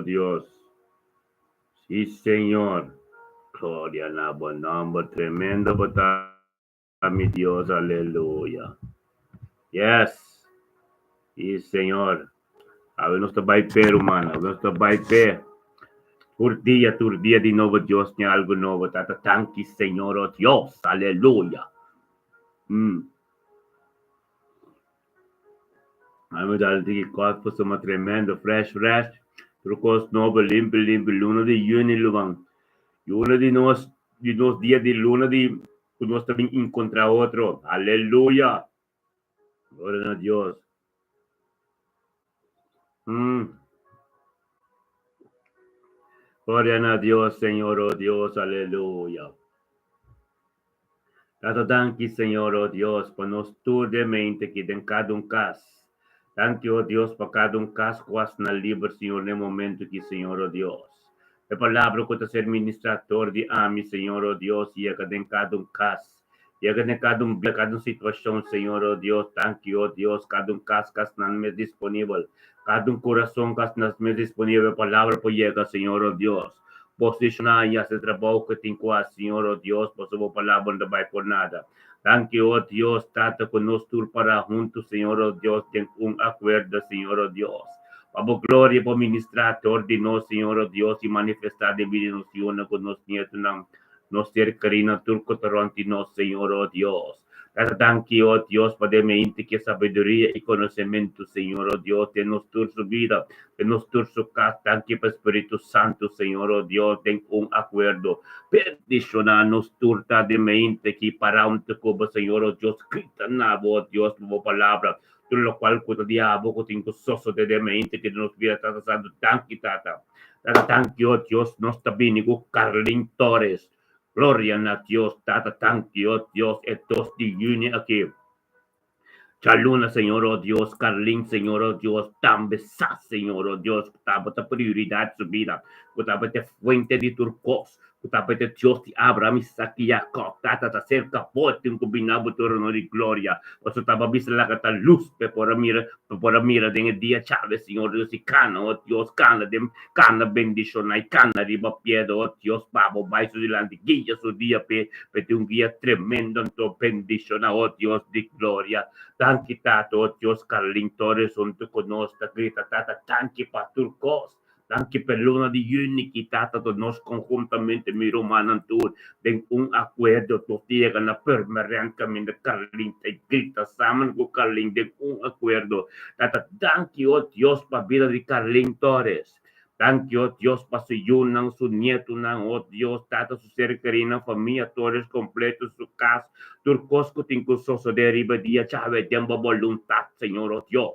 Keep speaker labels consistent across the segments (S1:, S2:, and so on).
S1: Dios. Sí, Señor. Gloria a buen nombre, tremendo batalla, mi Dios, aleluya. Yes. Sí, Señor. Abre nuestro baile, hermano. Abre nuestro baile. Turdia de nuevo, Dios, ni algo nuevo. Tata, thank you, Señor, oh Dios, aleluya. Vamos a dar que corpo somos tremendo, fresh. Trucos novo, limpo, luna de juni, luvan. Luna de nos días de luna de, nos también encontrar otro. Aleluya. Gloria a Dios. Gloria a Dios, Señor, oh Dios, aleluya. Tata, danke, Señor, oh Dios, por nos tur de mente que den cada caso. Danke, oh Dios, por cada caso que na libre, Senhor, no momento que, Senhor, oh Dios. A palavra que ser ministrador de ami, Senhor, oh Dios, e a cada caso. E a cada situação, Senhor, oh Deus, danke, oh Deus, cada caso que não me disponível. Cada coração que não me disponível, a palavra por chega, Senhor, oh Deus. Posicionar e esse trabalho que tem com a Senhor, oh Deus, por sua palavra não vai por nada. Thank you, oh Dios, Tata, conosco para juntos, Senhor, oh Deus, tem acordo, Senhor, oh Deus. Pabo glória por ministrador de nós, Senhor, oh Deus, e manifestar de vida no Senhor, conosco, nieto, nos ter carina, turco, toronti, nós, Senhor, oh Deus. Tata, thank you, oh Deus, para mente que sabedoria e conhecimento, Senhor, oh Deus, de nos tur vida, de nos tur su casa, thank you, Espírito Santo, Senhor, oh Deus, tem acordo. Peticionar nos turta de mente que para un tecubo, Señor, oh Dios, grita na voz, Dios, tu palabra, tu lo cual cuando diabo, que tengo soso de mente que nos viera tratando tan quitata. Tata, thank you, oh Dios, nos tabini con Carlin Torres. Gloria a Dios, tata, thank you, oh Dios, estos de juni aquí. Chaluna, Señor, oh Dios, Carlin, Señor, oh Dios, tan besar, Señor, oh Dios, kutapata prioridad su vida, kutapata fuente de turcos, kutapata Dios de Abraham, Isaac y Jacob, tata, cerca, pote, un combinado torno de gloria, o su taba bisa la cata luz, por mira, de el día Chávez, Señor, Dios, y cana, oh Dios, cana bendición, hay cana, riba piedra, oh Dios, babo, vai su delante, guía su día, pete un guía tremendo, en tu bendición, oh Dios de gloria. Tanki tato, oh Dios, Carlin Torres, junto con nostra grita, tata, tanki pastor Cos, tanki per luna di uniki, tata, nos conjuntamente, mi romanan tur, den un acuerdo, tu tiegana permanentemente, Carlin, te grita, saman con Carlin, den un acuerdo, tata, tanki, oh Dios, pa vida di Carlin Torres. Thank you, oh Dios, para su yunang, su nieto, oh Dios, tata, su ser querida, familia, Torres completo, su casa, turcos que tengo soso de arriba dia chave tiempo voluntad, Señor, oh Dios.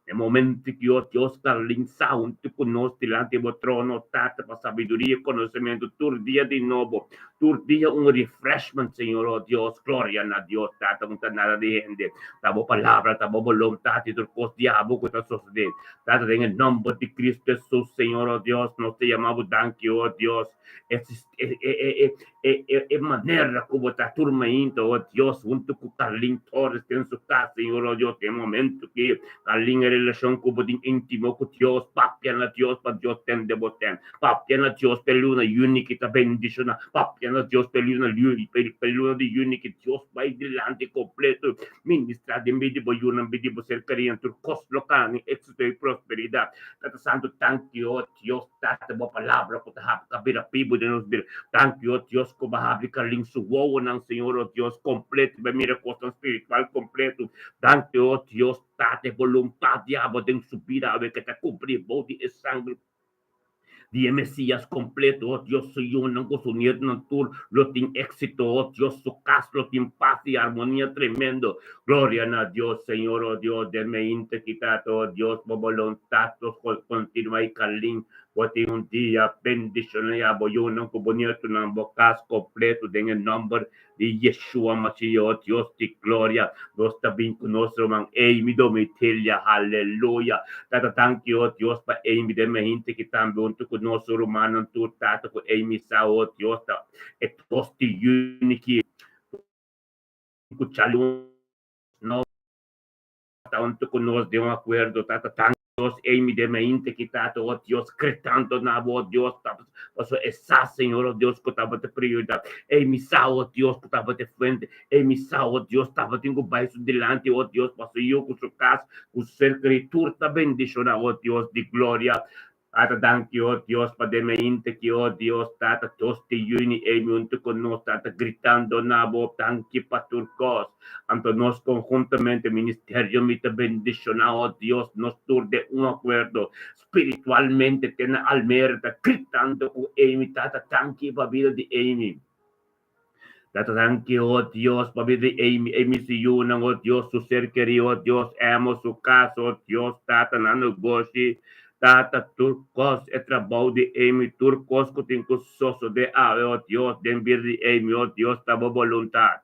S1: En momento que, oh Dios, Carlin Sound, tú conoces delante de trono, tata, para sabiduría, conocimiento, tu día de nuevo, tu día un refreshment, Señor, oh Dios, gloria a Dios, tata, no nada de gente, tabo palabra, tabo voluntad, y turcos diabo que te sucede, tata, en el nombre de Cristo Jesús, Señor, oh Dios, nos te llamamos, thank you, oh Dios, manera como está turmento, oh Dios, junto con Carlin Torres en su casa, Señor, oh Dios, en momento que Carlin en relación como de íntimo con Dios, papian a Dios, para Dios ten de boten, papian a Dios per luna única bendición, papian a Dios per luna de única, Dios va delante completo, ministra de medio boyuna, medio ser querido, tu cos local, éxito y prosperidad, Tata Santo, thank you, oh Dios, tata mo palabra ko tahap kabira pibo de nos bir. Thank you, oh Dios, ko bahabi ka ling suwo ng Señor, oh Dios, completo, ba miracles espiritual completo. Thank you, oh Dios, tate voluntad diabo de su vida, a ver que te cubrir body e sangue de Mesías completo, oh Dios, soy un gozo tour, lo tiene éxito, oh Dios, su casa, lo tiene paz y armonía tremendo. Gloria a Dios, Señor, oh Dios, denme integridad, oh Dios, por voluntad, continúa y calín, porque un día bendición y aboyuno, como nieto, un bocas completo, en el nombre de Yeshua Mashiach, oh Dios de gloria, nos también con nuestro man, mi domitilia, aleluya. Tata, thank you, oh Dios, pa Amy de mente que también tu conoce romano, tu tata, con Amy sa, oh Dios, et posti uniki, escucharlo, no, tu conoce de un acuerdo, tata, thank Dios, Amy de mente quitado, oh Dios, gritando na voz, Dios, paso esa, Señor, oh Dios, que estaba de prioridad, Amy sa, oh Dios, que estaba de frente, Amy sa, oh Dios, estava tengo baixo delante, oh Dios, paso eu com su casa, com su ser criatura, ta bendición, oh Dios, de gloria, Tata, thank you, oh Dios, pademente que, oh Dios, Tata, tosti uni e junto con nos, Tata, gritando na voz, thank you, paturcos, tanto nos conjuntamente, ministerio, mi te bendiciona, oh Dios, nos tur de un acuerdo, spiritualmente, ten almerta, gritando con Amy, Tata, thank you, pa vida de Amy. Tata, thank you, oh Dios, pa vida de Amy, Amy si yunang, oh Dios, su ser querido, oh Dios, amo su caso, oh Dios, Tata, nanogoshi, Tata, turcos, e trabalho de Amy, turcos, que tem que sosso de ave, oh Dios, de enviar de Amy, oh Dios, tava voluntad.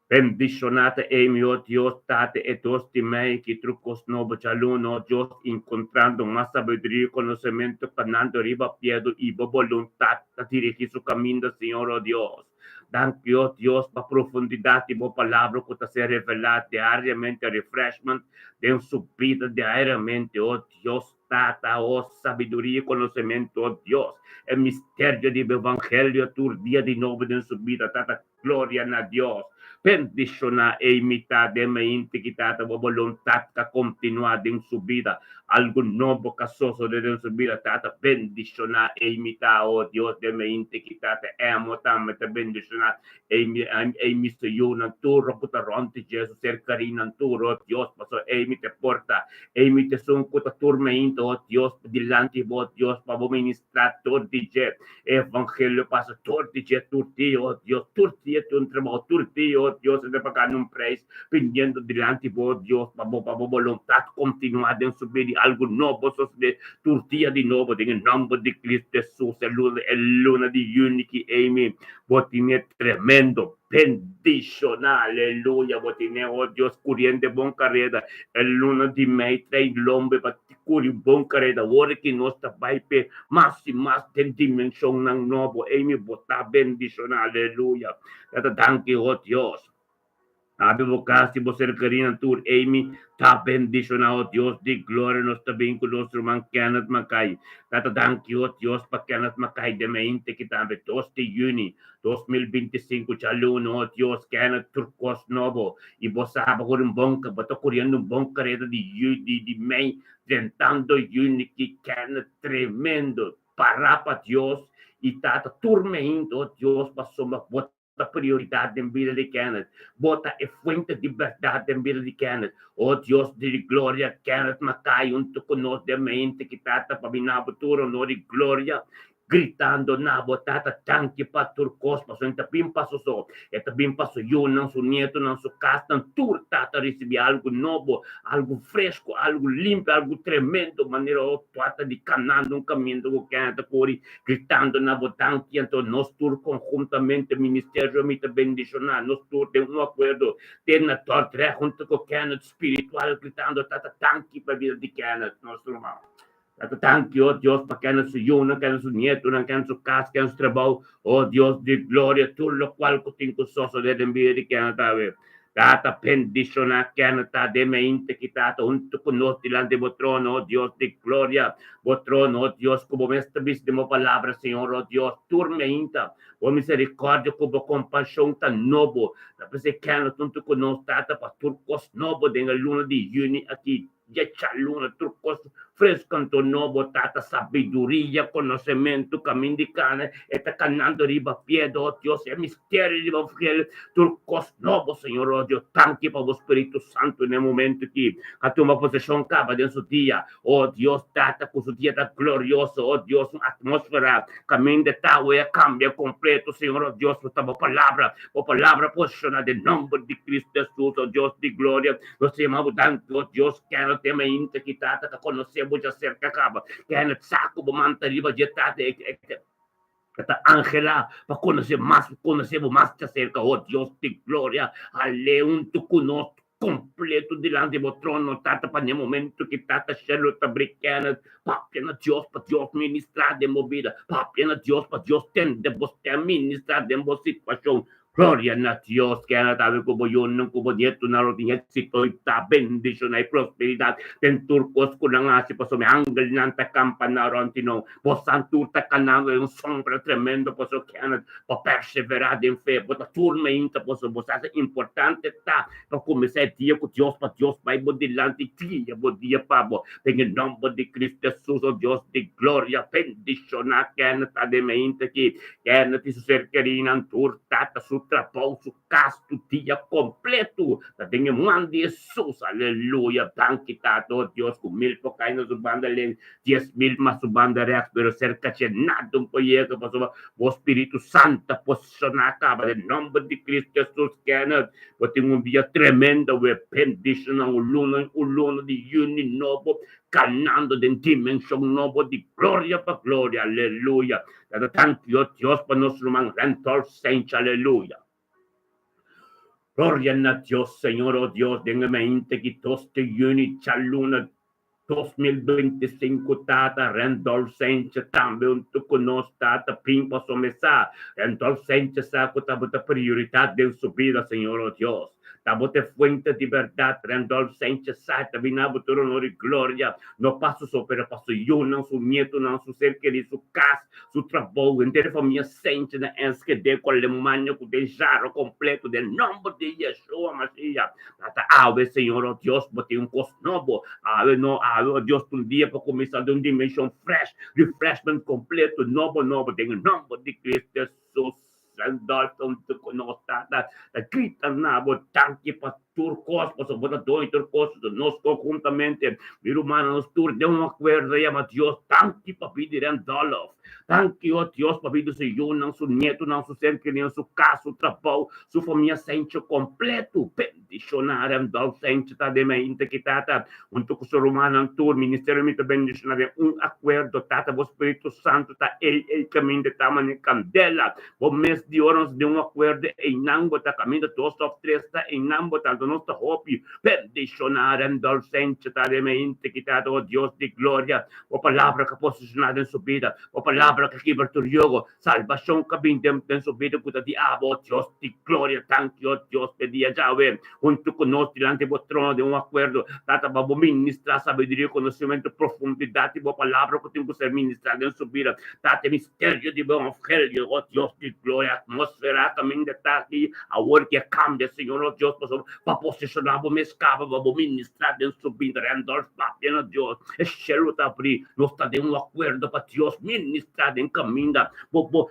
S1: Bendicionate e mio Dios, tate e tosti mei que trucos novo chaluno, Dios, encontrando más sabiduría y conocimiento, canando riba piedo y voluntad, a dirigir su camino, Señor, oh Dios. Thank you, oh Dios, para profundidad y palabra que te se revela diariamente, refreshment, de su vida diariamente, oh Dios, tata, oh sabiduría y conocimiento, oh Dios, el misterio del evangelio, tu día de nuevo en su vida, tata, gloria a Dios. Bendiciona e imitar de mente que tata a vontade que continuar em sua vida, algo novo que sosso de sua vida, tata bendiciona e imitar, oh Deus, de mente que tata amo também te bendicionar e me senhor na tua reputarante Jesus ser carinho na tua, oh Deus, passo e me te porta, e me te son com a tormenta, oh Deus, dilante oh Deus, para ministrar todo dia, evangelho passa todo dia, turtia, oh Deus, turtia, tu trabalho, turtia, oh Dios, de pagar um preço, pendendo diante de Deus, para a vontade continuar de subir algo novo, de turtia de novo, em nome de Cristo Jesus, é luna de unity, amém. Botine tremendo, bendicionar, aleluia, botine, oh Deus, correndo bom carreira, é luna de mei, três lombe, para curi bom carreira, ora que nós vai per mais e mais tem dimensão não novo, amém, botar bendicionar, aleluia. Thank you, oh Dios. Avevo casi você carina tur Amy, tá bendicionado Deus de glória, nós também com nosso man Kenneth Mackay. Tata thank you, Deus, para Kenneth Mackay de mente que também 2 de junho 2025, chaluno, oh Deus, Kenneth Turcos novo, e você sabe por bonca, botou correndo bom carreira de mei, tentando junho que Kenneth tremendo, para Deus, e tata turmeindo, oh Deus, passou uma bota prioridade em vida de Kenneth, bota e fuente de verdade em vida de Kenneth, oh Deus de glória, Kenneth Mackay, junto com nós de mente que tata para minha futuro, no de glória, gritando na botata tanque para turcos, passou em tapim passo só, e tapim passo eu, não sou neto, não sou casta, tur tata receber algo novo, algo fresco, algo limpo, algo tremendo, maneira o tata de canando um caminho do Kenneth Corey, gritando na botata, então nós tur conjuntamente, ministério me te bendicionar, nós tur de um acordo, ter na torre junto com o Kenneth espiritual, gritando tata tanque para a vida de Kenneth, nosso irmão. Thank you, oh Dios, para que nos ayuda, que nos nieto, que nos casa, que nos trabajo, oh Dios de gloria, tú lo cual que tengo soso de envío de que no sabe. Tata bendiciona que no está de mente que tata junto con nosotros delante de trono, oh Dios de gloria, trono, oh Dios, como me establecemos palabra, Señor, oh Dios, turmenta, oh misericórdia, como compaixão tan novo, la prese que no junto con nosotros, tata, para turcos novo, de la luna de junio aquí, ya chaluna, turcos frescanto novo, tata sabedoria, conhecimento, caminho de cana, está canando riba piedo, oh Deus, é mistério de evangelho, turcos novo, Senhor, oh Deus, tanque para o Espírito Santo no momento que a tua possessão acaba dentro do dia, oh Deus, tata, com o dia tá glorioso, oh Deus, uma atmosfera, caminho de tal, é cambia completo, Senhor, oh Deus, a palavra posicionada em nome de Cristo Jesus, oh Deus de glória, nós chamamos tanto, oh Deus, que não tem mente que tata, que conhecemos já cerca acaba, que é saco, manta riba de tata, esta Ángela, para conhecer mais de cerca, oh Deus de glória, aleunto conosco, completo delante do trono, tata, para no momento que tata, cheiro, está brincando, papi na Deus, para Deus ministrar de movida, papi na Deus, para Deus tende você ministrar de uma situação, Gloria a Dios, que ana tabi ko yun ng kubodyeto na roting éxito y ta bendición y prosperidad. Ten turcos ko na nga si Paso me angle ng tacampanaron tino. Posan turta kanang yung sombra tremendo Paso que ana pa perseverar en fe. Bota turma inta Paso bosasa importante ta. Pa come sai dia ko Dios pa Dios vai bodilante tia bodia pabo. En el nombre de Cristo Jesús, oh Dios de gloria, bendición a que ana ta de mente que ana ti su ser querina turta su trapo, su casto, dia completo. Da tenha man de Jesus, aleluia. Tanquitato, Dios, com 1000 por cair na subanda, 10,000 mas subanda reax, pero cerca de nada um projeto, pastor, o Espírito Santo posicionar acaba, em nome de Cristo Jesus, que é, tem um dia tremendo, o bendição, o luno de juni novo, caminhando de dimensão nova de glória para glória, aleluia. Thank you, Dios, para nosso irmão Rentor Saints, aleluia. Gloria a Dios, Señor, oh Dios, de mente que toste juni chaluna 2025 tata Randolph Saints também tu conosco tata pimpa somesa Randolph Saints saco tabota prioridade de subida, Senhor, oh Dios. Tabote fuente de verdade, Randolph Saints sata vinabo tu honor e glória. No passo só, pero passo eu não su nieto, não su ser querido, su casa, su trabalho, inteira família Saints na enske de com Alemanha, com de jaro completo, de nome de Yeshua Mashiach. Tata ave, Senhor, oh Dios, bote costo novo, ave no, ave, Dios, um dia para começar de uma dimensão fresh, refreshment completo, novo, tem o nome de Cristo Jesus. Randolph, tu conosco, tata, grita na tanque para turcos, para botar dois turcos, nós conjuntamente, mi humano, nos tur, de um acordo, llama Dios, tanque para pedir Randolph. Thank you, Dios, para pedir Senhor, não su nieto, não su ser querido, su casa, su trabalho, su família sente completo, bendicionar Randolph Saints, tá de mente que tata, junto com o ser humano, tur, ministério, me bendicionar, acordo, tata, o Espírito Santo, tá, caminho de tamanho candela, o mês de horas de acordo, em nambo, tá, caminho de 2 of 3, tá, em nambo, tá, do nosso hope, bendicionar Randolph Saints, tá de mente que tata, oh Deus de glória, o palavra que posicionada em sua vida, o palavra que quebra tu yogo, salvação que vem em sua vida, puta diabo, Deus de glória, thank you, Deus de dia Yahweh, junto conosco, diante do trono de acordo, tata, vamos ministrar sabedoria, conhecimento, profundidade, a palavra que tem que ser ministrada em sua vida, tata, mistério de bom evangelho, oh Deus de glória, atmosfera também está aqui, a hora que cambia, Senhor, oh Deus, para posicionar, vamos escapa, vamos ministrar em sua vida, Randolph, papiano, Deus, é cheiro está abrir, nós está de acordo para Deus, ministrar em caminho,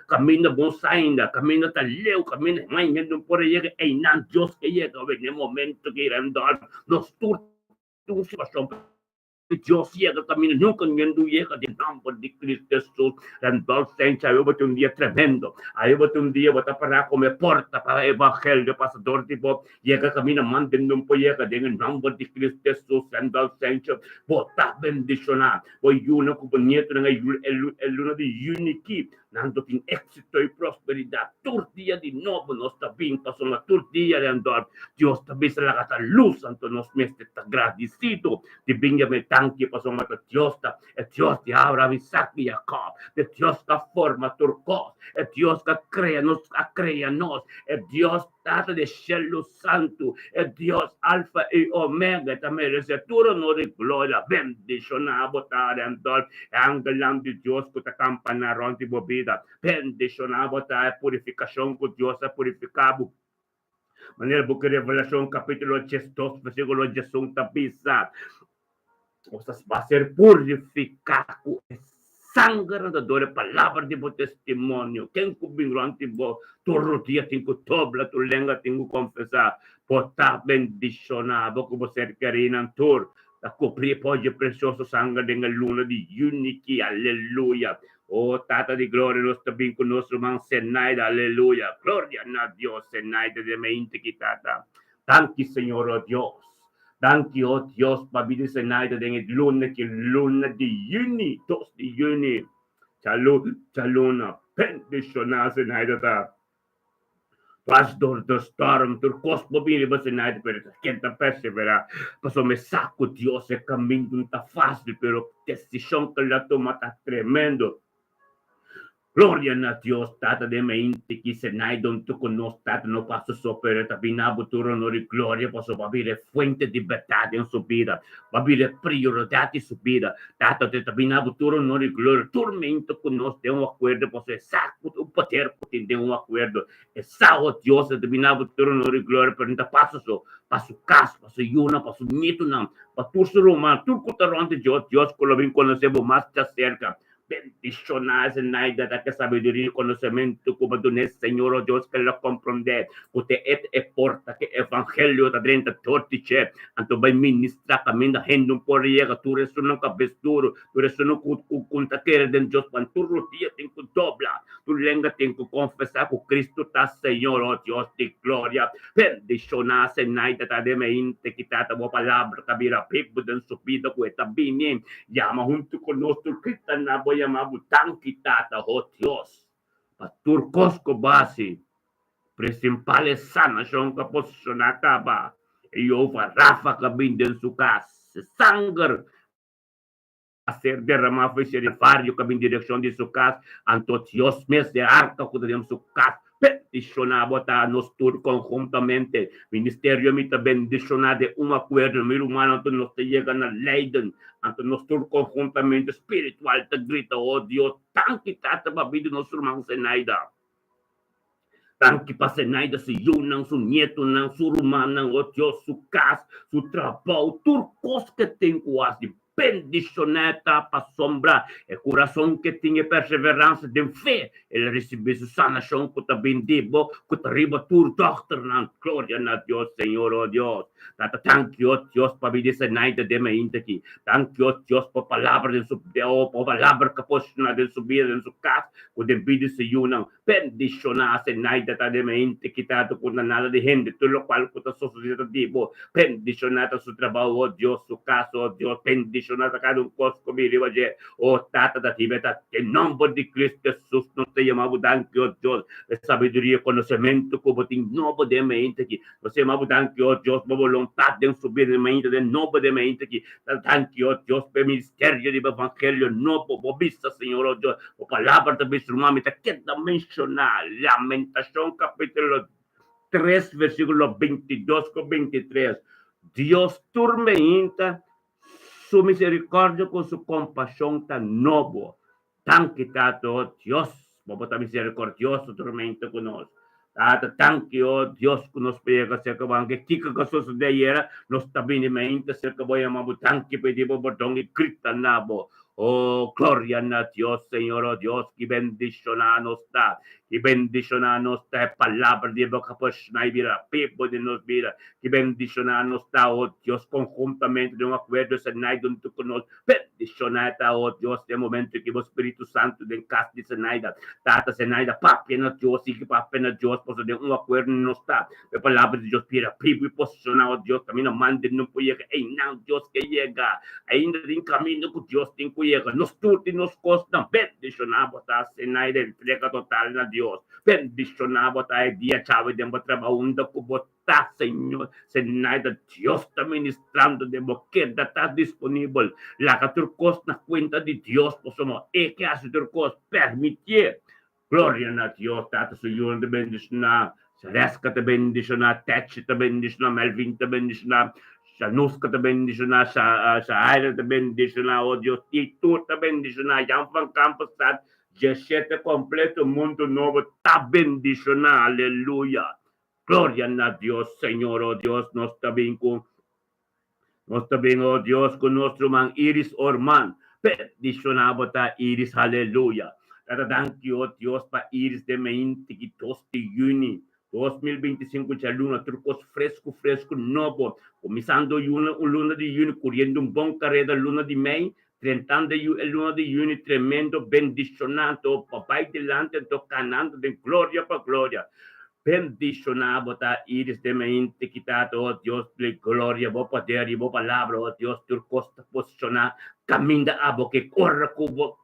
S1: caminho bom saindo, caminho está leu, caminho, mãe, não por aí, é não Deus que chega, no momento que Randolph, nós tudo situação, Dios llega también, nunca viendo llega de nombre de Cristo Jesús. Randolph Saints, ahí va un día tremendo. Ahí va un día, va para comer porta para el evangelio, pasador tipo, llega camina, manteniendo un llega en el nombre de Cristo Jesús. Randolph Saints, vota bendicionar. Voy uno como nieto en el lunes de Unity, dando fin éxito y prosperidad. Tur día de nuevo, nos está bien, pasó una tur día de Randolph. Dios también se la gata luz, santo nos mete, está agradecido. De venga me tanque pasó mata Dios de Abraham, Isaac y Jacob, de Dios que forma turcos, de Dios que crea nos, de Dios trata de cielo santo, de Dios alfa y omega, también merece tu honor y gloria, bendición a botar en dol, angelam de Dios que te campanaron de bobida, bendición a botar purificación con Dios a purificado. Maneira boca Revelação, capítulo 2, versículo 18, tabisa. Vocês vão ser purificados com sangue da dor, palavra de bom testemunho. Quem cobriu ante vós, todo dia tem que dobrar, tu lenga tem que confessar. Botar bendicionado, que você quer ir na tur. Da cobrir pode precioso sangue da luna de Unity, aleluia. Oh, Tata de glória, nós também com nosso irmão Senaida, aleluia. Glória a Deus, Senaida de mente que Tata. Thank you, Senhor, oh Deus. Thank you, oh Dios, pabili Senaida de luna de Juni, 2 de Juni. Chaluna, bendicionar Senaida ta. Pastor do storm, tur cosmo bili ba Senaida, pero quenta persevera. Paso me saco Dios, el camino está fácil, pero decisión que la toma está tremendo. Gloria a Dios, Tata de mente que se naidon tu conosco, Tata no passo sopere, tabinabo tu onore gloria, posso babire fuente di libertà in subida, babire priorità di subida, Tata te tabinabo tu onore gloria, tormento conosco de um acordo, posso saco o poder que de um acordo, e sao Dios te tabinabo tu onore gloria, per não passo caso, passo yuna, passo nito não, pa turso romano, turco taronte Dios, quando vem conhecemos mais te acerca, bendicionar naida da que sabedoria e conhecimento como do nesse Senhor, oh Deus, que ela compreende, porque é porta que evangelho da dentro tortice, anto vai ministrar caminho rendo por riega, tu ressono cabesturo, tu ressono com taqueira dentro Deus, quando tu rodia tem que dobrar, tu lenga tem que confessar que Cristo tá Senhor, oh Deus de glória, bendicionar naida da demente que tá a tua palavra, cabira pipo den subida com etabini, llama junto con nosotros que están na boya mabutan kitata hotios. Pastor Cosco Basi, principales sana son ka posicionata ba. Iyo fa Rafa kabin din sukas. Sanggar hacer derramar foi ser fario kabin dirección de sukas. Anto Dios mes de arca kudem sukas. Peticionaba a nos tur conjuntamente. Ministerio mita bendicionar de un acuerdo. Mil humano nos te llegan a Leiden. Anto nos tur conjuntamente espiritual te grita, oh Dios, tan quitata babido nos irmãos Zenaida. Tan que passa Zenaida se unam, su nieto, não, su rumana, oh Deus, su casa, su trabalho, turcos que tem quase bendicioneta para sombra, e coração que tinha perseverança de fé, ele recebeu sanação que está bendibo, que está riba tur doctor, na glória na Deus, Senhor, oh Deus. Tata, thank you, oh Deus, para me dizer nada de mim aqui. Thank you, oh Deus, para palavra de sua, para palavra que pode na de subir em sua casa, que devido se unam, bendicionar se nada de mim que está com nada de gente, tudo o qual que está sucedendo, bendicionar su trabalho, oh Deus, su casa, oh Deus, bendicionar cada coisa comigo, oh Tata da Tibeta, em nome de Cristo Jesus, nós te chamamos, thank you, oh Deus, sabedoria, conhecimento, como tem nome de mente aqui, nós chamamos, thank you, oh Deus, uma vontade de subir de mente, de nome de mente aqui, thank you, oh Deus, pelo ministério do evangelho, novo, bobista, Senhor, oh Deus, a palavra da bisumami, que mencionar, Lamentação, capítulo 3, versículo 22 com 23. Deus tormenta su misericórdia com su compaixão tan novo. Tan quitado, Deus, vamos estar misericordioso, tormenta conosco. Thank you, Deus, que nos pega cerca banque, kika que sucede era, nos tabinimento cerca boia mabu, tanque pedibo botão e crita nabo. Oh, gloria a Dios, Señor, oh Dios, que bendiciona nos da, que bendiciona nos da, palabra de boca pues, naibira, pipo de nos vira, que bendiciona nos da, oh Dios, conjuntamente de un acuerdo, se naida un tu conos, bendiciona, oh Dios, de momento que o Espírito Santo de casa de Senaida, tata Senaida, papi na Dios, e que papi na Dios, posso de um acordo não está, a palavra de Deus, pira, privo e posicionar, oh Deus, também manda, não pode, não, Deus, que chega, ainda tem caminho que Deus tem que chegar, nos tudo e nos costas, bendicionar, botar Senaida, entrega total na Deus, bendicionar, botar dia, chave, de trabalho, onde que botar, Senhor, Senaida, Deus está ministrando, de boqueta, está disponível, lá que tu costa na conta de Deus, possamos, e que hace tu costa, permitir, gloria a Dios, Tata Senhor, te bendicionar, Celesca te bendicionar, Tetch te bendicionar, Melvin te bendicionar, Shanuska te bendicionar, Shaira te bendicionar, oh Deus, Tito te bendicionar, Jan van Campos, G7 completo, mundo novo, tá bendicionar, aleluia. Gloria a Dios, Senhor, oh Deus, nós também com, oh Deus, com nosso irmão Iris Orman, bendicionar, botar Iris, aleluia. Thank you, oh Dios, para Iris de mente que 2 de junho 2025 já luna, turcos fresco, novo, começando luna de junho, correndo bom carreira, luna de mei, 30 de luna de junho, tremendo, bendicionando, papai delante, tocando de glória para glória. Bendicionado tá Iris de mente quitado, oh Deus, de glória, vou poder e vou palavra, oh Deus, turcos posicionar, caminho da abo que corra como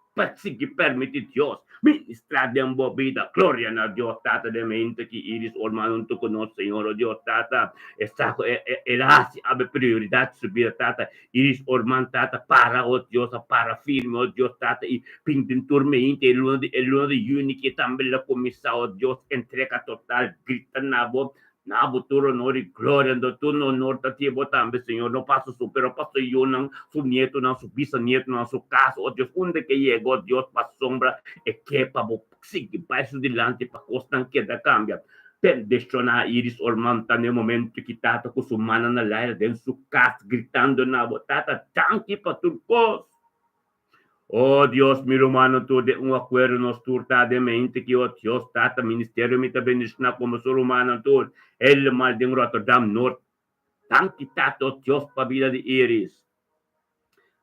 S1: que permite Deus, Ministra de vida. Gloria a Dios, Tata, de mente que iris, hermano, tú conoces, Señor, Dios, Tata. Está, el hace, abre prioridad, subir, Tata. Iris, hermano, Tata, para, oh Dios, para firme, oh Dios, Tata, y pinten turmente, el 1 de junio, que también la comisa, oh Dios, entrega total, grita, nabo. Nabuturo nori gloria do tu no norte ti botambe Señor no paso su pero paso yo no su nieto no su bisnieto no su caso oh Dios onde que llegó Dios pa sombra e che pa bo sigi pa su dilante pa costan che da cambia per destona iris ormanta nel momento che tata con su mano nell'aria del su cas gritando na botata tanti pa turcos. Oh Dios, mi romano, tu de un acuerdo nos turta de mente que o Dios tata ministerio mi benishna como su romano tu el mal de Rotterdam North. Tanti tato Dios pa vida de Iris.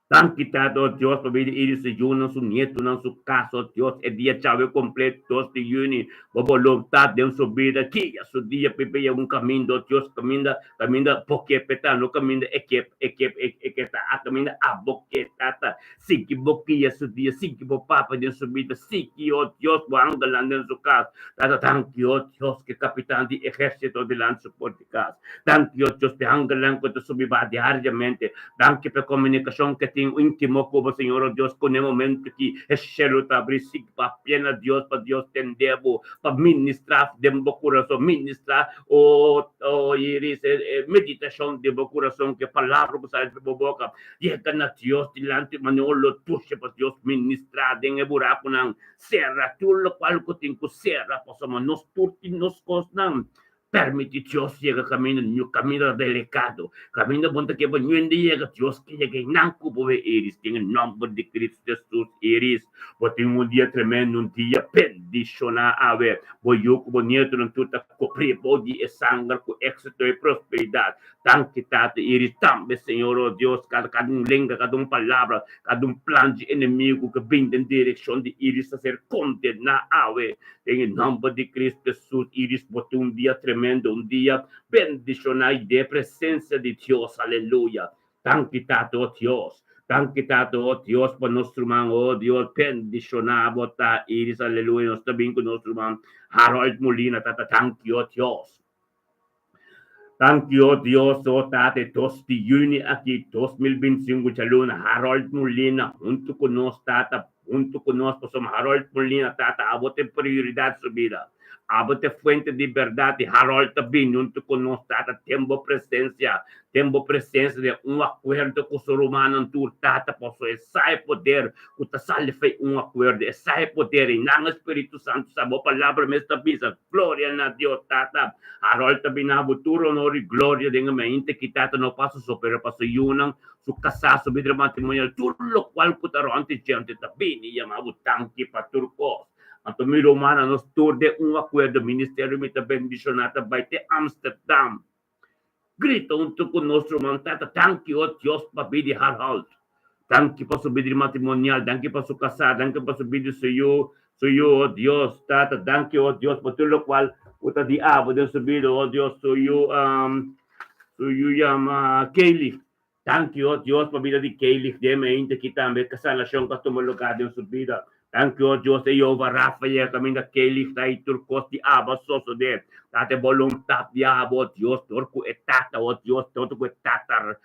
S1: Tanti tato Dios pa vida de Iris se juno su nieto não su caso Dios e dia chave completo de juni. Bobo voluntad de su vida que a su dia pepe un camino Dios camina porque petano camina e que tá camina a boque tata. Sim que boquia su dia sim que bo papa de su vida sim que o Dios guangando en su casa. Tata tanti o Dios que capitán de ejército de lan su podcast. Tanti o Dios te angelan con su vida diariamente. Danke per comunicación que tengo íntimo como Señor oh Dios con el momento que es cielo te abrir pa piena Dios pa Dios tendebo pa ministrar de mi corazón ministrar o iris meditación de mi corazón que palabra que sale de mi boca llega a Dios delante manolo tuche pa Dios ministrar de en buraco nan serra tú lo cual que tengo serra posamos nos turti nos cosnan. Permite Dios llega camino delicado, camino donde que bonito llega Dios que llegue nan cubo de iris, tiene el nombre de Cristo Jesús iris, porque un día tremendo, un día pendiciona a ver, voy yo como nieto en tuta copri, body e sangre con éxito y prosperidad, tan quitado iris, también Señor oh Dios, cada un lengua, cada una palabra, cada un plan de enemigo que viene en dirección de iris a ser condenado a ver, en el nombre de Cristo Jesús iris, porque un día tremendo, un día bendicional de presencia de Dios, aleluya. Tan quitado, oh Dios, tan quitado, oh Dios, por nuestro hermano, oh Dios, bendicionado, bota iris, aleluya, nos está bien con nuestro hermano Harold Molina, tata, thank you, oh Dios. Thank you, oh Dios, oh tate, tosti juni aquí, 2025, chaluna, Harold Molina, junto con nos, tata, junto con nosotros, somos Harold Molina, tata, abote prioridad su vida. Abote fuente de verdad de Harold também junto conosco, tata, temos presença de acordo com o ser humano, tu tata, posso sai poder, o tasal fez acordo, sai poder, e não Espírito Santo, sabe, a palavra me está bisa, glória a Deus, tata, Harold também na futuro, honor e glória, de mente que tata não passa super, passa yunang, su casar, su vida matrimonial, tudo o qual putaram ante gente também, e chamava tanque para turcos. Anto mi romana nos tour de un acuerdo ministério me bendicionata vai te Amsterdam. Grita unto con nostro mantata, tanki o Dios pa bidi Harald. Tanki pa su bidi matrimonial, tanki pa su casar, tanki pa su bidi su yo, oh Dios, tata, tanki o Dios, por todo lo cual, puta di abo de su bidi, oh Dios, su yo llama Kaylee. Tanki o Dios pa bidi di Kaylee, de me inte kitambe, kasalasyon ka tumulogado su vida. Thank you, Dios, de Jehová, Rafael, camino que ele está aí, turcos de aba, soso de, date voluntad de aba, Dios, torco etata, oh Dios, torco etata,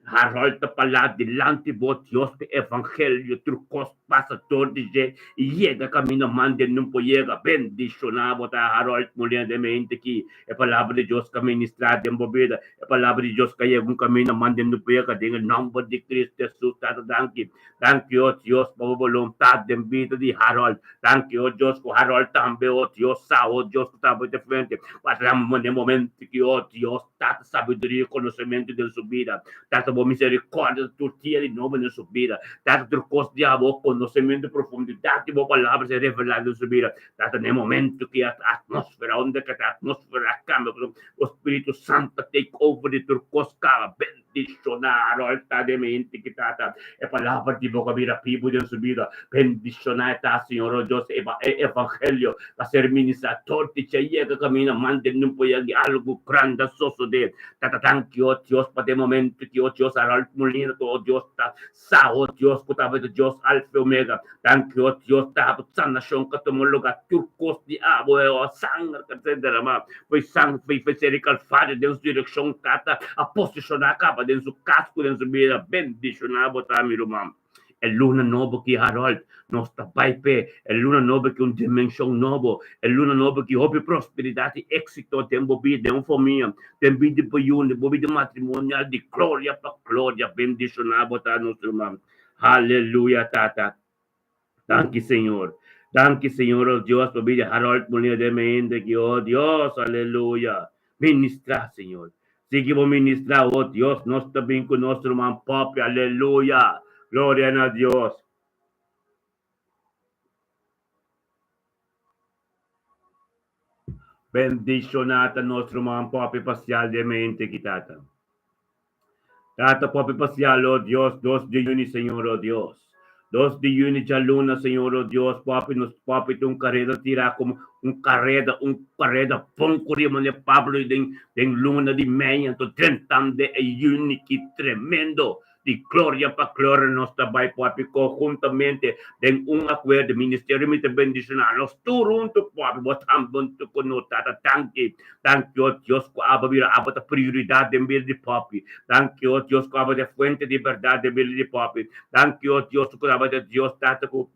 S1: Harold pala delante vos Dios de evangelio turcos pasador de y llega camino mande no llega bendicionado ta Harold mulher de mente que a palavra de Deus que ministrar de movida a palavra de Deus que llega um caminho mande no llega em nome de Cristo Jesus tá thank you Deus por vontade de vida de Harold thank you Deus por Harold também oh Deus oh Deus que está de frente passamos no momento que oh Deus tá sabedoria e conhecimento de sua vida tanta boa misericórdia, tortia de novo na sua vida, tanta turcos de amor, conhecimento de profundidade, boa palavra ser revelada na sua vida, tanta no momento que a atmosfera, onde que a atmosfera cambia, o Espírito Santo take over de turcos, cava, bendicionar, altamente que tata, a palavra de boca vira pibo de sua vida, bendicionar, tá, Senhor, Deus, evangelho, a ser ministrador, te chega, caminha, mande, não pode algo grande, sosso de, tata, thank you, Deus, para o momento que o Deus Dios, Harold Molina, oh Dios, sa, oh Dios, kutaba de Dios, Alfa Omega. Thank you, oh Dios, tapos sa nasyon katumuluga, turkos di abo, sangar, etc. Foi sang, foi serical fare, den su direksyon kata, a posisyonar ka pa, den su casco, den su vida, bendicionabo tami rumam. È luna nuova che Harold, nostra paipe, è luna nuova che un dimensione nuovo, è luna nuova che hobby prosperità, exito, tempo vita, un famiglia, tempo di boione, bobi di matrimonial, di gloria per gloria, bendicionabo ta nostro mam. Alleluia, tata. Thank you, Señor. Thank you, Señor, oh Dios, por vida Harold Molina de Mente, que oh Dios, aleluya. Ministra, Señor. Seguimos ministrar, oh Dios, nos está bien con nuestro man papi, aleluya. Gloria a Dios. Bendizionata nostro man papi parcial de mente quitata. Tata papi parcial, oh Dios, 2 de junio, Señor, oh Dios. 2 de junio ya luna, Señor, oh Dios, papi, nos papi, un carrera tira como un carrera, pon corrimo de Pablo y den luna di meia, to 30 de junio, que tremendo. De gloria para gloria nostra vai papi conjuntamente den un acuerdo ministerio de bendición los turunto papi botam bunto conotata tanki oh Dios ko ababira abata prioridad de vida de papi tanki oh Dios ko abata fuente de verdad de vida de papi tanki oh Dios ko abata Dios tata ko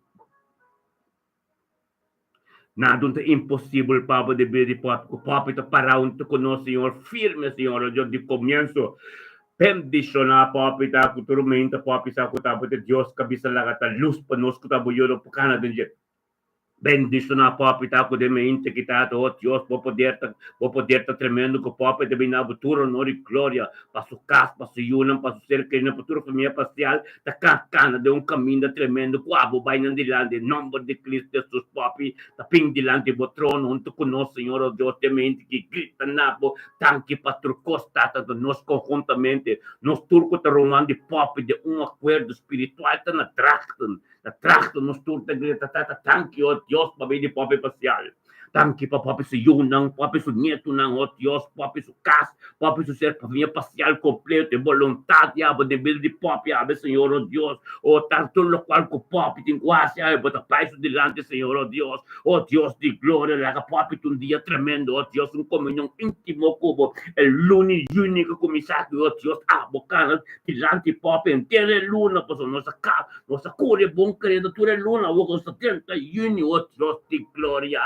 S1: nada impossível papi de vida de papi papi to para un to con Señor firme Señor yo de comienzo bendicionar papi ta ku tormenta papi sa ku ta Dios kabisa lagata luz panos ku ta buyo po kana din bendicionar papi ta ku de mente kita oh Dios po poder ta tremendo ko papi de bina futuro honor y gloria para su casa para su yunam para su ser que no futuro familia parcial ta kana de un camino tremendo ku abo vai nan dilante nombre de Cristo Jesus papi ta ping dilante bo trono unto con nos Señor oh Dios de mente que grita napo tanque patro costata de nos conjuntamente nos turco ta roman de papi de un acuerdo espiritual ta na trachten nos turco grita tata tanque oh Dios papi de papi parcial tanque pa papi su yunang papi su nieto nang oh Dios papi su casa papi su ser familia parcial completo de voluntad abo de vida de papi abo Señor oh Dios oh tanto lo cual co papi tin quasi abo ta pai su delante Señor oh Dios de gloria la papi un día tremendo oh Dios un comunión íntimo como el único comisario oh Dios abo cana delante papi entiende luna pues nos cure buon credo tu luna o 70 junio oh Dios de gloria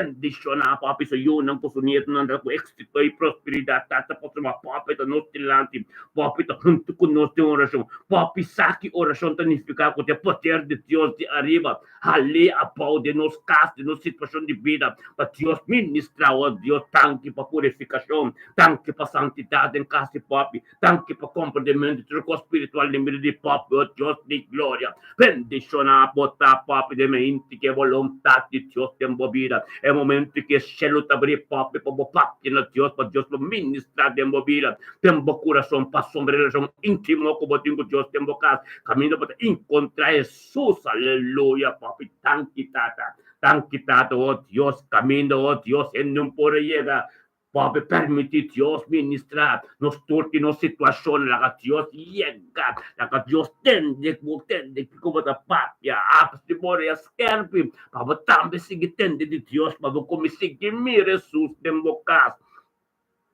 S1: bendiziona papi sa yun ang pusunit ng éxito y prosperidad tata po sa mga papi ta nos tilanti papi ta junto con nos de oración papi saki oración tanifica ko te poder de Dios de arriba hali apaw de nos cas de nos situación de vida pa Dios ministra oh Dios tanque pa purificación tanque pa santidad en casa papi tanque pa comprendimento truco espiritual de papi oh Dios de gloria bendiziona po ta papi de mente che volontà di Dios de vida é momento que o cielo te abrir papi para papi na Dios para Dios ministrar de vida tempo coração para sombreação íntimo como tenho Deus tempo casa caminho para encontrar Jesus aleluia papi tanque tata oh Dios caminho oh Dios em não por llegar papi permite Dios ministrar nos turti nos situação lá que Dios llega lá que Dios tende como da papi se mora esquerpe para também seguir tende de Dios para como seguir mi Jesus tempo casa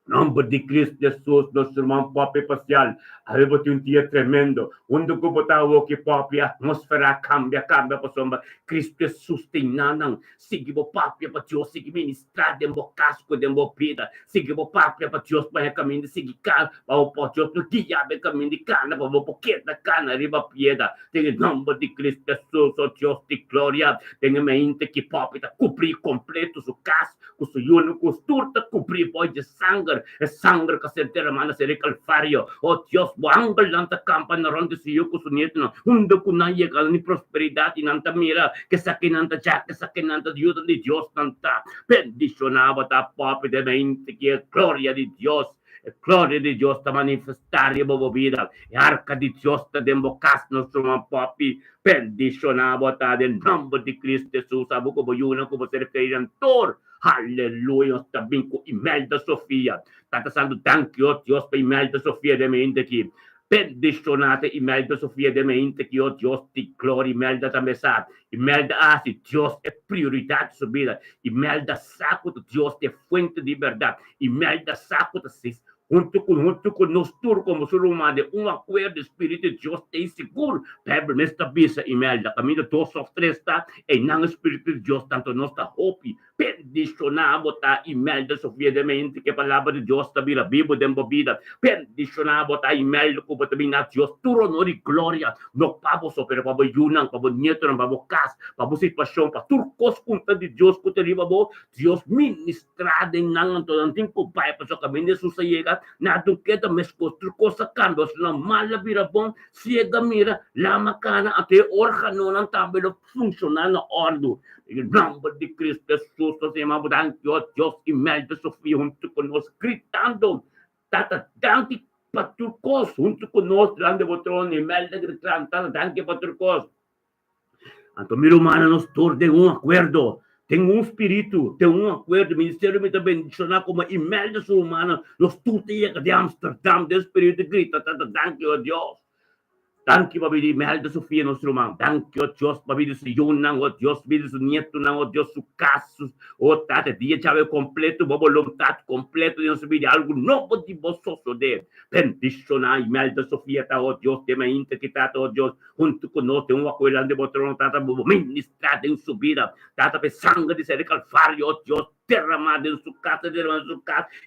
S1: nombre de Cristo Jesus, nosso irmão papi parcial, aveva un dia tremendo, onde ko botawo que papi atmosfera cambia pa sombra, Cristo Jesus tem nanang, sige bo papi pa Dios, sige ministrar dembo casco, dembo vida, sige bo papi pa Dios, pa caminho, sige can, pa po Dios, no dia be caminho de cana, pa po queda cana, riba pieda, tem nombre de Cristo Jesus, oh Dios de glória, tem mente que papi ta cuprir completo su cas, com su yuno, com turta cuprir poi de sangue, es sangre que se derrama en el Calvario. Oh Dios, buanggal nanta campana ronde si yo kusunito hundo kuna llegar ni prosperidad y nanta mira que saque nanta ya que saque nanta ayuda de Dios nanta bendicionaba ta papi de mente que gloria de Dios. Gloria de Dios te manifestar en bobo vida. Arca de Dios te dembocas nuestro papi. Bendicionaba ta del nombre de Cristo Jesús. Abo como yuna como ser credentor. Aleluia. Está bien con Imelda Sofia. Tata santo thank you Dios para Imelda Sofia de mente aqui. Bendicionate Imelda Sofia de mente que, oh Dios, te gloria, Imelda também sabe. Imelda hace, Dios é prioridade de sua vida. Imelda saco de Dios de fuente de verdade. Imelda saco de junto com nós todos como ser humano, um acordo espírito de Deus tem seguro. Pebre nesta bisa, Imelda, caminho de todos os três está, e não espírito de Deus, tanto nós está hope, bendicionamos tá, Imelda, Sofia de mente, que a palavra de Deus está vira, Bíblia de embobida, bendicionamos tá, Imelda, como também na Deus, tudo honor e glória, no pavo sopera, pavo yunang, pavo nieto, pavo cas, pavo situação, para turcos conta de Deus, que te Deus ministrado em não, todo tempo, pai, para sua caminho de suceder, nato kita mes construko sa canvas na malabira bom siega mira lama kana ate organo ng tabelo funcional na ordo em nome de Cristo Jesus nós chamamos Deus Imelda Sofia junto conosco gritando tata danke paturcos junto conosco grande botão Imelda gritando danke paturcos anto miro humano nos todos de acordo. Tem espírito, tem acordo, o ministério me também bendicionar como Imelda humana, nós tudo de Amsterdam, de espírito grita, thank you, Deus. Thank you, Babi, Imelda Sofia, nosso irmão. Thank you, Deus, Babi, su Yunang, oh Deus, Babi, su Nieto, oh Deus, su casos, oh Tata, dia chave completo, vontade completo de nossa vida, algo novo de vosotros, de bendicionar Imelda Sofia, tá, oh Deus, de minha inte que tá, oh Deus, junto conosco, um acolhando de botão, Tata, ministrado em sua vida, Tata, pe sangue de ser calvário, oh Deus, derramado em sua casa,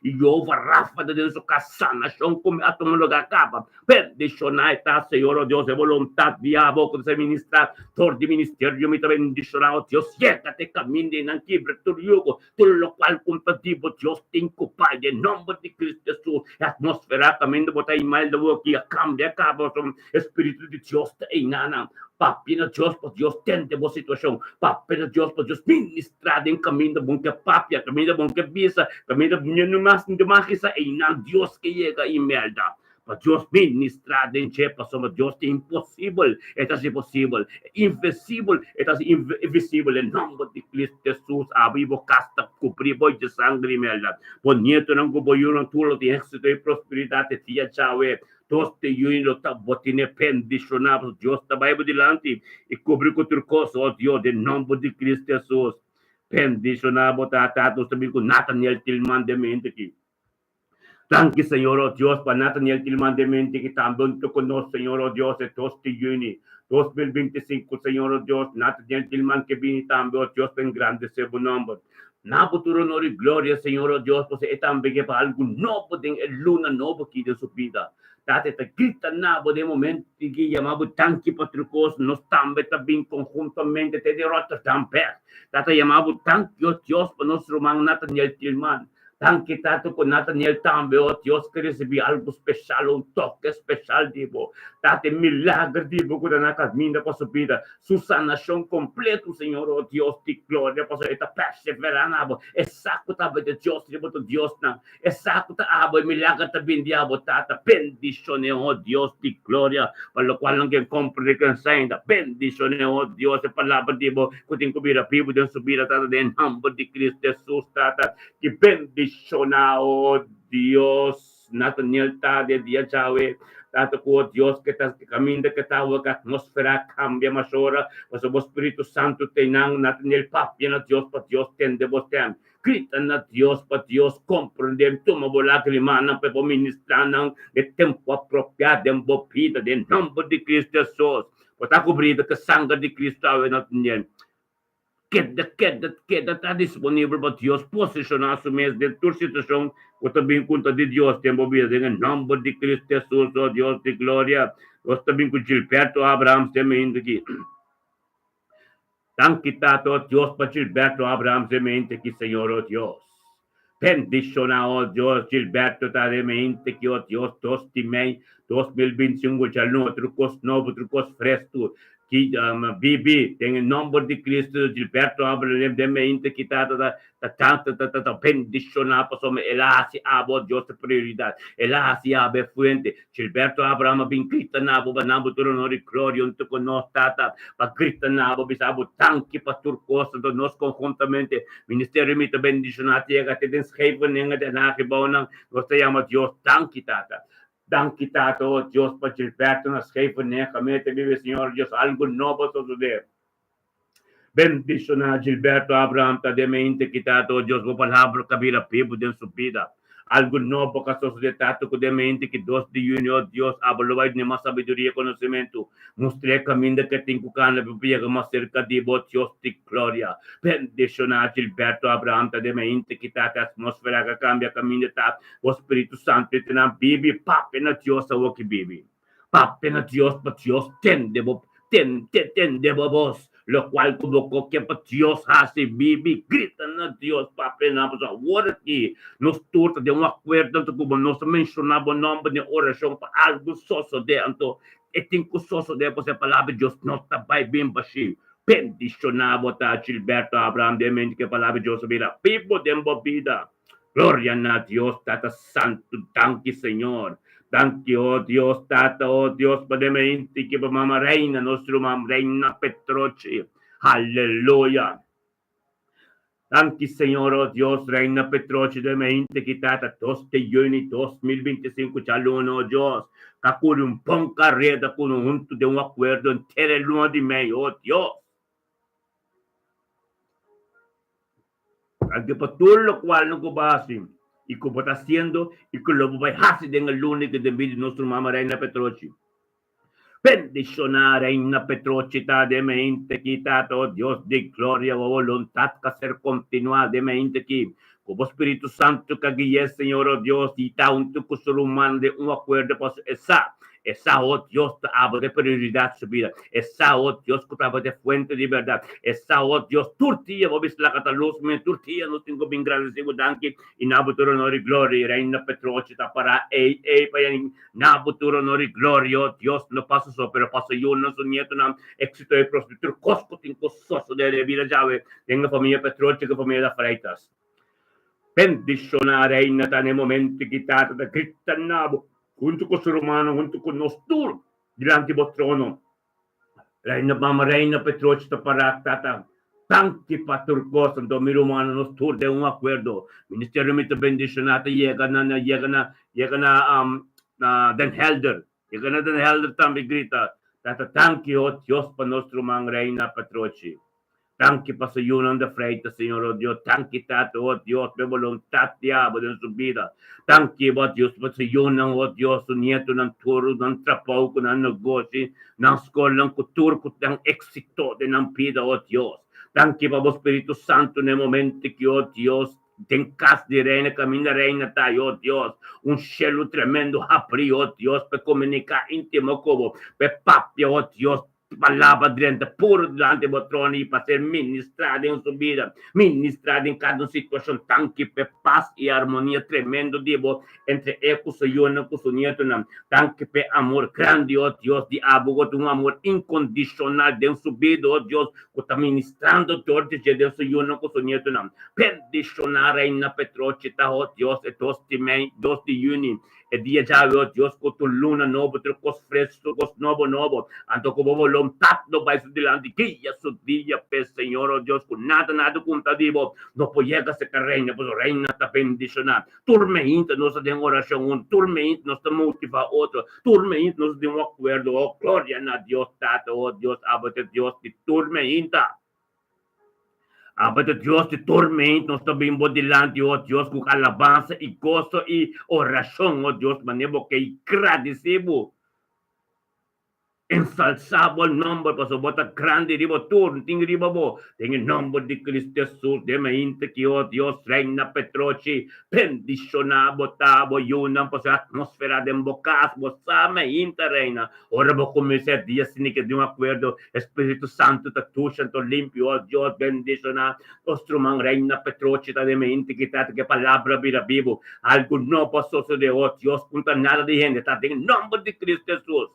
S1: e Jeová Rafa de sua casa, nação como a tomar lugar acaba, bendicionar, tá, Senhor, oh Deus, é vontade de a boca de ser ministrar, todo de ministério, me também bendicionar, oh Deus, chega te caminho de não quebra todo yugo, tudo lo qual compativo, Deus tem que pai, em nome de Cristo Jesus, a atmosfera caminho de botar em mal do aqui, a cambia, acaba, o Espírito de Deus, em nana, Papi na Deus, para Deus tende a situação. Papi na Deus, para Deus ministrar em caminho da bom que papi, caminho da bom que bisa, caminho da bom que não mais de marquisa, e não Deus que chega e merda. Para Deus ministrar em chepa, sobre Deus é impossível, é impossível, invisível, é invisível, em nome de Cristo Jesus, abrir a casta, cobrir boi de sangue, merda. Bonito não goboio não tulo de êxito e prosperidade, tia chave. Todos te yuino ta botine bendicionados, Deus ta vai adiante e cobrir com turcos, oh Deus, em nome de Cristo Jesus. Bendicionado ta tatos também com Nathaniel Tilman de mente aqui. Thank you, Senhor, oh Deus, para Nathaniel Tilman de mente que também tu conosco, Senhor, oh Deus, e todos te yuini. 2025, Senhor, oh Deus, Nathaniel Tilman que vini também, oh Deus, em grande seu nome. Na futuro honor e glória, Senhor, oh Deus, você é também que para algo novo, tem luna novo aqui de sua vida. Dati ta grita na de momento que chamamos tanque patrocos, nós também conjuntamente te de Rotterdam per. Dati chamamos tanque o Deus para nosso irmão Nathaniel Tilman. Tanque tato com Nathaniel também, o Deus que recebi algo especial, toque especial, dibo. Dati milagre, dibo, que na caminho para sua vida. Sanação completo, Senhor, o Deus de glória, para esta perseverança, é saco também de Deus, dibo, do Deus não. É saco também, milagre também, diabo, tata, bendicione, oh Deus de glória, para o qual não quer compreender ainda. Bendicione, oh Deus, a palavra, dibo, que tem que vir a Bíblia, de subir a tata, em nome de Cristo Jesus, tata, que bendicione, oh Dios, Nathaniel de dia Yahweh, tato ko Dios que tas caminho que tawa que atmosfera cambia masora, mas o Espírito Santo tenang Nathaniel papi na Dios pa Dios tende botem. Grita na Dios pa Dios compreender toma bola limana pe ministrar de tempo apropriado em bopida de nome de Cristo Jesus. Pota cobrida que sangue de Cristo ave Nathaniel. Queda está disponível para Deus posicionar-se mesmo dentro da situação que também conta de Deus tem envolvido em nome de Cristo Jesus, oh Deus de glória. Nós também com Gilberto Abraham semente aqui. Tanque tato Deus para Gilberto Abraham semente aqui, Senhor, oh Deus. Bendicionar, oh Deus, Gilberto tá semente aqui, oh Deus, 2025 já não outro curso novo, outro curso fresco. Que Bibi tem em nome de Cristo Gilberto Abraham de mente que tá bendicionar para somos ela se abo Deus de prioridade ela se abe fuente Gilberto Abraham bem grita na bo banabo todo honor e glória unto conosco tata para grita na bo bisabo tanque pastor Costa do nós conjuntamente ministério me bendicionar te ga te den schrijven ninge de nagebouw nang nós te chama Deus tanque tata Dan kita, oh Dios, para Gilberto, nas jefe, kami, te vive, Señor Dios, algo nuevo suceder. Bendición a Gilberto Abraham, tademente quitado, Dios, vou palavra cabira pipo de sua vida. Algo novo que a sociedade com demente que Deus de junho, Deus, abalou de mais sabedoria e conhecimento. Mostrei caminho que tem com cana, para mais cerca de Deus de glória. Bendición a Gilberto Abraham, tademente quitado, a atmosfera que cambia, caminho tá, o Espírito Santo, e na Bíblia, papi na Deus, o que Bíblia. Papi na Deus, para Deus, ten de vos, lo cual convocó que Dios hace vive, gritan a Dios para apenas ahora que nos turta de un acuerdo como nos mencionaba el nombre de oración para algo soso de anto, e tinco soso de a palavra Dios não está bem baixinho. Bendicionado tá Gilberto Abraham de mente que a palavra Deus vira vivo de vida. Gloria a Dios, Tata Santo, danke Señor. Danke, oh Dios, Tata, oh Dios, pademente que mamá reina, nostro mamá reina Petroci. Aleluya. Danke, Señor, oh Dios, reina Petroci, de mente que Tata, 2 de junio 2025, chaluno, oh Dios. Kakuri un pon carrera con un junto de un acuerdo entero el uno de medio, oh Dios. Anche por todo lo cual no cobasi. Y como está haciendo, y que lo va a hacer en el lunes que de nuestro mamá Reina Petroci. Bendicionar Reina Petroci, de mente quitado, Dios de gloria o voluntad que ser continuada de mente que, como Espíritu Santo que guíe, Señor, oh Dios, y está un tuco ser humano de un acuerdo, pues esa, oh Dios, habla de prioridad su vida. Esa, oh Dios, que habla de fuente de verdad. Esa, oh Dios, turtia, vos ves la Cataluña, turtia, no tengo bien agradecido, danke, y nabuturo honor y gloria, Reina Petroci, para para nabuturo honor y gloria, oh Dios, no pasa eso, pero pasa yo, no soy nieto, no, éxito de prosperidad, cosco, tengo soso de vida, llave, tengo familia Petroci, que familia de Freitas. Bendicionar Reina, nel momento quitata da Cristianabo, junto con su romano, junto con nostro, delante del trono. Reina Mama Reina Petroci para tata, tanti paturcos, domi romano nostro de un acuerdo. Ministerio mito bendicionata, llega na Den Helder, también grita, tata, tanki, oh Dios, para nostro man Reina Petroci. Tanque para su unión de Freitas, Señor, oh Dios. Tanque, Tato, oh Dios, de voluntad, diabo, en su vida. Tanque, oh Dios, para su unión, oh Dios, su nieto, nan turo, nan trapaco, nan negocio, nan escola, nan cultura, nan éxito, de nan pida, oh Dios. Tanque, para Espíritu Santo, en el momento que, oh Dios, tem casa de reina, caminho reina, tá, oh Deus, um cielo tremendo abrir, oh Deus, para comunicar íntimo como, para papia, oh Deus, palavra diante, puro diante do trono e para ser ministrado em sua vida, ministrado em cada situação, tanque, para paz e harmonia tremendo, digo, entre eco, Senhor, com o nieto, tanque, para amor grande, oh Deus, de abogo, um amor incondicional, de sua vida, oh Deus, que está ministrando todo dia, de Senhor, com o nieto, bendicionar Reina Petroci, oh Deus, e 2 de junho, e dia já, oh Deus, com tu luna novo, trocos fresco, cos novo, anto como voluntad no vai se delante, que ya su dia, Señor, oh Dios, con nada contadivo, no puede llegar a ser reina, pues reina está bendicionada, turmenta, nos de oración, turmenta, nos de motiva otro, turmenta, nos de un acuerdo, oh gloria a Dios, Tato, oh Dios, abate Dios, de turmenta. Abate Dios de tormento, nós também vamos delante, oh Deus, com alabança e gozo e oração, oh Deus, maneiro que agradecemos. Ensalzabo el nombre, paso bota grande ribo turn, ting ribo bo, ting el nombre de Cristo Jesús, de mente que oh Dios, Reina Petroci, bendicionabo tabo, yunam, pues atmósfera de embocas, bosame inta reina, ora bo como ese día, sin que de un acuerdo, Espíritu Santo, te tuya, te limpio, oh Dios, bendiciona, nuestro man, Reina Petroci, de mente que palabra vida vivo, algo no pasó de oh Dios, punta nada de gente, está en el nombre de Cristo Jesús.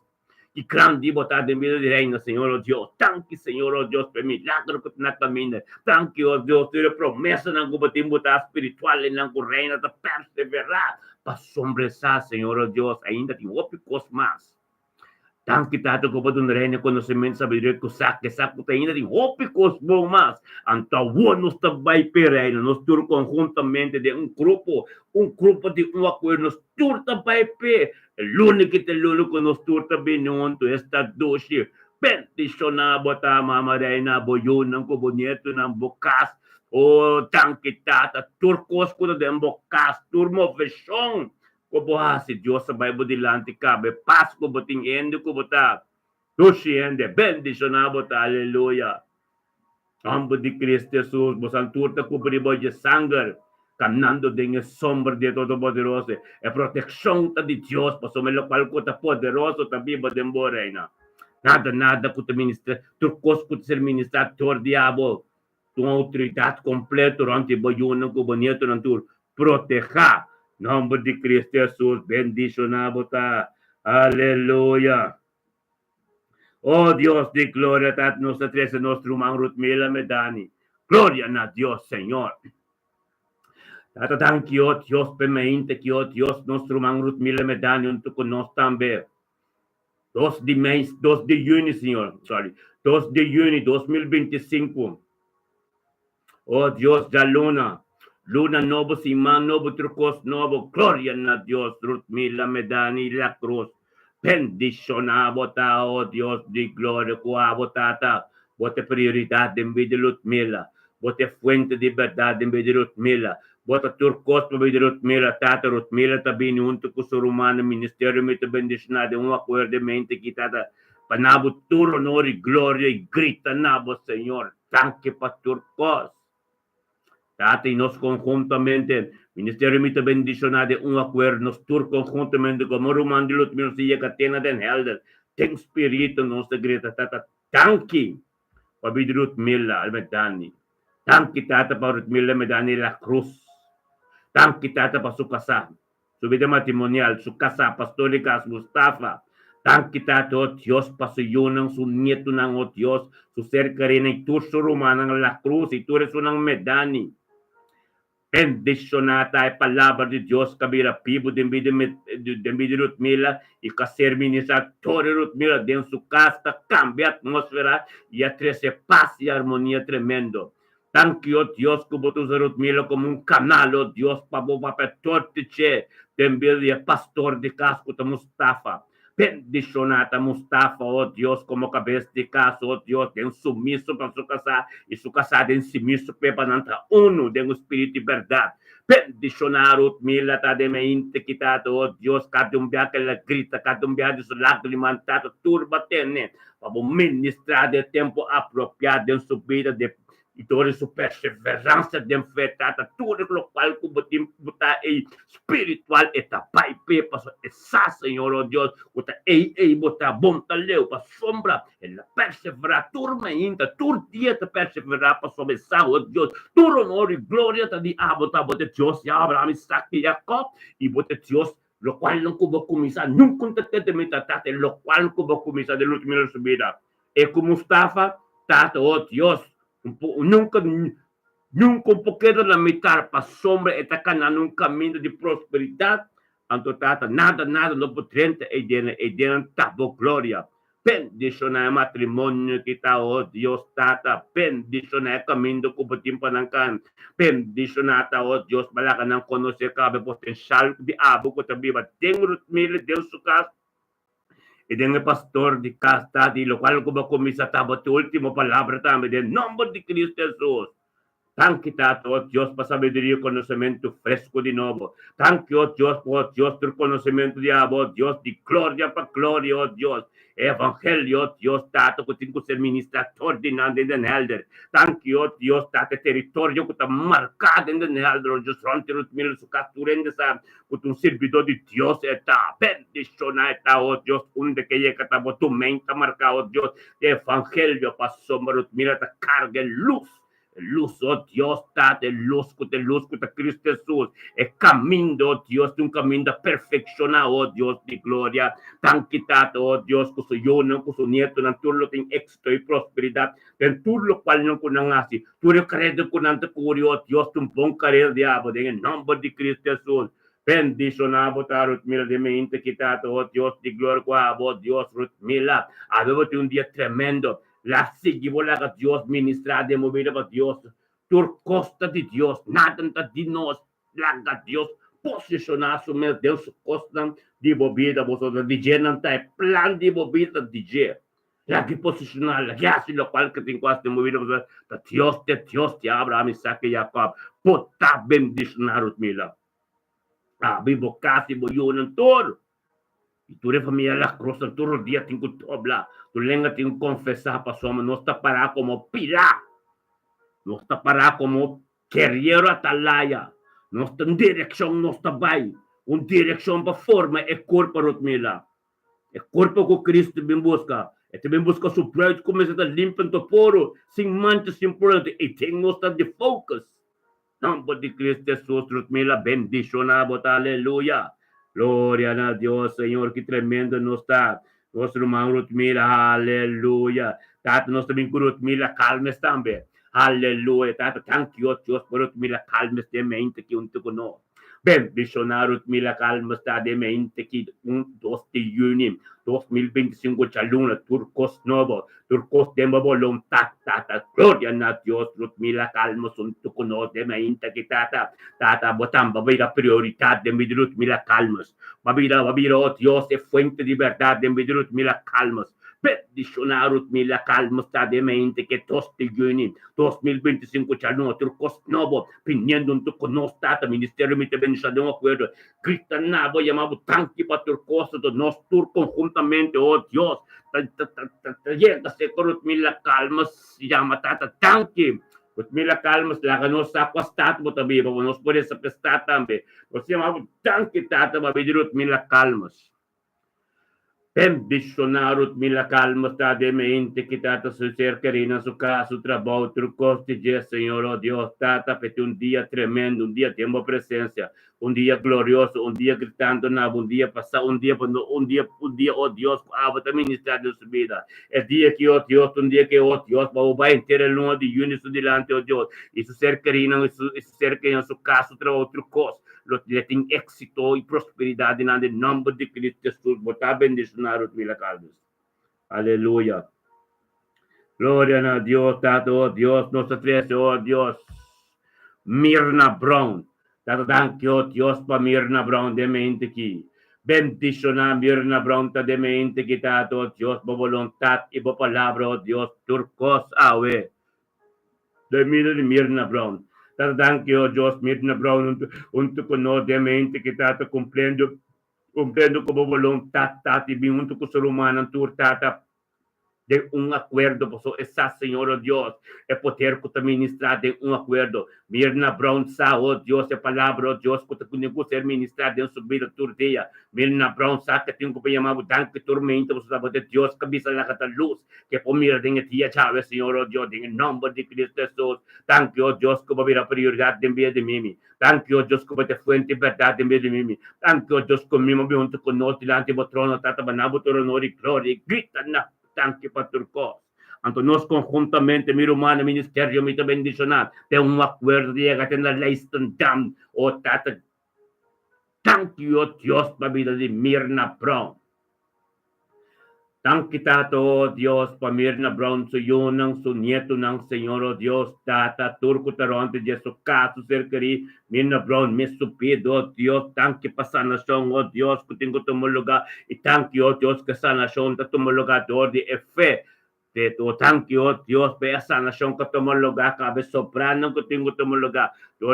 S1: Y grande botar de vida de reina, Señor, oh Dios. Tanque, Señor, oh Dios, por milagro que na caminha. Tanque, oh Dios, tua promessa na combatim botar espiritual e na reina da perseverar para sobressar, Senhor, oh Deus, ainda tem ópicos mais. Tanto tato ko pa dun rin conocimiento sabiduría ko que saco tayo de hópicos bom más. Antawan nos tabay pereno, nos tur conjuntamente de un grupo de un acuerdo, nos tur tabay pe. El único que te lulo con nos tur tabay noon to esta doshi. Bendición na bota mama rin na boyun ng kubonieto ng bukas. O tanki tata, turkos ko na den bukas, turmo vesyong. Kubuha si Diyos sa Bible dilante ka, be Pasko buting ende ko buta. Tushi ende, bendisyon na buta, hallelujah. Ambo di Cristo Jesus, bosan turta ko pribo de sangue, caminando de sombra de todo poderoso, e proteção di Dios, paso me lo qual ko ta poderoso ta biba den reina. Nada ko ta ministra, turcos ko ser ministrador diabo, tu autoridade completa durante boyunan ko bonito ng tur, proteja. Nombre de Cristo Jesus, bendicionado ta. Aleluya. Oh Dios de gloria, tat nuestra trece, nuestro man Rutmila Medani. Gloria a Dios, Señor. Tata thank you, Dios pemeinte, Dios, nuestro man Rutmila Medani, unto con nos también. 2 de junio, Señor. Sorry. 2 de junio 2025. Oh Dios, ya luna. Luna novo, Simán novo, Trucos novo, gloria a Dios, Rutmila Medani, la cruz. Bendicionado, oh Dios de gloria, cuavo tata. Bote prioridad en vez de Rutmila. Bote fuente de verdad en vez de Rutmila. Bote Turcos en vez de Rutmila, tata. Rutmila tabini unto kusurumana, ministerio mito bendicionado, un acuerdo de mente quitata. Panabo turo, honor y gloria y grita nabo, Señor. Tanque pa Turcos. Dati nos conjuntamente, Ministerio Mito Bendicionado, un acuerdo, nos tur conjuntamente, como Rumandilot, Mircilla, Catena den Helder, ten spirito, nos de grita, tata, tanki, pabidrut mila, almedani, tanki tata, parut mila, medani, la cruz, tanki tata, pa su casa, su vida matrimonial, su casa apostólica, Mustafa, tanki tata, oh Dios, pa su yunang, su nieto ng, oh Dios, su ser karina, y tu su rumanang la cruz, y tú eres unang medani, bendicionata e palavra de Deus kabira pibo de Rutmila e ser ministrador Rutmila dentro su casa cambia a atmosfera e a trece paz e harmonia tremendo. Thank you, Dios, como tu Rutmila como un canal, oh Dios, para tortiche, también de pastor de casco de Mustafa. Bendicionata Mustafa, oh Dios, como cabeça de casa, oh Dios, tem sumiço para sua casa e sua casa tem sumiço para nantra uno, tem o espírito de verdade. Bendicionar o mila ta de mente quitado, oh Dios, cada que ela grita, cada de sua lágrima, tata turba tene, para ministrar de tempo apropriado em sua vida de e toda sua perseverança de enfrentar tudo o qual botar espiritual eta pai pe para essa Senhor, oh Deus, botar botar bom taleu para sombra, ela perseverar turma ainda, tur dia te perseverar para sobressar, oh Deus, tur honor e glória te de botar Deus, Abraham, Isaac e Jacob, e botar Deus, lo cual não cubo começar, nunca te metatate, lo cual cubo começar de última subida. E como Mustafa, tata, oh Deus, nunca un poquito la mitad para sombra está ganando un camino de prosperidad. Anto tata, nada, lo potente e tienen tabo gloria. Bendición al matrimonio que está, oh Dios, tata. Bendición al camino que putin panangkan. Bendición ata, oh Dios, balakan ng conocer cabe potencial de abo ko tabiba. Tengo mil Dios su casa. E den pastor de casta, di lo cual como comisa tabo, tu último palabra también, en nombre de Cristo Jesús. Thank you, oh Dios, para sabiduría y conocimiento fresco de nuevo. Thank you, oh Dios, tu conocimiento de abo, Dios, de gloria para gloria, oh Dios. Evangelio, oh Dios, tato, que tengo que ser ministrador de nada en el elder. Thank you, oh Dios, tato, territorio que está marcado en el elder, oh Dios, ronte, mil su capturende, sa, que un servidor de Dios está, bendición, está, oh Dios, un de que llega, tu mente marcado, oh Dios, evangelio, pasó, mira, te carga luz. Luz, oh Dios, date luz que Cristo Jesús. El camino, oh Dios, de un camino perfeccionado, oh Dios de gloria. Tan quitado, oh Dios, que su yo, que su nieto, en todo lo que éxito y prosperidad. En todo lo cual no con así. Tú le crees con ante curio, oh Dios, un buen carrera de abo, en el nombre de Cristo Jesús. Bendicionamos a Ruth Mila de mente quitado, oh Dios de gloria, oh Dios Ruth Mila. Habemos un día tremendo. La seguimos la Dios ministrar de movida para Dios. Tur costa de Dios, nada de nos, la Dios posicionar su mes de su costa de movida, vosotros DJ não tem plan de movida DJ. La que posicionar, la que hace lo cual que tengo de movida, vosotros, Dios te Abraham, Isaac y Jacob, pota bendicionar Ruth Mila. Vivo casi voy un tour. E tu família la cruz todo el día tengo que hablar. Tu lengua tengo que confesar para soma. No está para como pilar. No está para como guerreiro atalaya. No está en dirección, no está ahí. Una dirección para forma el cuerpo Rotmila. El cuerpo que Cristo me busca. Este me busca su precio como se está limpando poro. Sin manchas, sin problema. Y tengo que estar de focus. Nombre de Cristo Jesús, Rotmila, bendición a vos, aleluya. Gloria a Dios, Señor, que tremendo nos está. Nuestro hermano Rotmila, aleluya. Tata, nuestro amigo Rotmila, calmes también. Aleluya. Tata, thank you, Dios, por Rotmila, calmes de mente que un te conoce. Bendición a Rotmila, calmes de mente que un 2 de junio 2025, chaluna, turcos nuevo, turcos de voluntad, tata, gloria a Dios, Rotmila, calmos, un tu conoce de mente que tata, botam, babira prioridad de mi Rotmila, calmos, babira, oh Dios, es fuente de verdad de mi Rotmila, calmos, bendición a Rotmila, calmos, de mente que 2 de junio 2025, chaluna, turcos nuevo, piniendo un tu conoce, tata, ministerio, mi te bendición de un acuerdo, Cristian, voy a llamar tanque para turcos, nos tur conjuntamente, oh Dios, llega con Rotmila calmas, se llama tata tanque, Rotmila calmas, la ganó saco hasta también, nos puede estar también, nos llama tanque tata, va a venir Rotmila calmas. Bendicionar Rotmila calma está de mente que tata su ser querida, su casa, su trabajo, tu coste, Señor, oh Dios, tata, pete un día tremendo, un día tengo presencia, un día glorioso, un día gritando nada, un día pasado, un día, oh Dios, a ministrar de su vida. El día que, oh Dios, un día que, oh Dios, va a entrar el 1 de junio su delante, oh Dios, y su ser querido, y su ser querido, su casa, su trabajo, tu coste. Le tem éxito e prosperidade em nome de Cristo Jesus. Botar bendicionar os milagres. Aleluia. Glória a Deus, Tato, oh Deus, nossa trece, oh Deus. Mirna Brown. Tato, thank you, Deus, para Mirna Brown, de mente aqui. Bendicionar Mirna Brown, de mente que Tato, Deus, por vontade e por palavra, oh Deus, turcos, awe. De Mirna Brown. Thank you, Dios, Mirna Brown, untuk conodamente que tata compreendo como voluntad, tata, e junto com o ser humano, tata, de acuerdo, por essa Senhor, Deus, é poder que ministrar de acuerdo. Mirna Brown, oh Deus, é palavra, oh Deus, que tu ser ministrar de sua vida todo dia. Mirna Brown, que tem que chamar o tanque tormenta, você sabe de Deus, cabeça lá da luz, que por mira de tia chave, Senhor, oh Deus, em nome de Cristo Jesus. Thank you, Deus, que vai vir a prioridade de meio de mim. Thank you, Deus, que vai ter fuente de verdade de meio de mim. Thank you, Deus, que mesmo junto conosco, diante do trono, tata, banabo, honor e glória, grita na tanque para turcos. Anto nós conjuntamente, mi humano, ministerio, mi te bendicionar, de un acuerdo de llegar a la instantánea, o tata, thank you, Dios, para vida de Mirna Brown. Thank you, Tato, oh Dios, para Mirna Brown, su yunang, su nieto ng Señor, oh Dios, Tata, turco taronte de su caso, ser querido, Mirna Brown, me supido, oh Dios, thank you para sanación, oh Dios, que tengo tu lugar, y thank you, oh Dios, que sanación, te tomo lugar, de fe, de tu thank you, oh Dios, para sanación, que tomo lugar, cabe soprano, que tengo tu lugar,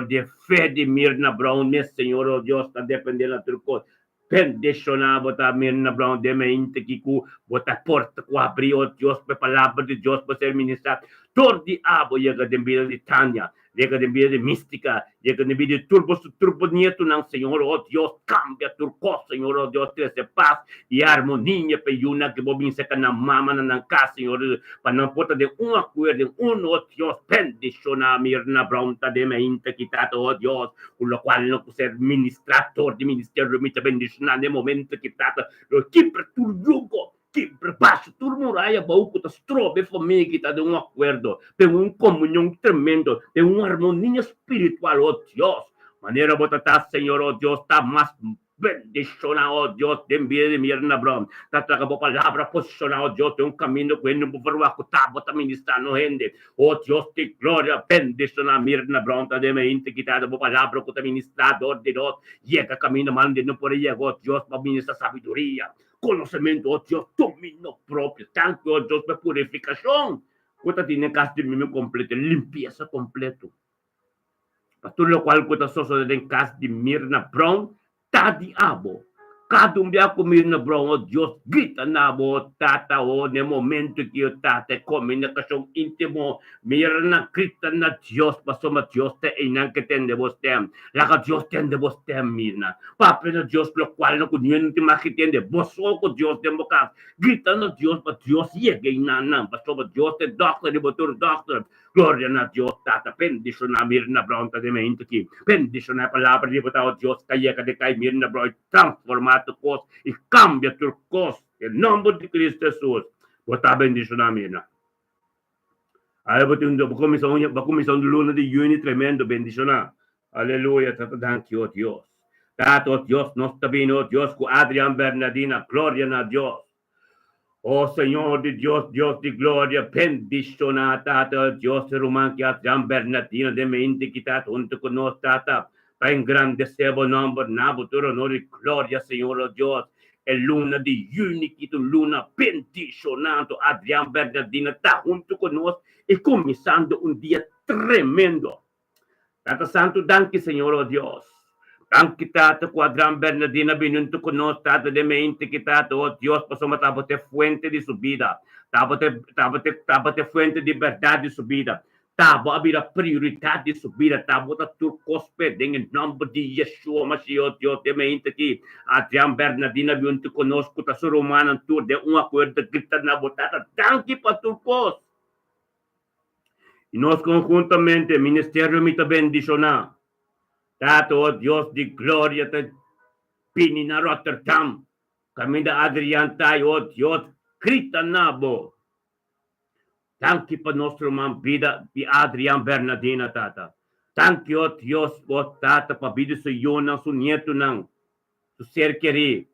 S1: de fe de Mirna Brown, mi Señor, oh Dios, está dependiendo de tu cosa. Bendicionar, botar Mirna Brown, de mente que botar porta com abrir, oh Deus, para a palavra de Deus para ser ministrado. Todo dia, chega de vida de Tânia, chega de vida de mística, chega de vida de turbo nieto, não, Senhor, oh Deus, cambia turco, Senhor, oh Deus, trazer paz e harmonia para una que vou vir secar na mama, na casa, Senhor, para não porta de acordo, oh Deus, bendicionar Mirna Brown, de mente que está, oh Deus, com o qual não pode ser ministrador de ministério, me bendicionar no momento que está, que para tu jugo, que para baixo, tu muralha, bauco, tá strobe, família que está de acordo, tem comunhão tremendo, tem harmonia espiritual, oh Deus, Manera botatas, Señor, oh Dios, está más bendicionado, oh Dios, de envía de Mirna Brown. Tata ka palabra posicionado, oh Dios, de un camino que no puedo escutar, bota ministrando gente. Oh Dios, de gloria, bendicionado Mirna Brown, de me inte quitado por palabra que te ministrado, de Dios, llega camino mal, de no por llegar, oh Dios, para ministrar sabiduría, conocimiento, oh Dios, dominio propio, tanto, oh Dios, de purificación. Cuesta tiene casi el completo, limpieza completo. Pastor lo cual kuta soso den kas di Mirna Brown tadi abo. Kadum dia ko Mirna Brown o Dios grita na bo tata o ne momento que o tata comunicação íntimo Mirna grita na Dios pasoma Dios te inan que ten de vos tem. La ka Dios ten de vos tem Mirna. Pape na Dios lo cual no kunyen ti makitende vos o ko Dios de boca. Grita na Dios pa Dios yege inan pasoma Dios te doctor de botur doctor. Gloria a Dios, tata, bendición a Mirna Brown, de mente aquí. Bendición a la palabra de Dios, que de cae Mirna Brown, transforma tu cos y cambia tu cos. En nombre de Cristo Jesús, bota bendición a Mirna. Ahora comisión de luna de junio tremendo, bendición a. Aleluya, tata, thank you, Dios. Tata, Dios, nos está bien, Dios, con Adrián Bernardina, gloria a Dios. Oh Señor de Dios, Dios de gloria, bendicionada, Tata, Dios de Román, que Adrián Bernardino de mente quitado junto con nosotros, Tata, para engrandecer el nombre, Naboturo, honor y gloria, Señor, oh Dios, el luna de unity, luna bendicionando, Adrián Bernardino está junto con nosotros y comenzando un día tremendo. Tata Santo, danke, Señor, oh Dios. Anche Tata, Adrián Bernardina, venuto con nosotros, Tata, de mente que Tata, oh Dios, pasamos a tabote fuente de subida, tabote fuente de verdade de subida, tabo abrir prioridade de subida, tabote turcos pedem em nome de Yeshua, Mashiach, Dios, de mente que Adrián Bernardina, venuto conosco, tá sur humana, tur de acordo grita na botada, danke para turcos. E nós conjuntamente, ministério me bendicionar. Tato, oh Dios de gloria, te pinina Rotterdam. Kami da Adrian tayo, oh Dios, grita nabo. Thank you pa nostro man vida, di Adrian Bernardina, tata. Thank you, oh Dios, oh tata, pa vida sa iyo ng su nieto ng su ser querido.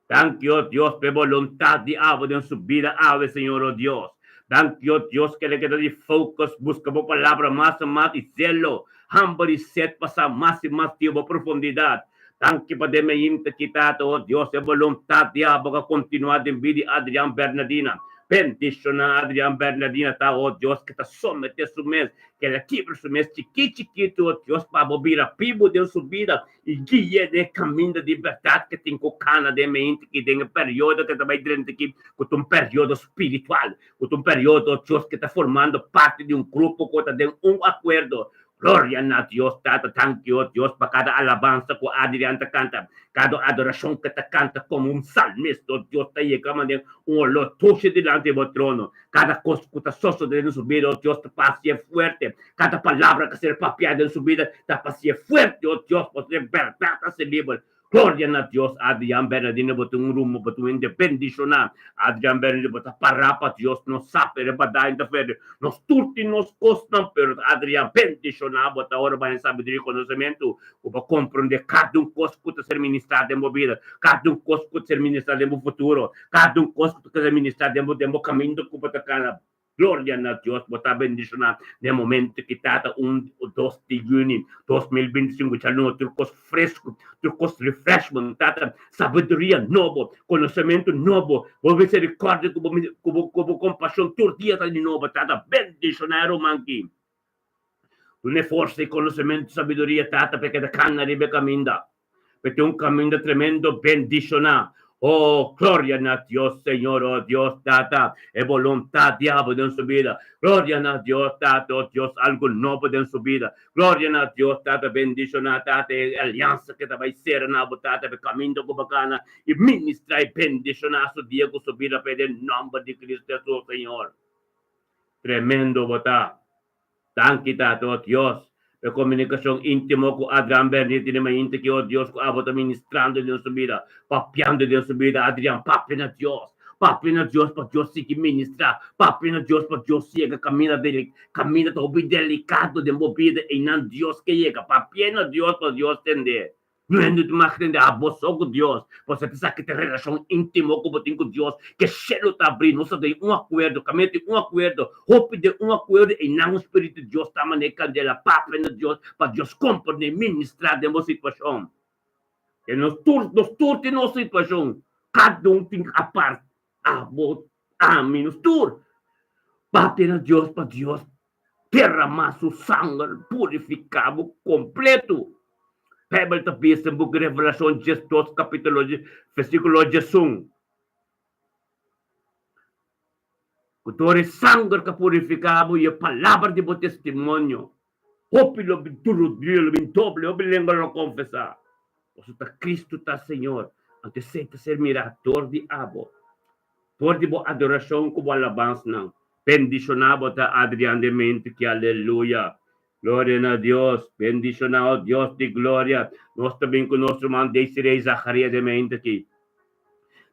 S1: Thank you, oh Dios, pe voluntad di avo de su vida, ave, Señor, oh Dios. Thank you, Dios, que le queda de focus, busca por palabra más y cielo. Humble y set pasa más y más tiempo profundidad. Thank you, Padre, me imta quitado, oh Dios, de voluntad de avo, continuar de vida, Adrián Bernardina. Bendición a Adrián Bernardina, tá, oh Dios, que te somete a su mes, que le quiebre su mes chiquito, oh Dios, para volver a pibo de su vida y guíe de camino de libertad que te encocana de mente, que tenga período que te va a ir aquí, con un período espiritual, con un período, oh Dios, que está formando parte de un grupo, que de un acuerdo. Gloria a Dios, Tata, thank you, Dios, para cada alabanza que Adrián te canta, cada adoración que te canta como un salmista, Dios, te llega a un olor tuyo delante del trono, cada cosa que te soso de su vida, Dios, te pase fuerte, cada palabra que se papiada de su vida, te pase fuerte, Dios, por libertad, se libre. Gloria a Dios, Adrián Bernardino, botou un rumo, botou un bendicionar. Adrián Bernardino, botou parapa, Dios, no sabe, rebadar, interferir. Nos turti, nos costam, pero Adrián bendicionar, botou ahora para sabedoria e conhecimento, para compreender cada coisa que está ser ministrado em vida, cada coisa que está ser ministrado em futuro, cada coisa que está ser ministrado em caminho que está cara. Gloria a Dios, botar bendicionar de momento que está 1 o 2 de junho 2025, chalo turcos fresco, turcos refreshment, tata sabedoria novo, conhecimento novo, misericórdia, como compaixão, todo dia tá de novo, tata bendicionar o manqui. Tu ne força e conhecimento, sabedoria, tata, porque da canna ribe caminda, porque un caminho tremendo, bendicionar. Oh, gloria a Dios, Señor, oh Dios, tata, e voluntad, diablo, de su vida. Gloria a Dios, tata, oh Dios, algo nuevo de su vida. Gloria a Dios, tata, bendición, tata, alianza que te va a ser, tata, camino como bacana, y ministra y bendición a su Diego, su vida, por el nombre de Cristo Jesús, Señor. Tremendo, bota. Thank you, tata, oh Dios. La comunicación íntimo con Adrián Bernardino, me que oh Dios, abota ministrando de su vida, papiando de su vida, Adrián, papi a Dios, Papi na Diyos, pa Diyos sige ministra. Papi na Diyos, pa Diyos sige camina to be delicado de movida e nan Diyos que llega. Papi na Diyos, pa Diyos tende. No é de mais que abusou com Deus. Você precisa que ter relação íntima com Deus. Que chelo está abrindo. Nós temos acordo. Caminho de acordo. Hope de acordo. E não o Espírito de Deus está manejando a palavra de Deus. Para Deus compreender, ministrar de uma situação. E nós todos temos nossa situação. Cada tem a parte. Amém. Nós todos. Papi na Deus, para Deus derramar seu sangue purificado completo. Bible tapi sa book Revelation 2 capítulo versículo 1. Kutore sangue ka purificado e a palavra de bom testemunho. Hope lo binturo dilo bintoble o bilengo lo confessar. Oso ta Cristo ta Senhor, ante senta ser mirador de abo. Por de bo adoração como alabança não. Bendicionado ta Adrian de mente que aleluia. Gloria a Dios, bendicionado Dios de gloria. Nós também com nosso irmão Desiree Zacharia de mente aqui.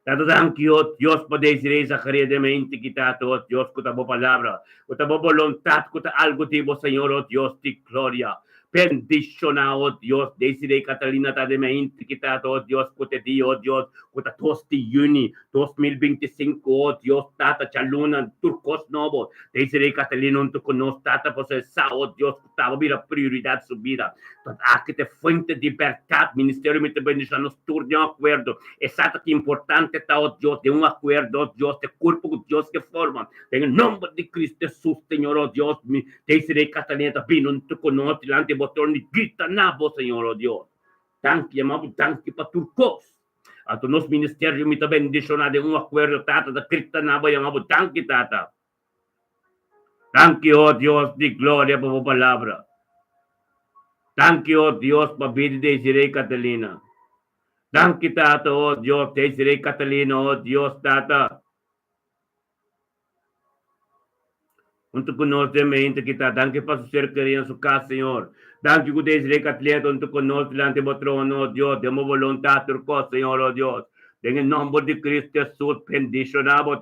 S1: Tato thank you, Dios por Desiree Zacharia de mente que tato, Dios com a boa palavra, com a boa vontade, com algo tipo, Senhor, oh Dios de gloria. Bendicionado Dios, Desiree Catalina ta de mente que tato, oh Dios, com te dia, oh Dios, com a 2 de junho 2025, oh Dios, tata chaluna, turcos novo, Desiree Catalina, tu conosco, tata, você sabe, oh Dios, tava vira prioridade subida. Aqui te fuente de libertad, Ministério me te bendição, nos turno de acordo. Exato que importante está, oh Deus, de acordo, oh Deus, de corpo que Deus que forma. Em nome de Cristo Jesus, Senhor, oh Deus, me Desiree Catalina, vindo tu conosco, delante de botão de grita na voz, Senhor, oh Deus. Tanque, amado, tanque para turcos. A tu nos ministério me te bendição, de acordo, tata, da grita na voz, amado, tanque, tata. Tanque, oh Deus, de glória, por palavra. Thank you, oh Dios, para vida de Desiree Catalina. Thank you, Tata, oh Dios, Desiree Catalina, oh Dios, Tata. Untuk conosco mente que está, thank you para su cercaria en su casa, Señor. Thank you, Desiree Catalina, untuk conosco delante de trono, oh Dios, de mi voluntad, turco, Señor, oh Dios. En el nombre de Cristo Jesús, bendicionamos,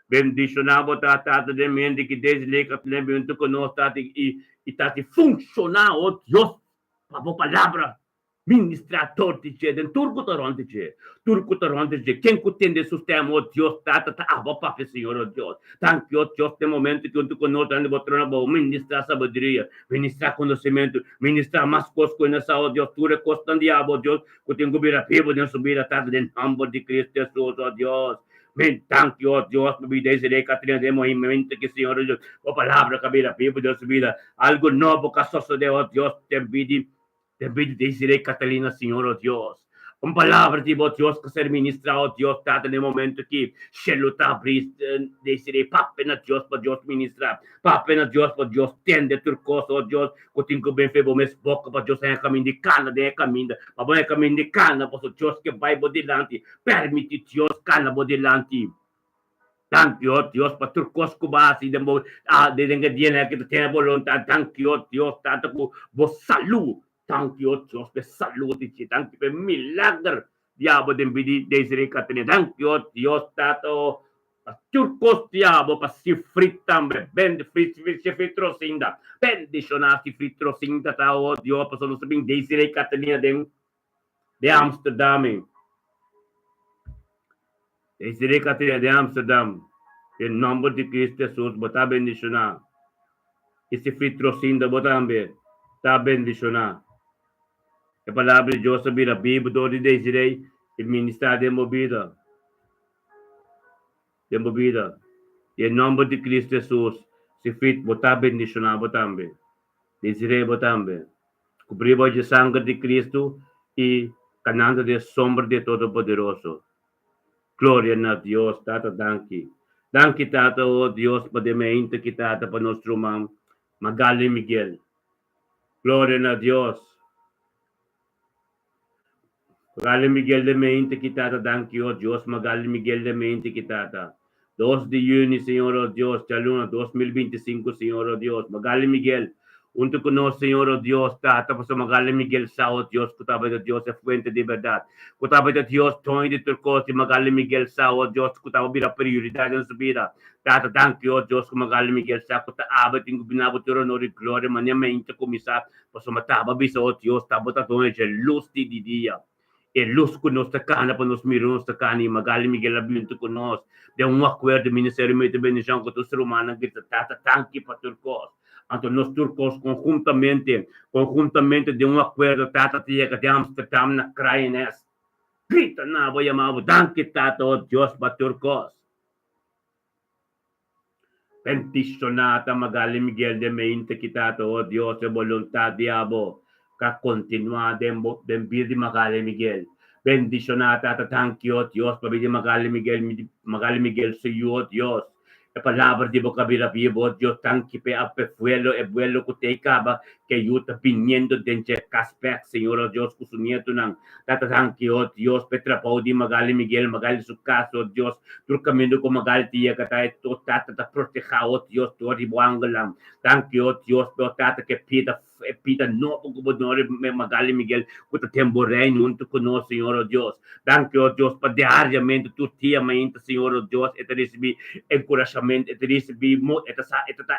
S1: bendicionamos, Tata, de mente que Desiree Catalina, untuk conosco, Tata, y Tata, funcionar, oh Dios. Pavo palavra, ministrador de Deus, den turco taronte de quem cutende sistema, oh Deus, tata, papi, Senhor, oh Deus, thank you, oh Deus, tem momento que tu conosco, ande botrona, ministrar sabedoria, ministrar conhecimento, ministrar mais coisas com essa, oh Deus, tu recostando diabo, oh Deus, que tem que vir a pivo, de subir a tata, den nome de Cristo Jesus, oh Deus. Thank you, oh Deus, por Desiree Catalina, de movimento que, Senhor, oh Deus, a palavra que vira pivo, de subir algo novo que sucede, oh Deus, tem vida. David Desiree Catalina, Senhor, oh Deus. Uma palavra de Deus que ser ministrado, oh Deus, tata no momento que Shelo está abrindo, Desiree, papi na Deus, para Deus ministrar. Papi na Deus, para Deus tende turcos, oh Deus, que eu tenho bem feito, mas boca, para Deus é caminho de cana, de caminho, para é caminho de cana, para Deus que vai bodilante, permite Deus cana bodilante. Thank you, oh Deus, para turcos que base, de dia que tem a vontade, thank you, oh Deus, tata por saúde. Thank you, Dios, per salute, thank you per milagre. Diabo de Desiree Catalina. Thank you, Dios, tato. Turcos diabo, pa si fritambe, ben si fritrosinda. Bendicionar si fritrosinda, tao, Dios, pa sono sabing Desiree Catalina de Amsterdam. Desiree Catalina de Amsterdam. In nome di Cristo Jesus, bota bendicionar. E si fritrosinda, botambe, ta bendicionar. A palavra de Deus sobre a Bíblia de Desiree, o ministério de movida. De movida. E em nome de Cristo Jesus, se fit botar bendicionar botambe. Desiree botambe. Cobriu de sangue de Cristo e canando de sombra de Todo-Poderoso. Glória a Deus, Tata, danke. Danke, Tata, oh Deus, para a mente que Tata, para nosso irmão, Magali Miguel. Glória a Deus. Magali Miguel de mente que tata, thank you, oh Dios, Magali Miguel de mente que tata. 2 de junio, Senhor, oh Dios, chaluna, 2025, Senhor, oh Dios, Magali Miguel, Junto con nosotros, Señor, oh Dios, Tata, pues magale Miguel Sao, Dios, kutaba de Dios, es fuente de verdad. Kutaba de Dios, Tony de Turcos, y magale Miguel Sao, Dios, kutaba vida prioridad en su vida. Tata, thank you, oh Dios, magale Miguel Sao, kutaba, tengo binabuturo, honor y gloria, maniamente comisa, pues mataba, bisa, oh Dios, tabo, tatone, luz di dia. E luz con nos tacana, para nos mirar nos tacana, e magale Miguel abinto con nos. De un acuerdo, Ministério de Bendição, com o ser humano, que tata, thank you, para Turcos. Então, nós turcos conjuntamente de um acordo, tata tia que Amsterdam na Kraines. Grita na voy amado, danke tata, oh Dios, para turcos. Bendicionata magali Miguel de mente kitata, oh Dios, e voluntad diabo, ka continua den bidi magali Miguel. Bendicionata, thank you, oh Dios, para bidi magali Miguel, se you, oh Dios. A palavra de boca vira vivo, Dios, tanque pe apefuelo, e vuelo que te acaba, que eu te viniendo dentro caspec, Senhor, oh Dios, que su nieto nang, tata tanque, oh Dios, Petra Paudi, magali Miguel, magali su caso, oh Dios, tu caminho com magali tia, que ta to tata ta proteja, oh Dios, tu ribuangalam, tanque, oh Dios, pe tata que pida no, gobernador, magali Miguel, que te temborém, junto conosco, Senhor, oh Dios, tanque, oh Dios, para diariamente, tu tia, mente, Senhor, oh Dios, e te recebi encorajamento, e te recebi,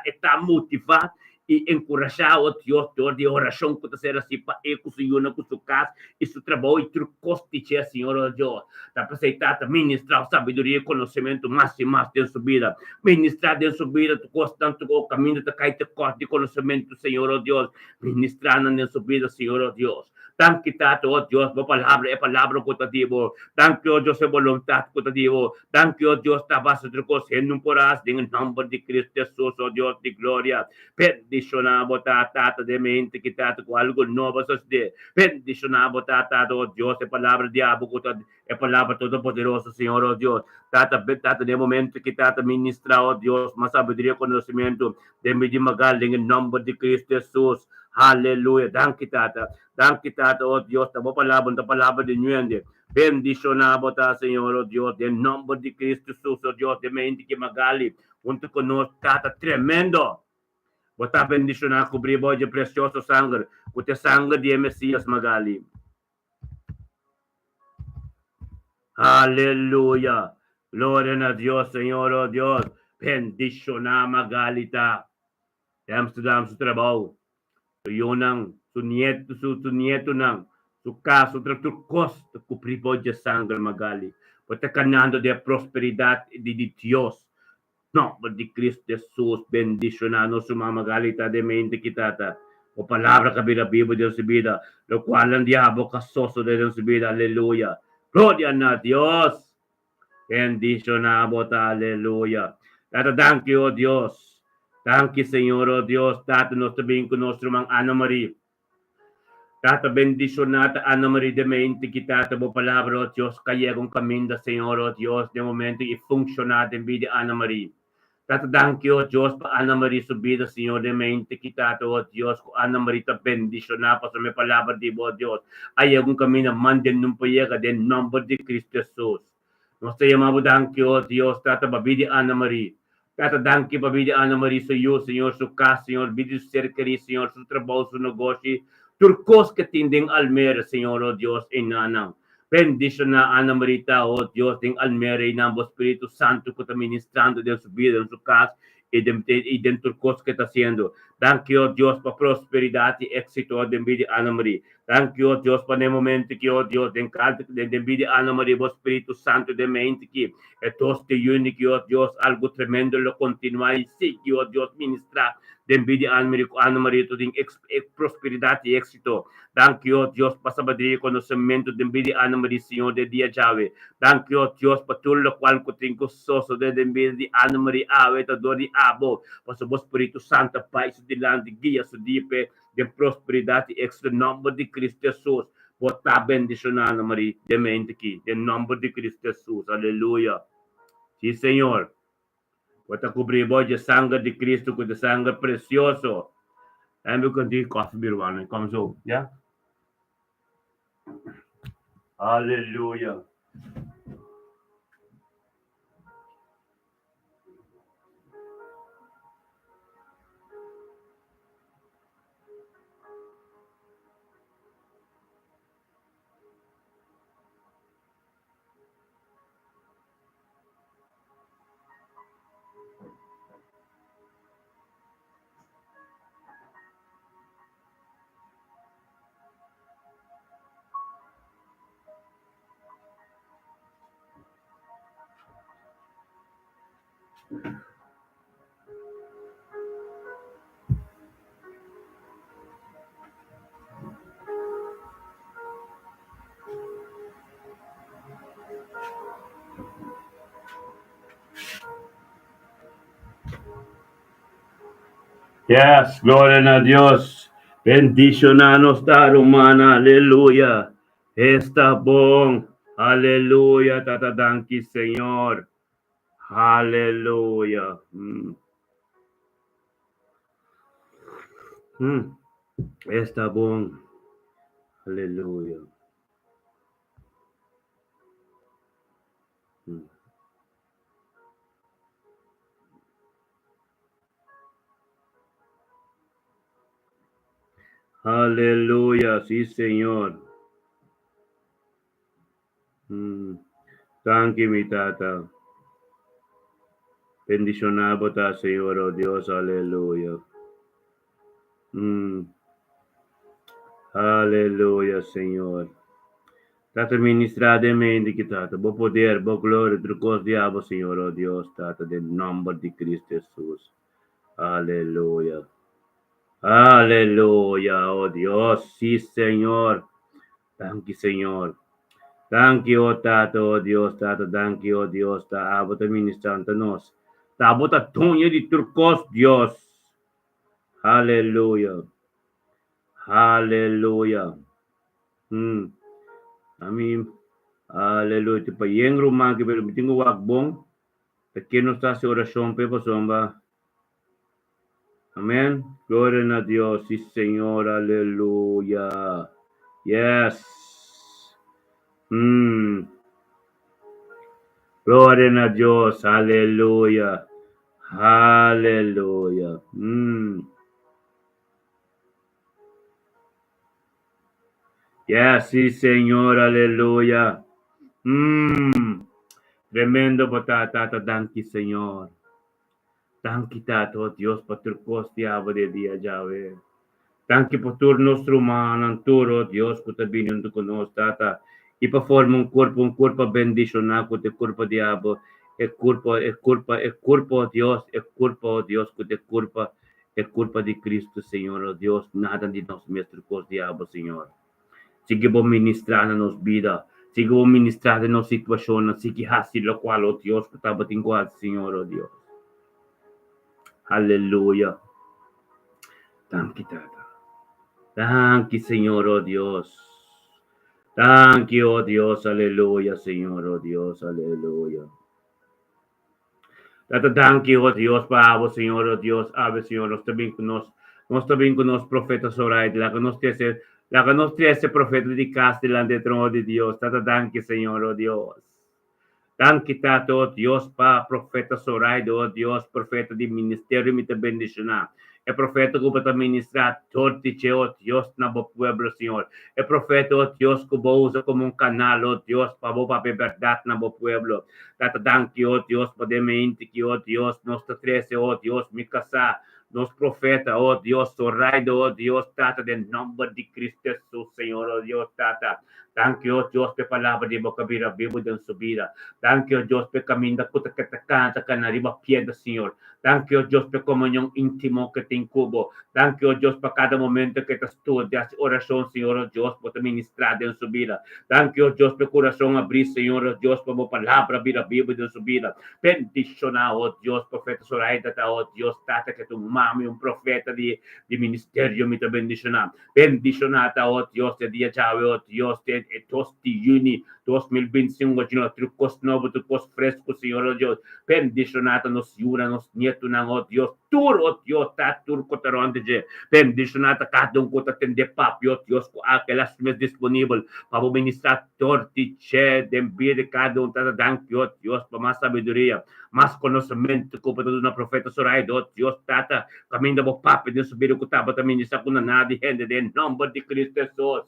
S1: está motivado, e encorajar o Deus de oração que você receba e com o Senhor na sua casa e seu trabalho e tudo custe Senhor oh Deus para aceitar ministrar sabedoria e conhecimento mais e mais de sua vida ministrar de sua vida tu constante o caminho de cair de corte de conhecimento Senhor oh Deus ministrar na sua vida Senhor oh Deus Thank you, Tato, oh Dios, por palabra, é palavra cotativo. Thank you, oh Dios, é voluntad cotativo. Thank you, oh Dios, tabas de cos, en un poras, en nombre de Cristo Jesús, oh Dios de gloria. Bendicionamos, Tata, de mente, que Tato, com algo novo, de. Bendicionamos, Tata, oh Dios, é palavra diabo, é palavra todo-poderoso, Senhor, oh Dios. Tata, de momento que Tata ministra, oh Dios, mas sabedoria, conhecimento, de me de magaling, em nome de Cristo Jesus. Aleluya. Danke tata. Danke tata, oh Dios. Tabo palabra de nuende. Bendicionamos, Señor, oh Dios, en nombre de Cristo Jesús, oh Dios, de mente que magali. Junto con nosotros, tata, tremendo. Bota bendicionar, cobrir boy de precioso sangue. Bota sangue de Messias magali. Aleluya. Gloria a Dios, Señor, oh Dios. Bendicionar magalita. Amsterdam su trabajo. Yun ang su nieto nang su caso tra tu costo cuprivo de sangre magali. Pote canando de prosperidad de Dios. No, de Cristo Jesus bendicionando su mamagalita de mente kitata. O palabra kabila vivo de su vida, lo cual ang diabo kasoso de su vida. Aleluya. Gloria a Dios. Bendicionamos, aleluya. Tata, thank you, oh Dios. Thank you, Señor, oh Dios. Tata, nos sabihin ko nostro mang Ana Marie. Tata, bendicionata Ana Marie de mente que tata mo palabra, oh Dios, kaya kong kaminda, Señor, oh Dios, de momento y funcionate en vida Ana Marie. Tata, thank you, oh Dios, pa Ana Marie su vida, Señor, de mente que tata, oh Dios, Ana Marie ta bendicionata sa may palabra di oh Dios. Ayaw kong kamina, manden nung payega, den nombre de Cristo Jesus. Nos te llamamos, thank you, oh Dios, tata, babidi Ana Marie. Tata, thank you, babidi Ana Marie, sa iyo, Señor, su casa, Señor, bidi su cercari, Señor, su trabaho, su negosyo, turcos que tinding almere, Señor, oh Dios, inanang. Bendición na Ana Marita, oh Dios, ding almere, inambo Espíritu Santo, que está ministrando de su vida, en su casa, y de turcos que está haciendo. Thank you, oh Dios, para prosperidad y éxito de vida Ana María. Thank you, oh Dios, para el momento que, oh Dios, de vida Ana María, o Espíritu Santo de mente que, estos te único, oh Dios, algo tremendo lo continúa y sigue, oh Dios, ministrar de envidia Ana Maria tu ding prosperidad y éxito. Thank you, oh Dios, para sabedoria e conhecimento de envidia Ana Maria, Senhor, de dia Jave. Thank you, oh Dios, para tudo lo qual que tenho soso de envidia Ana Maria, ave, ta dori abo, para o Espírito Santo, Pai, su dilante, guia, su dipe, de prosperidade e éxito, em nome de Cristo Jesus. Botar bendição Ana Maria, de mente aqui, em nome de Cristo Jesus. Aleluia. Sim, Senhor. Bota cobrir de sangue de Cristo com de sangue precioso. And we can do coffee beer one. It comes over. Yeah? Hallelujah. Yes, gloria a Dios. Bendicionanos dar humana, aleluya. Está bom, aleluya, tatadanki, Señor. Aleluya. Está bom, aleluya. Aleluya, sí, Señor. Thank you, mi tata. Bendicionado ta, Señor, oh Dios, aleluya. Aleluya, Señor. Tata, ministradamente que tata, bo poder, bo glória, trucos diabo, Senhor, oh Deus, tata, de nome de Cristo Jesus. Aleluya. Aleluya, oh Dios, sí, Señor. Thank you, Señor. Thank you, oh Tata, oh Dios, Tata, thank you, oh Dios, ta abot a ministrante nos. Ta abot a tunyo di turcos, Dios. Aleluya. Aleluya. Amin. Aleluya. Tipo, yung rumah que pero tengo wakbong. Aquí no está su oración, pepo somba. Amén. Gloria a Dios. Sí, Señor. Aleluya. Yes. Gloria a Dios. Aleluya. Aleluya. Yes, sí, Señor. Aleluya. Tremendo batata, danki, Señor. Danki, Tato, Dios, por tu diabo de dia, Yahweh. Danki por tu nostro umano, turo, Dios, que te vino con nos, Tata. E para formar um corpo bendicionado, com o corpo diabo. É culpa, Deus, é culpa, Deus, que te culpa, é culpa de Cristo, Senhor, oh Deus, nada de nós mesmos, com o diabo, Senhor. Sige bom ministrar na nos vida. Sige bom ministrar na nos situação. Sige hasi lo qual, oh Deus, que estava tinguado, Senhor, oh Deus. Aleluia. Thank you, Tata. Thank you, Señor, oh Dios. Thank you, oh Dios, aleluya, Señor, oh Dios, aleluya. Tata, thank you, oh Dios, Pavo, Señor, oh Dios, ave, Señor, nos también con los profetas orai, la que nos ese profeta de casa delante del trono de Dios. Tata, thank you, Señor, oh Dios. Thank you, Tata, oh Dios, pa profeta orai, oh Dios, profeta de ministerio, me te bendicionar. É profeta que vai ministrar todo o Deus na bo pueblo, Senhor. É profeta, oh Deus, que vai usar como canal, oh Deus, para boa verdade na bo pueblo. Tata, danke, oh Deus, para mente que, oh Deus, nos trece, oh Deus, me casar. Nos profeta, oh Deus, sorraido, oh Deus, Tata, de nome de Cristo Jesus, Senhor, oh Deus, Tata. Thank you, oh Deus, pe palavra de boca vira, vivo de subida. Thank you, oh Deus, pe caminho da puta que te canta, canariba pieda, Senhor. Thank you, Dios, por comunión íntimo que te incubo. Thank you, Dios, por cada momento que te estudias oración, Señor, Dios, por te ministrar en su vida. Thank you, Dios, por corazón abrir, Señor, Dios, por tu palabra, vida viva en su vida. Bendicionado, oh Dios, profeta Zoraida, oh Dios, tata que tu mami, un profeta de ministerio, me te bendicionar. Bendicionada, oh Dios, de día chave, oh Dios, de juni 2025, de trucos novos, trucos frescos, Señor, Dios. Bendicionada nos yura, nos nietos, oh Dios, tur, oh Dios, ta tur ko taron de. Bendicionada kadong ko tatende papi, oh Dios, ko aquelas mes disponível para ministrar torti, che, dembir kadong tatadang, oh Dios, para mais sabedoria, mais conhecimento, ko para na profeta Sorai, oh Dios, tata, caminho do papi, de subir o kutaba também, sa kuna nada, hende, de nome de Cristo Jesus.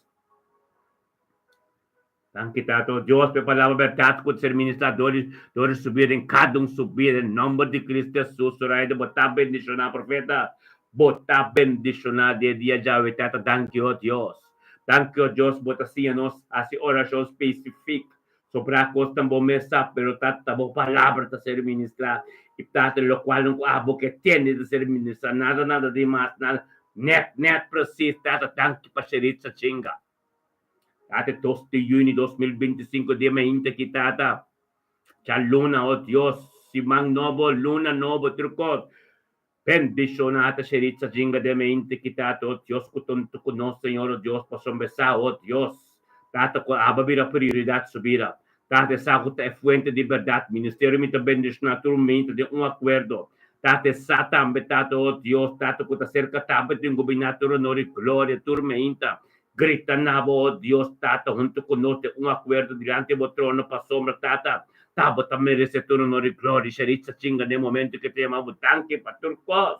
S1: Thank you, Tato. Dios, pe palavra verdade, com ser ministradores, subirem, cada subir, em nome de Cristo Jesus, orai de botar bendicionar, profeta, botar bendicionar de dia já, Tata, thank you, Deus. Thank you, Deus, botar assim, nós, assim, oração específica, Sobra costa bo mesa, pero tata bo palabra ta ser ministrar. Y tata lo cual no abo que tiene de ser ministrar. Nada de más, nada. Net precis, tata tanki pa sheritza chinga. Tata 2 de junio 2025, dia mainta kitata. Luna, oh Dios, si mang novo, luna novo, trucot. Bendicionata sheritza jinga de mente quitato, oh Dios, kutunto kuno, Señor, oh Dios, pasombesa, oh Dios. Tata ko ababira prioridad subira. Tata sa kuta é fuente de verdade. Ministerio mita bendicionaturamente de um acordo. Tata sa tambe tato, oh Dios, tata kuta cerca tambe de um gobernador honor e glória turmenta. Grita nabo, oh Dios, tata, junto conosco, um acordo diante do trono, pa sombra, tata. Tabo ta merecedor honor e glória, sheritza chinga de momento que temamos tanque para turcos.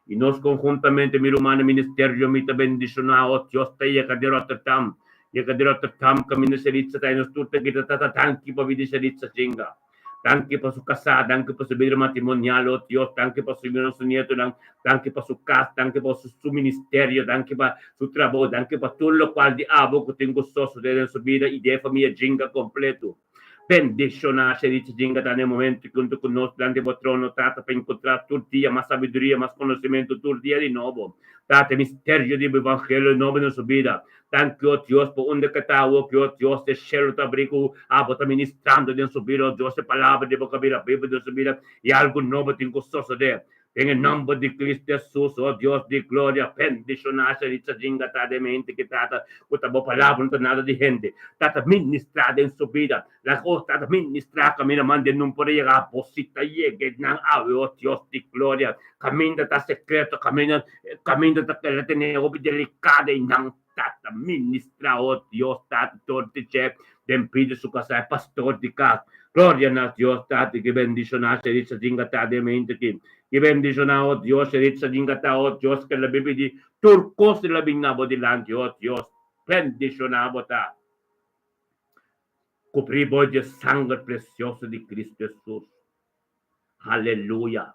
S1: E nós conjuntamente, mi humano ministerio, mita bendicionado, Dios te ia kadero tatam, ia kadero tatam, kami sheritza tayo, nos tuta kita tata tanque pa vidi sheritza chinga. Tanque pa su casa, tanque pa su vida matrimonial, oh Dios, tanque pa su nosso nieto, tanque pa su casa, tanque pa su ministerio, tanque pa su trabalho, tanque pa tudo lo qual diabo que tem gostoso de sua vida e de família jinga completo. Bendicionar, Sheritza Jinga, nel momento que junto conosco, durante o trono, trata para encontrar todo dia mais sabedoria, mais conhecimento, todo dia de novo. Trata mistério do evangelho em nome da sua vida. Tanto que o Deus, por onde que está, o que o Deus, de cheiro, está abrigo, está ministrando dentro da sua vida, o Deus, a palavra de boca, a Bíblia da sua vida, e algo novo tem gostoso de. Em nome de Cristo Jesus, oh Deus de glória, bendicionar, Sheritza Jinga, tá de mente que trata, com a boa palavra, não tem nada de gente. Trata ministrar em sua vida. La cosa ministrar, camina, mande, não pode chegar a posita, llegue, não, oh Deus de glória, caminha, tá secreto, caminha, tá que ela tem algo delicado e não, tata, ministrar, oh Deus, tata, todo de chefe, dempide su casa, pastor de casa. Gloria a Dios, tata, que bendicionar, Sheritza Jinga, tá de mente que bendicionar, oh Dios, Sheritza Jinga, tá, oh Deus, que la Biblia diz, turcos de la binabo delante, oh Dios, bendicionar, tá. Cobrimos de sangue precioso de Cristo Jesus. Aleluia.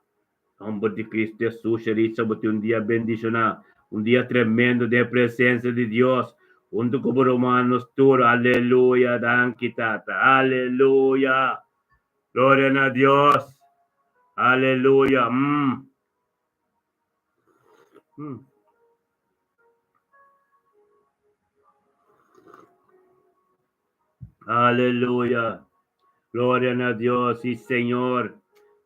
S1: Nombre de Cristo Jesus, Sheritza, um dia bendicionar, um dia tremendo de presença de Deus. Junto com os romanos, tudo. Aleluia, danke, tata. Aleluia. Glória a Deus. Aleluia. Aleluia. Glória a Deus, sim, Senhor.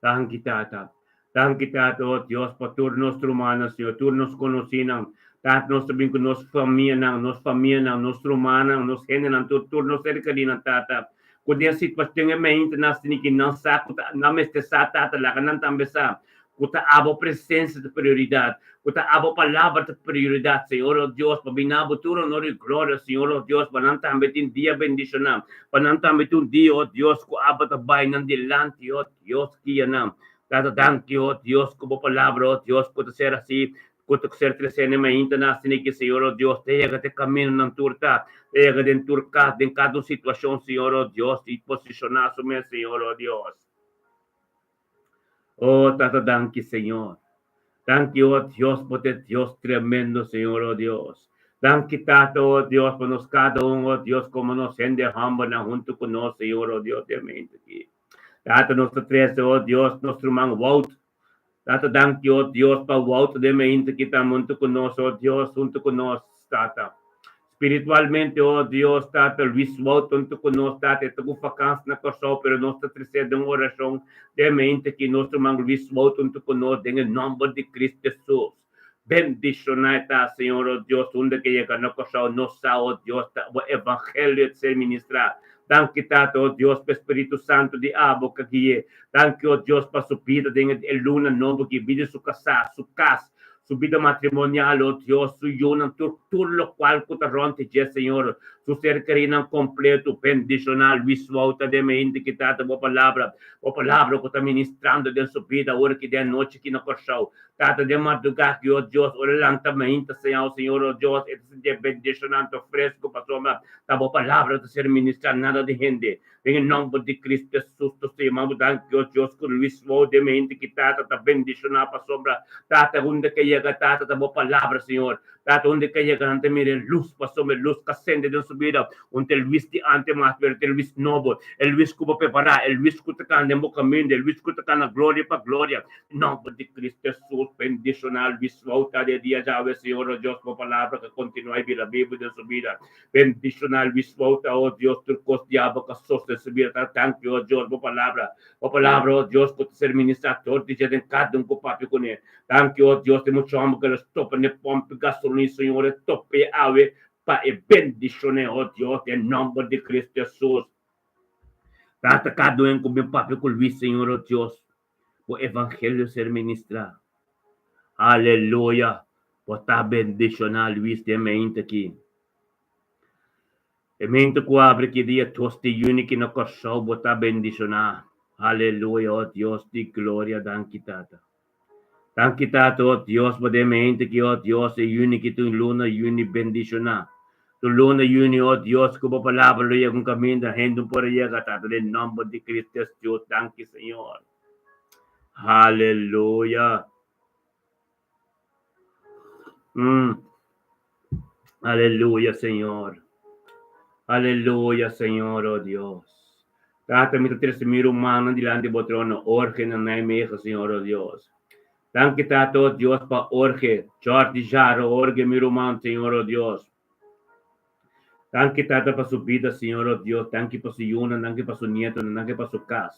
S1: Danke, tata. Danke, tata, oh Deus, por todos nosso humano, Senhor. Todos nos conheciam. Tata, nós também com nossa família, nosso humano, nos gênero, todos nos cercadinhos, tata. Quando a situação é meio internacional, que não sabe, não me está, tata, lá, não também sabe. Kuta abo presença de prioridade. Kuta abo palavra de prioridade, Senhor, oh Deus, para binabo turo, honor e glória, Senhor, oh Deus, para não também ter dia bendicionam. Para não também ter dia, oh Deus, que abo tabay ng dilante, oh Deus, que yanam. Tata, danke, oh Deus, como palavra, oh Deus, kuta ser assim, kuta ser tresene may internacional, que Senhor, oh Deus, tenha que caminho ng turta, tenha que den turca, den cada situação, Senhor, oh Deus, e posicionar sume, Senhor, oh Deus. Oh, tata, danke, Señor. Danke, oh Dios, por Dios tremendo, Señor, oh Dios. Danke, tata, oh Dios, por nos cada uno, oh Dios, como nos endejamos junto con nosotros, Señor, oh Dios, de mente aquí. Tata, nuestro tres, oh Dios, nuestro man, Wout. Tata, danke, oh Dios, para Wout de mente que está junto con nosotros, oh Dios, junto con nosotros, tata. Espiritualmente, oh Deus, Tata, Luís Walton, tu conosco, Tata, tu vacância na coração, pero nós te trazemos uma oração de mente que nosso irmão Luís Walton, tu conosco, em nome de Cristo Jesus. Bendicionai, tá, Senhor, oh Deus, onde que chega na coração, nossa, oh Deus, o evangelho de ser ministrado. Danke, Tata, oh Deus, para o Espírito Santo de Abo, que guie. Danke, oh Deus, para a sua vida, de luna nova, que vida sua casa, su vida matrimonial, oh Dios, su yunan, todo lo cual cutaronte, Señor, su ser querido completo, bendicional, visual, de mente que trata o palavra que está ministrando de su vida, ahora que de noite que no coração, trata de madrugada, que, oh Dios, orelantamente, Senhor, oh Dios, este bendicionante, fresco, pastor, tá boa palavra de ser ministrada, nada de gente, em nome de Cristo Jesus, te amamos, danke, oh Dios, com visual de mente que trata, bendicional, pastor, trata, onde que chega, trata, tá boa palavra, Senhor, Tata, donde que llega ante mire luz, pasó luz que ascende de su vida, un el Luis de ante más, pero el Luis novo, el Luis como prepara, el Luis que te can de camino, el Luis que te can gloria para gloria. Nombre de Cristo Jesús, bendicional, visual de día ya ve, Señor Dios, por palabra que continúa y la Biblia de su vida. Bendicional, visual, oh Dios, tu cos diabo que sos de su vida, thank you, oh Dios, por palabra, oh Dios, que ser ministrador, dice de cada un copapi con él. Thank you, oh Dios, de mucho amor que los tope, ne pompe gasolina, Señor, tope ave, para bendicionar, oh Dios, en nombre de Cristo Jesús. Tata cada um com meu papo com Luís, Senhor, oh Deus, o evangelho ser ministrado. Aleluia. Botar bendicionar Luís de mente aqui. E mente que abre que dia toste único no coração, botar bendicionar. Aleluia, oh Deus, de glória, danke tata. Danke tata, oh Deus, por de mente que, oh Deus, é único tu luna, único bendicionar. Tu luna, único, oh Deus, como palavra, e com caminho da renda por aí, tata, em nome de Cristo Jesus, danke, Senhor. Aleluia. Aleluia, Senhor. Aleluia, Senhor, oh Deus. Tata, mi tres miro humano dilante de trono, orge na naimeja, Senhor, oh Deus. Danke, Tata, oh Deus, pa orge, Jordi Jaro, orge miro humano, Senhor, oh Deus. Danke, Tata, pa su vida, Senhor, oh Deus. Danke pa su yuna, danke pa su nieto, danke pa su casa.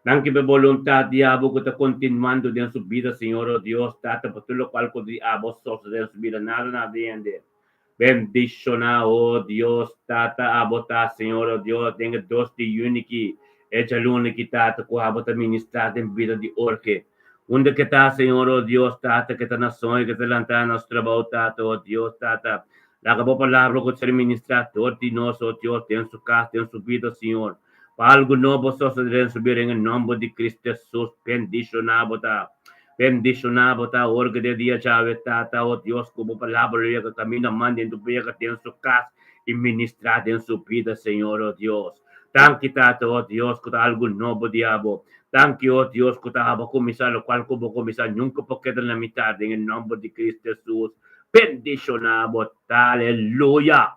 S1: Danke per volontà diabo che sta continuando nella sua vita, Signore Dio, Tata, per tutto lo qual diabo soffre nella sua vita, nada adiante. Bendiziona, oh Dios, Tata, abota, Signore Dio, tenga dos di unici, e già l'unici, Tata, che abota ministrata in vita di orche. Onde che sta, Signore Dio, Tata, che sta nazione, che sta lontana nostra volta, oh Dio, Tata, la che può parlare con il ministratore di nostro Dio, in su casa, in su vita, Signore. Algo novo só se deve subir em nome de Cristo Jesus. Bendicionado, orga de dia chave, tata, oh Deus, como palavra que camina, manda em tu pega, tem sua casa e ministrada em sua vida, Senhor, oh Deus. Thank you, tata, oh Deus, que algo novo, diabo. Thank you, oh Deus, que estava começar, o qual como começar, nunca porque na metade, em nome de Cristo Jesus. Bendicionado, aleluia.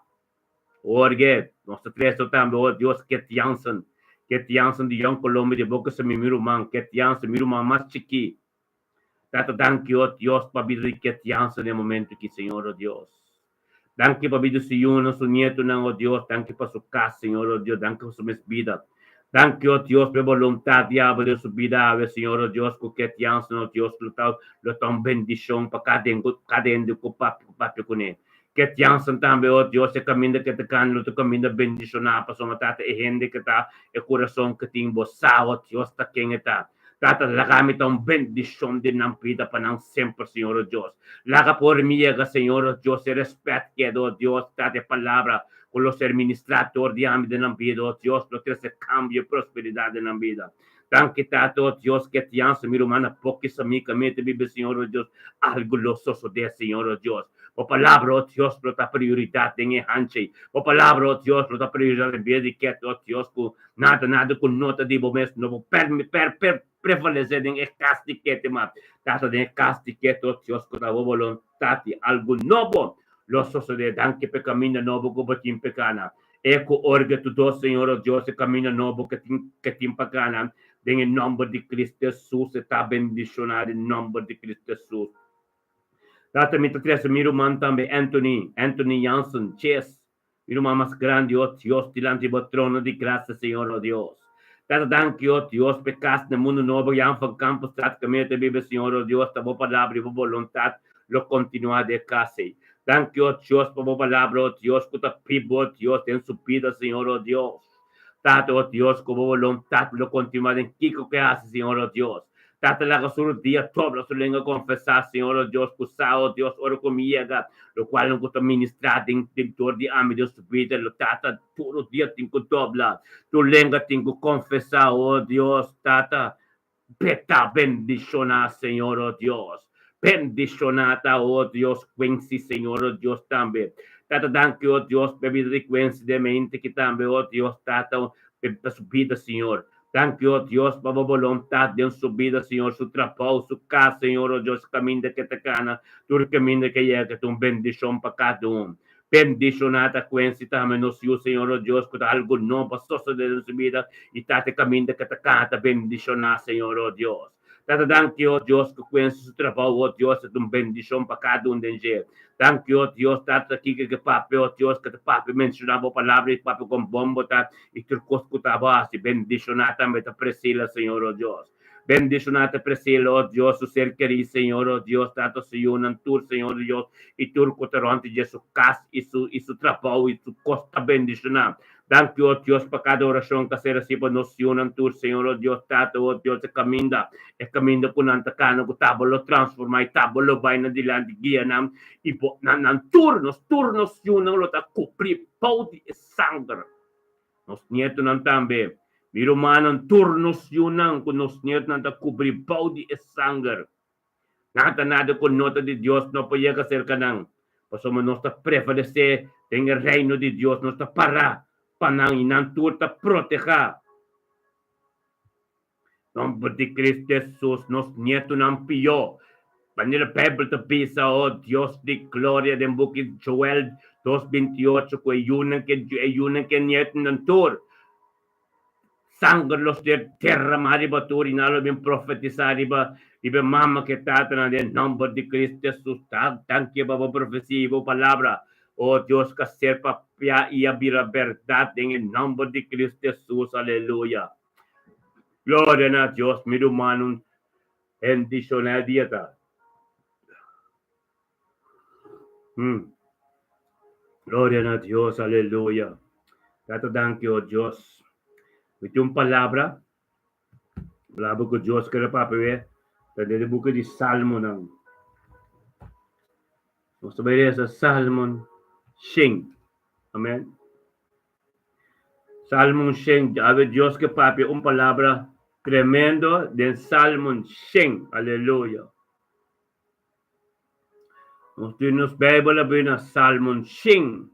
S1: Orge, nossa tresto também, oh Deus, que te Jansen. Ket Jansen de Young Colombo de boca se me miro man, Ket Jansen miro man mais chiqui. Tata, danke, oh Deus, para vida de Ket Jansen no momento que, Senhor, oh Deus. Danke para vida se uno, su nieto, não, oh Deus. Danke para su casa, Senhor, oh Deus. Danke para su vida. Danke, oh Deus, por voluntad, diabo, de su vida, Senhor, oh Deus, que Ket Jansen, oh Deus, lo tão bendição para cada um que papi com ele. Que Jansen também, oh Deus, é caminho que te canlo, tu caminho bendicionar para sua tata, e gente que tá, e coração que tem boçal, oh Deus, tá quem está. Tata, lagami tão bendição de não vida para não sempre, Senhor, oh Deus. Laga por mim, Senhor, oh Deus, e respeito que, oh Deus, tata palavra, com o ser ministrador de âmbito de não vida, oh Deus, lo que esse cambio e prosperidade na vida. Danke, Tata, oh Deus, que te ansa, mi romana, porque samicamente vive, Senhor, oh Deus, algo lososo de, Senhor, oh Deus. O palabra, oh Dios, por la prioridad en el hanche. O palabra, oh Dios, por la prioridad en vez de que, oh Dios, nada con nota de bomes, no prevalecer en el castiquete, ma. Tata de castiquete, oh Dios, con la voluntad de algo nuevo. Lo sucede, danke per camino nuevo, como te impecana. Eco orga tu dos, Señor, oh Dios, el camino nuevo que te impecana. En el nombre de Cristo Jesús, está bendicionado en el nombre de Cristo Jesús. Tata, mi tres, mi rumán también, Anthony Jansen, Chess, mi rumán más grande, oh Dios, delante del trono de gracia, Señor, oh Dios. Tata, danke, oh Dios, pecas en el mundo nuevo, ya en campo, prácticamente vive, Señor, oh Dios, tu palabra y tu voluntad, lo continúa de casa. Danke, oh Dios, por tu palabra, oh Dios, que tu pibo, oh Dios, en su vida, Señor, oh Dios. Tata, oh Dios, como voluntad, lo continúa en Kiko que hace, Señor, oh Dios. Tata, la su día todo su lengua confesar, Señor, oh Dios, cusado, oh Dios, oro conmigo, lo cual no gusta ministrar en todo de ámbito de su vida, lo tata, todo el día tengo dobla, tu lengua tengo confesar, oh Dios, tata, beta bendicionar, Señor, oh Dios, bendicionata, oh Dios, Quincy, Señor, oh Dios, también. Tata, danke, oh Dios, bebida de Quincy de mente que también, oh Dios, tata, para su vida, Señor. Thank you, oh Dios, para a voluntad de su vida, Señor, su trabajo, su casa, Señor, oh Dios, camino que te cana, tu camino que llega, tu bendición para cada uno. Bendicionata quensi tame no siu, Señor, oh Dios, que algo no pasó de su vida, y tate camino que te canta, bendicionar, Señor, oh Dios. Tata, thank you, oh Dios, que quensi su trabajo, oh Dios, tu bendición para cada uno de ellos. Thank you, oh Dios, tata aqui que papi, oh Dios, que te papi mencionava a palavra, e papi com bombo, tá, e tu coscutava, se bendicionata, me te Priscila, Senhor, oh Deus. Bendicionata Priscila, oh Deus, o ser querido, Senhor, oh Deus, tato se unan tu, Senhor, oh Deus, e tu cotarante de su casa, e su trabalho, e su costa bendicionar. Thank you, oh Deus, para cada oração que se receba, nos unan tu, Senhor, oh Deus, tato, oh Deus, e caminda com antacano, com tabolo transforma, e tabolo vai na dilante guia, e nan turnos yun ang lota kupri paudi e sangar. Nos nieto nan tambe. Miro manan turnos yun ang kung nos nieto nan ta kupri paudi e sangar. Nada con nota de Dios no puede hacer canang. Pasoma nos ta prevalecer en el reino de Dios, nos ta para panang inantur ta proteja. Nombre de Cristo Jesús, nos nieto nan piyo. Manera Bible te pisa, oh Dios de gloria, de book de Joel 2:28, que ayunan que nieto nan tur. Sangre los de terra mariba tur, y nada bien profetizar, iba mamá que trata en el nombre de Cristo Jesús, tan que va a profecía, palabra. Oh Dios, que sepa y abrir verdad en el nombre de Cristo Jesús, aleluya. Gloria a Dios, mi hermano, bendición a dieta. Gloria a Dios, aleluya. Tato thank you, Dios. Ito yung palabra ko Dios kaya papawe. Tadi di buka di Salmo ng. Sabay sa Salmon Shing. Amen. Salmon Shing. Ave Dios que papi un palabra tremendo de Salmon Shing. Aleluya. Nos Bible na Salmon Shing.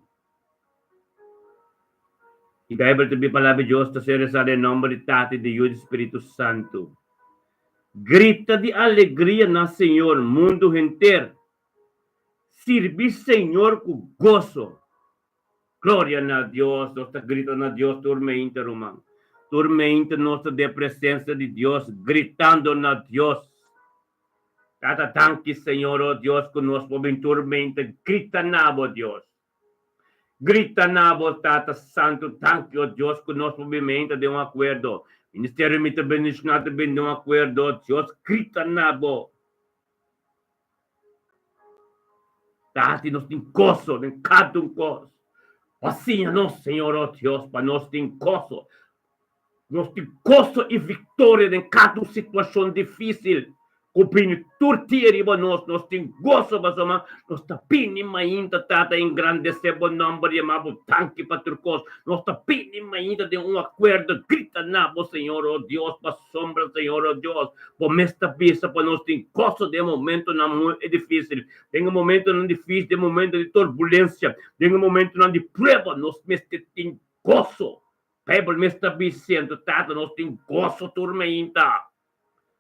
S1: Y Bible tabi palabra Dios ta ser sa nombre de Tati de Dios Espíritu Santo. Grita de alegria na Senhor, mundo inteiro. Sirvi Senhor com gozo. Glória a Deus, nós está gritando a Deus, turma interromã. Turma inter nossa de presença de Deus, gritando a Deus. Tata tanque, Senhor, oh Deus, conosco, turma inter, grita na Deus. Grita na Tata Santo, tanque, oh Deus, conosco, movimento de acordo. Ministério me também bem de acordo, Deus, grita na Tati, nós tem coço, tem cada coço. Assim, nós, Senhor, oh Deus, para nós tem coço. Nós tem coço e vitória em cada situação difícil. Cumprindo tortir para nós tem gozo, mas nós está pedindo ainda, tata, engrandecer o nome de amado tanque para turcos. Nós está pedindo ainda de acordo, grita na Senhor, oh Deus, para sombra, Senhor, oh Deus. Por esta pista, para nós tem gozo de momento não é difícil. Tem momento não difícil, tem momento de turbulência, tem momento não de prova, nós tem gozo. Bible me está dizendo, tata, nós tem gozo, turma ainda.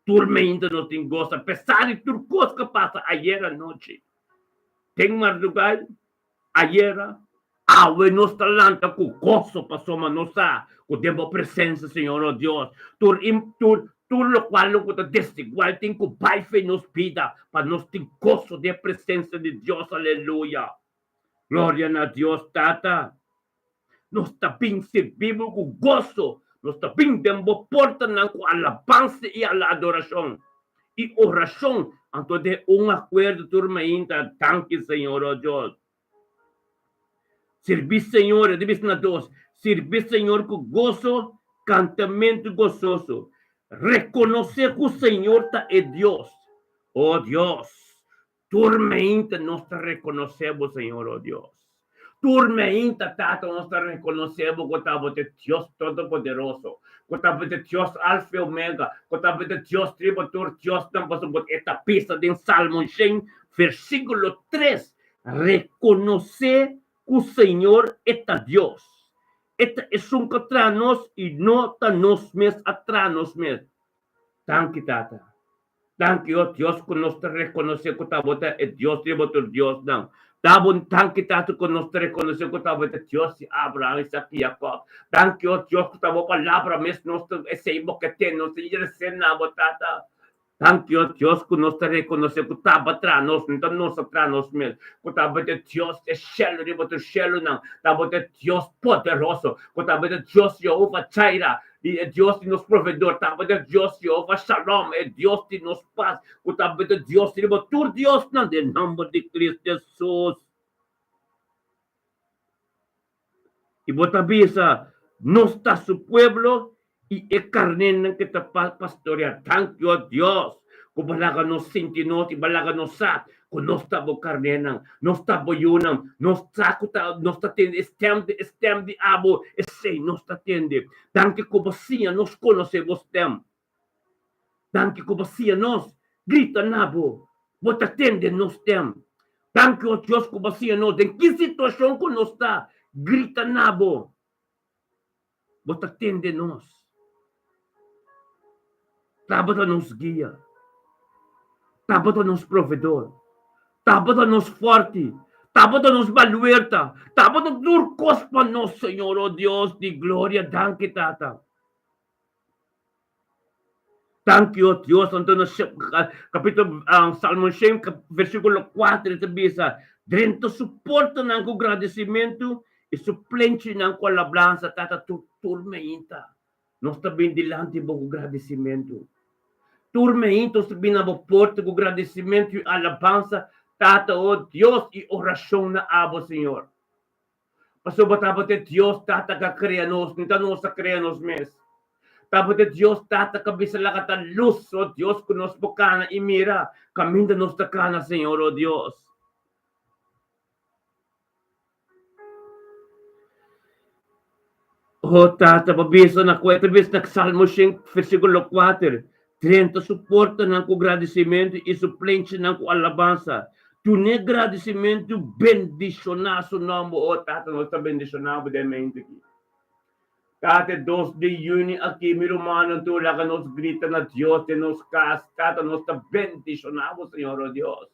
S1: Turma ainda não tem gosto, apesar de tudo que passa ayer à noite. Tem madrugada, ayer, nós talanta com gosto, passou uma nossa, com a presença, Senhor, oh Deus. Tudo o qual não está desigual, tem que o Pai fez nos vida, para nós ter gosto da presença de Deus, aleluia. Glória a Deus, tata. Nós também servimos com gosto. Nós também temos porta com alabança e a adoração. E oração, então de acordo, turma ainda, tanque, Senhor, oh Deus. Servir, Senhor, diz na Deus, servir, Senhor, com gozo, cantamento gozoso. Reconhecer que o Senhor é Deus. Oh Deus, turma ainda, nós reconhecemos, Senhor, oh Deus. Turma ainda, tata, nós reconhecemos que estava de Deus Todo-Poderoso, que estava de Deus Alfa e Omega, que estava de Deus Tributor, Deus não passou por esta pista de Salmo 100, versículo 3. Reconhecer que o Senhor é Deus. Ita isung katranos, inotanos mes atranos mes. Thank you, Tata. Thank you, Dios, con nos reconoce que tabota es Dios, Dios, no. Tabon, thank you, Tata, con nos reconoce que tabota Dios, Abraham, Isaac y Jacob. Thank you, Dios, que tabo palabra mes, nos ese que te nos y na botata. Thank you, Dios, que nos reconoce que tabatranos, nos atranos mes. Que tabota Dios, es cielo, cielo, no. Tabota Dios poderoso, que tabota Dios, Jehová Chaira. Dios nos provedor, tabota Dios, Jehová Shalom, Dios de nos paz, que tabota Dios, tu Dios, no, en nombre de Cristo Jesús. Y botabisa, no está su pueblo, y el carne que te pastorear. Thank you, Dios. Kung balaga nos sintinot, ibalaga nos sat, kung nos tabo karnenan, nos tabo yunam, nos sakuta, nos tatende, stem di abo, essay, nos tatende. Thank you, kubasia, nos conocemos tem. Thank you, kubasia, nos grita nabo, botatende nos tem. Thank you, Dios, kubasia, nos, en que situação que nos está, grita nabo, botatende nos. Tabata nos guia. Tabata nos provedor. Tabata nos forte. Tabata nos baluerta. Tabata turcos para nos, Senhor, oh Deus de glória. Thank you, Tata. Thank you, oh Deus. Então, capítulo Salmo 100, versículo 4, diz: dentro suporta ng agradecimento e suplente ng labrança, Tata, turmenta. Nós também dilante do agradecimento. Turmento, binabo porta com agradecimento e alabança, Tata, oh Deus, e oração na abo, Senhor. Pastor, bataba te Deus, Tata, ka crea nos, nita nos sa crea nos mes. Taba te Deus, Tata, ka bisala ka ta luz, oh Deus, que nos bocana e mira, caminda nos tacana, Senhor, oh Deus. Oh, Tata, pabiso na kwenta, bis na Salmo 5, versículo 4. Trento suporta ng agradecimento e suplente ng alabança. Tu ne agradecimento bendicionar su nome, oh Tata, nós está bendicionado de mente aqui. Tata, 2 de junho aqui, meu irmão, tu lá que nos grita na Deus, de nos casa, Tata, nós está bendicionado, Senhor, oh Deus.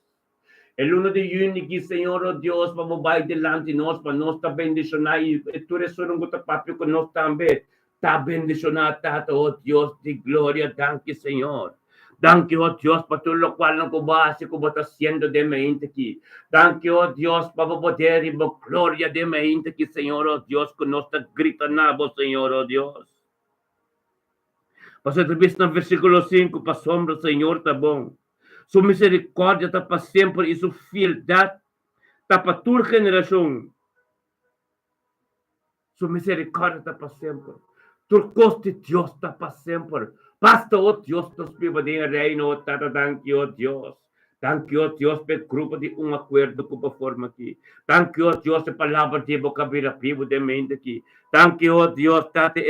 S1: El 1 de junho aqui, Senhor, oh Deus, para vai delante de nós, para nós está bendicionado, e tu resolve com o papi com nós também. Está bendicionado, Tata, oh Dios de gloria, thank you, Señor. Thank you, oh Dios, por todo lo cual no base como está haciendo de mente aquí. Thank you, oh Dios, para poder y por gloria de mente aquí, Señor, oh Dios, que nos está gritando, Señor, oh Dios. Pastor, vez no versículo 5, para sombra, Señor, está bom. Su misericordia está para siempre y su fieldad está para tu generación. Su misericordia está para siempre. Turcos de Dios está para siempre. Basta, oh Dios, nos viva de reino, Tata, thank you, oh Dios. Thank you, oh Dios, por grupo de acordo com a forma aqui. Thank you, oh Dios, por palavra de boca vivo de mente aqui. Thank you, oh Dios, Tata,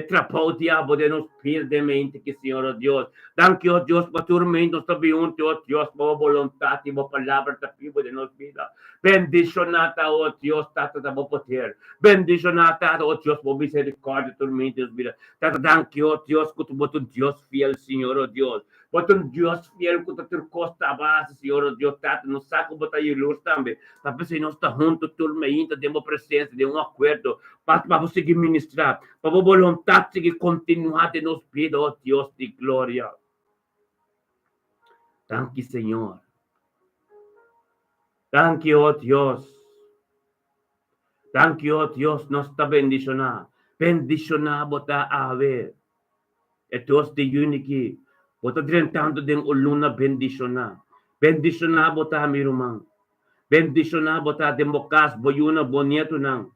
S1: trabalho o diabo de nos pir de mente aqui, Senhor, oh Deus. Thank you, oh Deus, por tormentos também, oh Deus, por vontade e por palavra da vivo de nos vida. Bendicionata, oh Deus, Tata, da poder. Bendicionata, oh Deus, por misericórdia, tormentos, vida. Tata, thank you, oh Deus, que tu botas um Deus fiel, Senhor, oh Deus. Botas um Deus fiel, que tu turcosta a base, Senhor, oh Deus, Tata, não saco botar aí luz também. Tapi se nós está junto, tormenta, de uma presença, de acordo, para conseguir ministrar, para a vontade de continuar de nos vida, oh Deus de glória. Thank you, Senhor. Thank you, oh Dios. Thank you, oh Dios, nos está bendicionando. Bendicionado, bota a ver. Etos de uniki. Bota drentando den uluna bendicionado. Bendicionado, bota mi rumang. Bendicionado, bota democas, boyuna, bonito nang.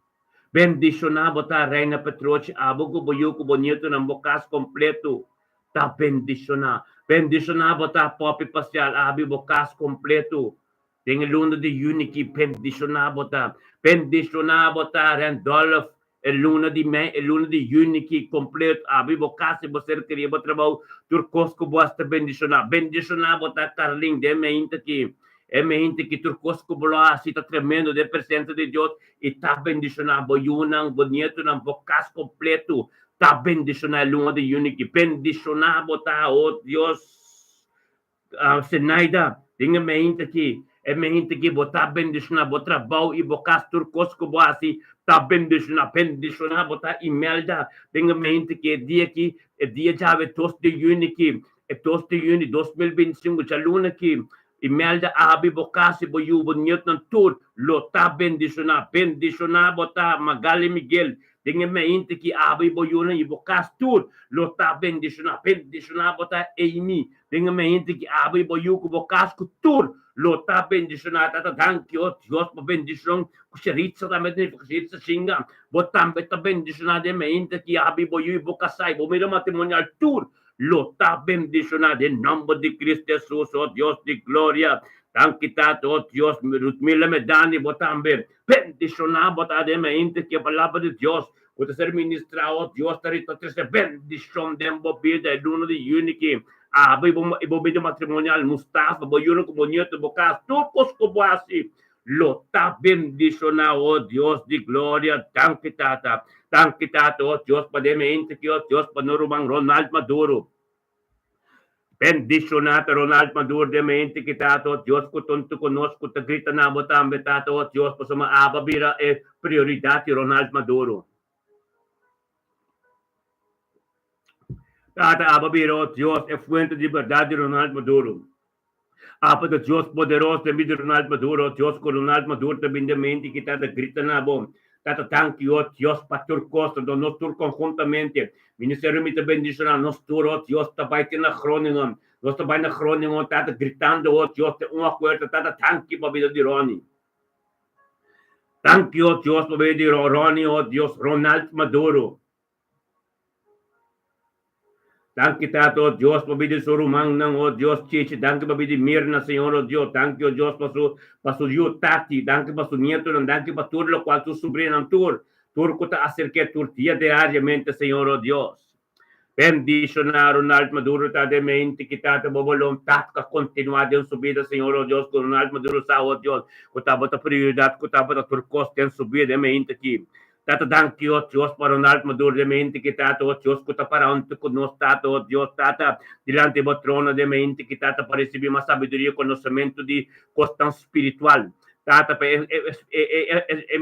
S1: Bendicionado, bota reina Petroche, abogo, boyuco, bonito nang bocas completo. Ta bendicionado. Bendicionado, bota popi pasial, abi, bocas completo. Tem el 1 de junio que bendicionado tá Randolph, el 1 de junio que completo, abi bocase, você queria trabalhar turcos que basta bendicionado tá Carlin, de mente aqui, É mente que turcosco bolasi tá tremendo de presença de Deus e tá bendicionado boyunang bonito ng bokas completo. Tá bendicionado lunga de unity. Bendicionado tá, oh Dios. Senaida, tinga mente que é mente que botar bendicionado botar bau e bokas turcosco boasi tá bendicionado botar imelda. Tinga mente que é dia chave tos de unity. É tos de unity 2025 chaluna que Imelda abi bokasi boyu bonyot ng tur lo ta bendisyona bota Magali Miguel dengan mainti ki abi boyu na ibokas tur lo ta bendisyona bota Amy dengan mainti ki abi boyu ko bokas ko tur lo ta bendisyona tata thank you Dios pa bendisyon kusheritsa tamet ni kusheritsa singa botam beta bendisyona de mainti ki abi boyu ibokasay bumira matrimonial tur lo está bendicionado en nombre de Cristo Jesús, oh Dios de gloria. Tan quitado, oh Dios, Rutmila Medani, botambe, bendicionado, botadamente, que a palavra de Dios puede ser ministrado, oh Dios, tarita, bendición de embobida, el uno de unity, ibobida matrimonial, Mustafa, boyuno como nieto, bocas, turcos como así. Lo está bendicionado, oh Dios de gloria, tan quitata. Tan quitado, oh Dios, padamente que, oh Dios, panorumang Ronald Maduro. Bendicionato Ronald Maduro de mente quitado, oh Dios, ko tonto conosco, te grita na botam betato, oh Dios, po sa maababira e prioridad de Ronald Maduro. Tata ababira, oh Dios, é fuente de verdade de Ronald Maduro. Apa de Dios poderoso de Ronald Maduro, Dios con Ronald Maduro também de mente que tata grita na bom. Tata thank you, oh Dios, pastor Costa, do nos tur conjuntamente. Ministério me bendicionar, nos tur, oh Dios, tabay na Groningen. Nós tabay na Groningen, tata gritando, oh Dios, te uma coisa, tata thank you, babida de Ronnie. Thank you, oh Dios, babida de Ronnie, oh Dios, Ronald Maduro. Thank you, Tato, Dios, pabidi surumang ng, oh Dios, Chichi, thank you, pabidi Mirna, Senhor, oh Dios, thank you, Dios, pasu yu tati, thank you, pasu nieto, thank you, patur, lo cual tu sobrina ng tur ko ta acerque tur tia diariamente, Senhor, oh Dios. Bendicionar Ronald Maduro, de mente, que tata, bobolong, tat, ka continuado en subida, Senhor, oh Dios, con Ronald Maduro, sa, oh Dios, kutaba ta prioridad, kutaba ta turcos, en subida, de mente, que Tata thank you, Dios, para Ronald Maduro de mente que tata, Dios, kuta para onto con nos tata, Dios, tata, delante do trono de mente que tata para receber uma sabedoria e conhecimento de questão espiritual. Tata, é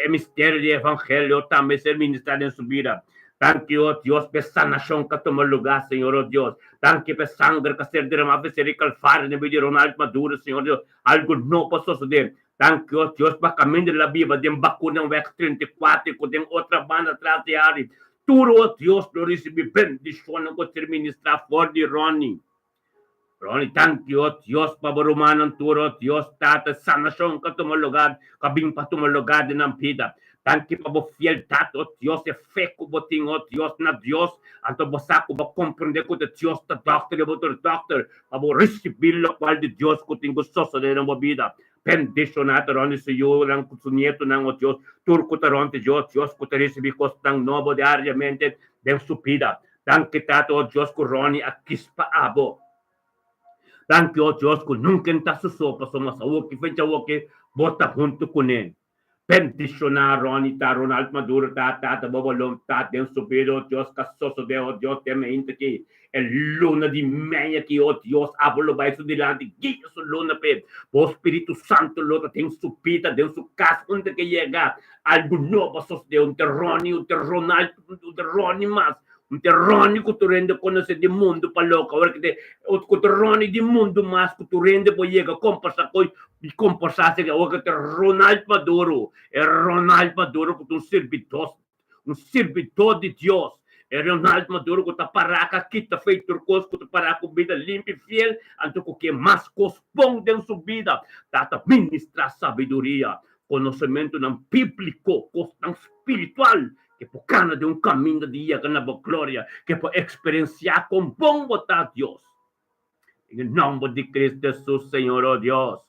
S1: mistério de evangelho, também ser ministrado em sua vida. Thank you, Dios, por essa nação que toma lugar, Senhor, oh Dios. Thank you por sangue que ser derramado, ser calfar, no meio de Ronald Maduro, Senhor, Deus. Algo não posso suceder. Thank you, Dios, para caminho de la Bíblia, de vacuna, VEX 34, com outra banda atrás de área. Tudo, oh Dios, lo recebi bendição, não vou ter ministrar fora de Ronnie. Ronnie, thank you, oh Dios, para barumanan tudo, oh Dios, tata, sa nação que toma lugar, kabing pa toma lugar de ng vida. Thank you, para fiel tato, oh Dios, é fé ko boting, oh Dios, na Dios, anto basa ko ba comprende ko de Dios, ta doctor, para receber lo qual de Dios ko ting gusto sa de ng vida. Bendicionado ronde se yo lang kusunieto ng o Dios, turco taronte Dios, Dios ko te recebi costang novo diariamente de su vida. Thank you, tato, oh Dios, ko Ronnie akispa abo. Thank you, oh Dios, ko nunca ta susopa sa masawaki, fenchawaki, bota junto kunin. Bendicionar Ronnie, ta Ronald Maduro, tata, babalom, tat, den subido, Dios, kasoso de, oh Dios, te me inte el luna di meia que, oh Dios, abolo vai su dilante, guia su luna pe, o Espírito Santo, lota, tem supita, deu su casa, onde que llega, algo novo, sos de un terroni, mas, un terroni que tu rende conocer de mundo pa loca, ora que te, o terroni de mundo mas, que tu rende po llega, compasa coi, compasase, ora que te Ronald Maduro, Ronald Maduro, que tu un servidor de Dios, Ronald Maduro ko taparaca kita feito turcos ko taparaca vida limpa e fiel anto ko que mais corresponde em sua vida tata ministrar sabedoria conhecimento não bíblico questão espiritual que por cana de caminho de dia na glória que por experienciar com bom vontade Deus em nome de Cristo Jesus Senhor oh Deus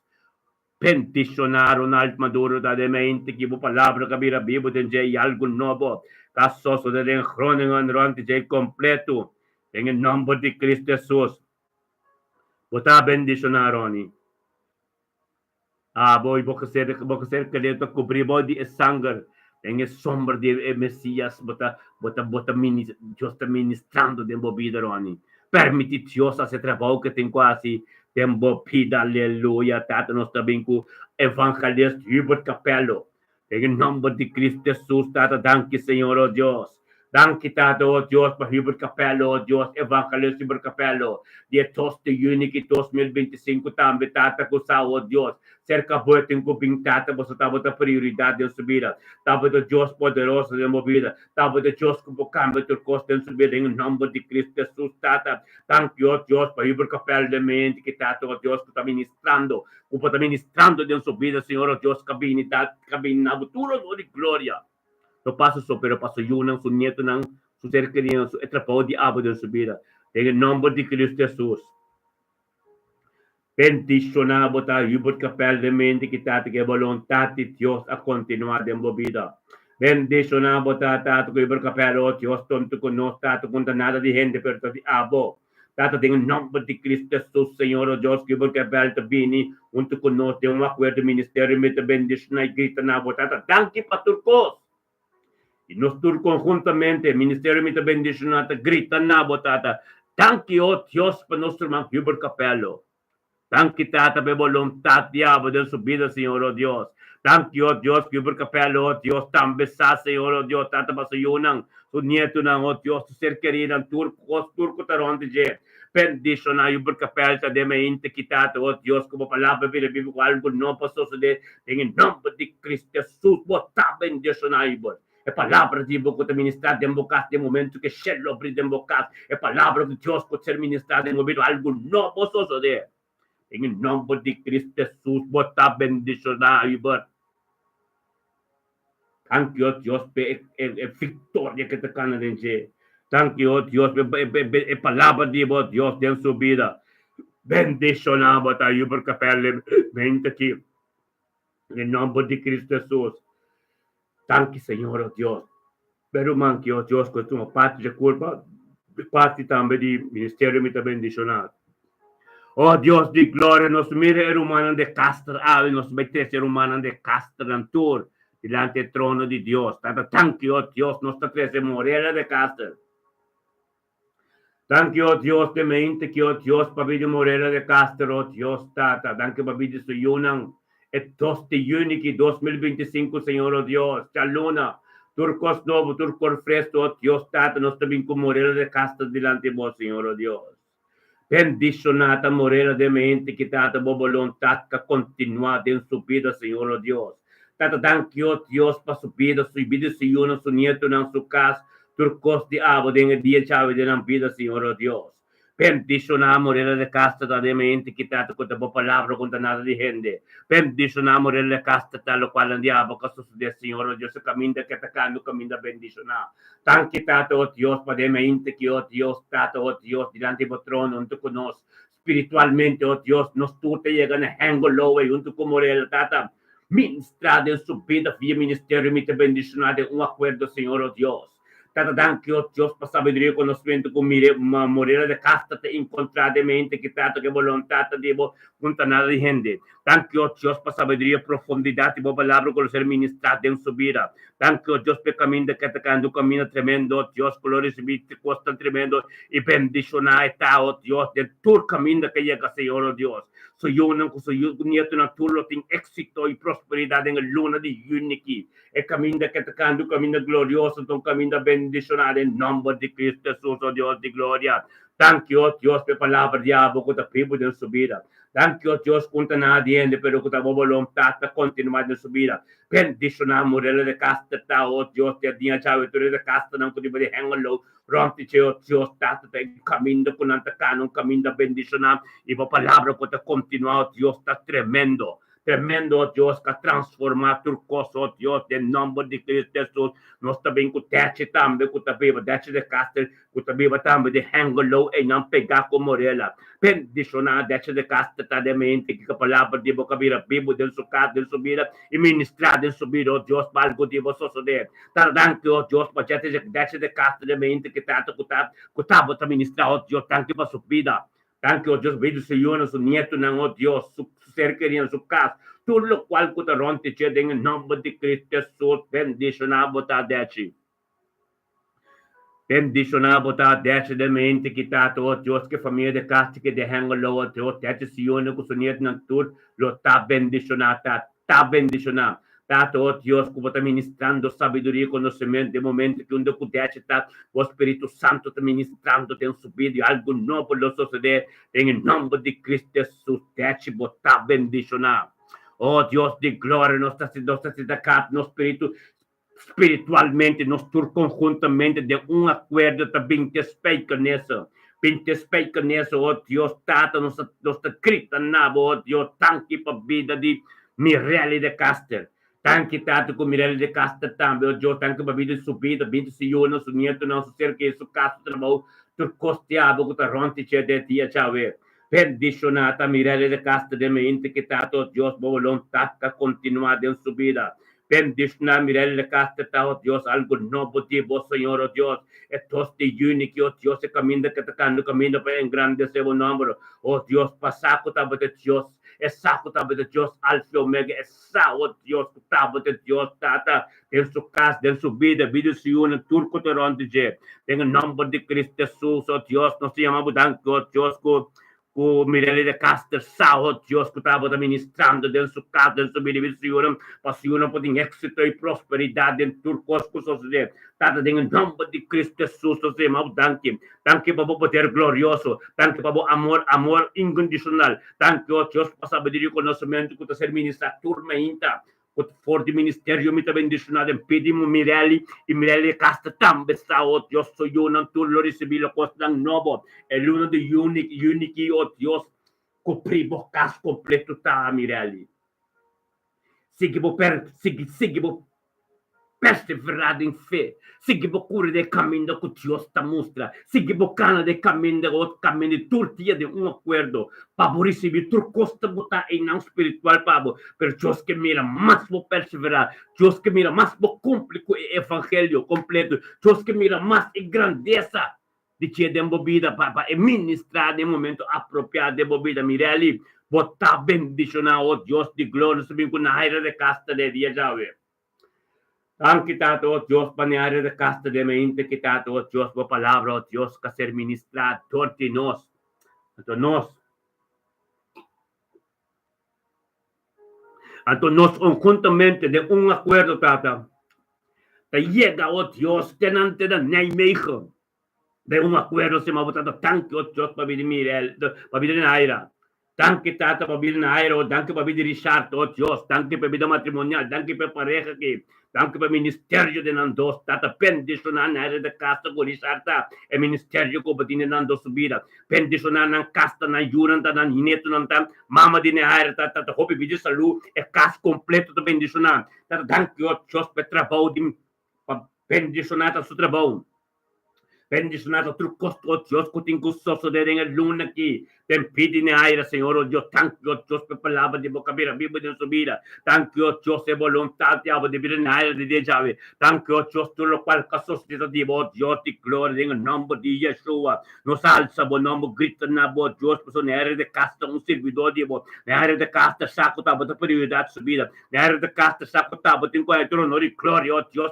S1: bendicionar Ronald Maduro da mente que por palavra que a Bíblia tem algo novo caso de den Groningen durante el completo en el nombre de Cristo Jesús. Vota bendicionar Ronnie. Voy boca ser que dentro cobrir body e sangue. Tem a sombra de Messias, Deus está ministrando dentro da vida, Rony. Permite Deus a se trabalho que tem quase tempo pida, aleluia, tata, nós também com evangelista Hubert Capello. Em nome de Cristo Jesus, tata, danke, Senhor, oh Deus. Danke, tata, oh Deus, para Hubert Capello, oh Deus, evangelista Hubert Capello. Dia toste Unity 2025 também, tata, com oh Deus. Cerca boa tem tata, você estava da prioridade em subida. Estava do Deus poderoso em movida. Estava do Deus que o câmbio de costa em subida em nome de Cristo Jesus, tata. Thank you, Deus, para ir capel de mente que tata, oh Deus, que está ministrando. Que está ministrando em subida, Senhor, oh Deus, cabine na futuro de glória. Eu passo só, pero passo yunang, su nieto nang, su ser querido, su etrapao de abo de subida. Em nome de Cristo Jesus. Bendicionado ta yubot kapel de mente kita que voluntad de Dios a continuar en vida. Bendicionado ta que yubot kapel o Dios tonto con nos tato con nada de gente pero de abo. Tato en el nombre de Cristo Jesús, Señor Dios, que yubot kapel te vini, junto con nos de un acuerdo ministerio me te bendicionado y grita na botata. Danke paturcos. Y nos tur conjuntamente, ministerio me te bendicionado, grita na botata. Danke, oh Dios, para nuestro hermano Hubert Capello. Thank you, Tata, por voluntad, diabo, de su vida, Señor, oh Dios. Thank you, oh Dios, que por capelo, oh Dios, tan besado, Señor, oh Dios, Tata, para su nieto, oh Dios, su ser querido, turco, tarón, de bendición, yo por capelo, de me inte quitado, oh Dios, como palabra, vive algo no pasó, en el nombre de Cristo Jesús, bota bendición, ayúdame. É palavra de boca te ministrar de boca de momento que chelo abrir de boca. É palavra de Deus que ser ministrado em momento algo novo suceder. Em nome de Cristo Jesus, bota bendicionar e bota. Thank you, Deus, pela vitória que te cana de Thank you, Deus, pela palavra de Deus dentro sua vida. Bendicionar, bota aí por capela, mente aqui. Em nome de Cristo Jesus. Thank you, Senhor, oh Deus. Pero man que, oh Deus, que tu uma parte de culpa, parte também de ministério me também bendicionar. Oh Dios de gloria, nos mire el humano de castra, nos mete ser humano de castra, tour, delante del trono de Dios. Tata, thank you, oh Dios, nos trece morera de castra. Thank you, oh Dios, de mente, que oh Dios, pabidi morera de castra, oh Dios, tata, thank you, pabidi su yunan, et toste uniki 2025, Señor, oh Dios, chaluna, turcos novo, turcos fresco, oh Dios, tata, nos también con morera de castra delante de vos, Señor, oh Dios. Bendicionata morena de mente que tata bo voluntad que continua en su vida, Señor oh Dios. Tata thank you, Dios, para su vida, su uno, su nieto, en su casa, turcos de abo, en el día chave de la vida, Señor oh Dios. Bendicionar morena de casta de mente que tata con tu palabra, con nada de gente. Bendicionar morena de casta, tal cual el diablo, que sucede, Señor oh Dios, camina que atacando, camina bendicionar. Thank you, Tato, oh Dios, para mente que, oh Dios, Tato, oh Dios, delante del trono, junto con nos, espiritualmente, oh Dios, nos tú te llegan a hango low, junto con Morel, Tata, ministrado en su vida, via ministerio, me te bendicionado, un acuerdo, Señor, oh Dios. Tata, thank you, oh Dios, para sabiduría, conocimiento, con morena de casta, te encontradamente, que Tato, que voluntad, te debo, junto a nada de gente. Thank you, oh Dios, para sabiduría, profundidad, y palabra, con ser ministrado en su vida. Thank you, Dios, por camino que atacando, camino tremendo, Dios, colores y costa tremendo, y bendicionar está, oh Dios, del tu camino que llega, Señor, oh Dios. Soy soy nieto natural, tengo éxito y prosperidad en el luna de Unity. El camino que atacando, camino glorioso, un camino bendicionado en nombre de Cristo Jesús, oh Dios de gloria. Thank you, oh Dios, por palabra de abo, que te pido en su vida. Thank you, Dios, contra nadie, pero que te voluntad de continuar en su vida. Bendicionar morena de casta, oh Dios, te dia chave, tu de casta, não podia de hangalo, ronti che, oh Dios, tata, te caminho con antacano, caminho bendicionar, e a palavra que te continuar, oh Dios, está tremendo. Tremendo, oh Deus, que transformar turcoso, oh Deus, em nome de Cristo Jesus. Nós também com tete também, com também, tete de castel, com também também de hangalo, e não pegar com morela. Bendicionar, tete de castel, tá de mente, que a palavra de boca vira, bibo, del su casa, del subida, e ministrar del subida, oh Deus, para algo de você suceder. Tá dando, oh Deus, para tete de castel de mente, que tá, que ministrar, oh Deus, tanto para subida. Tanto, oh Deus, veio o Senhor, nosso nieto, não, oh Deus, su ser querido, su casa, tutto lo qual kutaronte c'è in nome di Cristo Gesù, bendizionavo ta deci. Bendizionavo ta deci de mente quitato, oh Dios, que família de casa que de hango lo, oh Dios, deci sione kusuniet na tur, lo ta bendizionata, ta bendicionar. Tato, oh Dios, como está ministrando sabedoria e conhecimento, de momento que onde pudesse estar, o Espírito Santo está ministrando, tem subido, e algo novo lo suceder, em nome de Cristo Jesus, te botar bendicionar. Oh Deus de glória, nós estamos destacados no Espírito, espiritualmente, nós todos conjuntamente, de acordo, também te explica nisso. Bem te explica nisso, oh Deus, Tata, nós está escrito na, oh Deus, tanque para a vida de Mirelle de Caster. Tanque Tata com Mirelle de Caster também, oh Deus, tanque para a vida de subida, vida de Senhor, nosso nieto, nosso ser, que isso, caso, trabalho, tu costeado, que está ronte, che de tia, chave. Perdizionata Mirelle de Caster, de mente, que Tata, oh Deus, boa vontade, continuar em subida. Bendiciona Mirelle Casta, oh Dios, algo novo de vos, Senhor, oh Dios. Estos de único, oh Dios, se camina que tocando camino para engrandecer o número. Oh Dios, pasaco tava de Dios, saco tava de Dios, alfa e omega, essa, oh Dios, tava de Dios, tata, em sua casa, em sua vida se une, turco toronto de, em nome de Cristo Jesus, oh Dios, nós te amamos, oh Dios, o Mirelle de Caster, oh Deus, que estava administrando dentro da sua casa, dentro da sua vida, para se não pode êxito e prosperidade em tudo que sucede. Tata, em nome de Cristo Jesus, você mau danke para o poder glorioso, danke para o amor incondicional, danke, oh Deus, para sabedoria e conhecimento que você ministra turma ainda. For de ministério, me também bendicionado, pedimos Mirelle, e Mirelle Casta também está, oh Deus, sou eu, não tu lo recebi, lo costa novo, é l'uno de unique, oh Deus, copri o caso completo, tá, Mirelle. Seguimos perseverado em fé, seguimos cura de caminho que Deus te mostra, seguimos cana de caminho de turtia de acordo, para receber tudo costa botar em não espiritual, para pero Deus que mira mais vou perseverar, Deus que mira mais vou cumprir com o evangelho completo, Deus que mira mais a grandeza de que de bebida para ministrar de momento apropriado de bebida, Mirelle, botar bendicionar, oh Deus de glória, subir com a aire de casta de dia já ver. Anche tato, oh Dios, paneare de casta de mente, que tato, oh Dios, por palabra, oh Dios, que ser ministrado, torti nos. Entonces, conjuntamente de un acuerdo, tata, te llega, oh Dios, tenante de Neymejo, de un acuerdo, se me ha votado tanto, oh Dios, para vivir en aire. Danke, tata, para vivir en aire, danke para vivir Richard, oh Dios, danke para vida matrimonial, danke para pareja que, danke para ministerio de Nandos, tata, bendicionar na área de casa com Richard, e ministerio que batine Nandos subida, bendicionar na casa, na juranta, na neto, na mama de na área, tata, hope vídeo saúde, é casa completo de bendicionar, tata, danke, oh Dios, para trabalho de, bendicionar o seu trabalho. Bendicionado tu costo, oh Dios, que tem gostoso de en el luna aqui. Tem pedi na aire, Senhor, oh Deus, thank you, oh Deus, por palavra de boca aberta, Bíblia de sua vida. Thank you, oh Deus, é vontade de vida na aire de Deus. Thank you, oh Deus, tu lo qual que sustentativo, oh Deus, de glória, em nome de Yeshua. Nos alça, bom nome, grita na boa Deus, por na área de casta, servidor de boa. Na área de casta, saco, tá, bota prioridade de subida. Na área de casta, saco, tá, bota em qualquer honor e glória, oh Deus,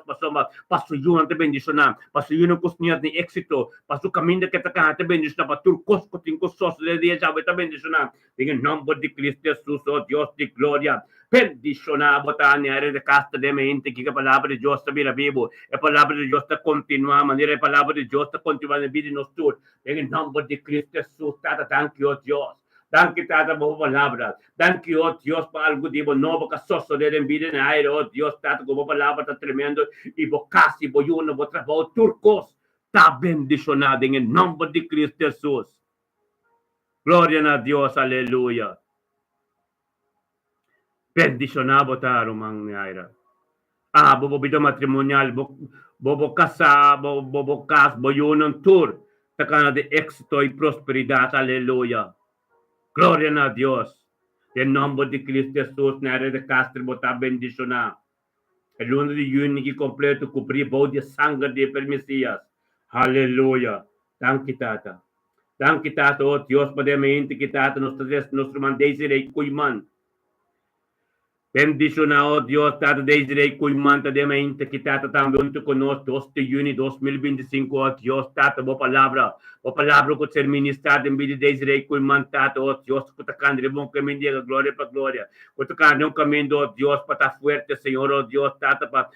S1: passou Yuna te bendicionar, passou Yuna cozinhar de éxito, passou caminho que tá te bendicionar, para tu costo, tem gostoso de Deus, já vai te bendicionar. Em nome de Cristo Jesus, oh Deus de glória. Bendicionar, botar na área de casta de mente, que a palavra de Deus está vivo, a palavra de Deus está continuar, a maneira a palavra de Deus está continuar na vida de nós todos. Em nome de Cristo Jesus, tata, thank you, Deus. Thank you, tata, por palavra. Thank you, oh Deus, para algo de novo que só sucede em vida na área, oh Deus, tata, como palavra está tremendo, e vou casi, vou uno, vou trabalhar, turcos, está bendicionado em nome de Cristo Jesus. Glória a Deus, aleluia. Bendicionar botar umang naira. Bobo vida matrimonial, bobo casa, bobo cas, boyunon tour. Takana de éxito e prosperidade, aleluia. Glória a Deus. Em nome de Cristo Jesus, na área de Castro, botar bendicionar. É luno de único completo, cobrir bom de sangue de permissões. Aleluia. Thank you, tata. Thank you, tata, oh Deus, para mente que tata, nosso mandei ser cuiman. Bendicionado, oh Dios, Tata de Israel, cuimanta de mente, que Tata también junto con nosotros, 2 de junio 2025, oh Dios, Tata, o palabra que ser ministrada en vida de Israel, cuimanta, oh Dios, que te candre, bom caminho de glória para glória, que te candre un camino, oh Dios, para estar fuerte, Señor, oh Dios, Tata, para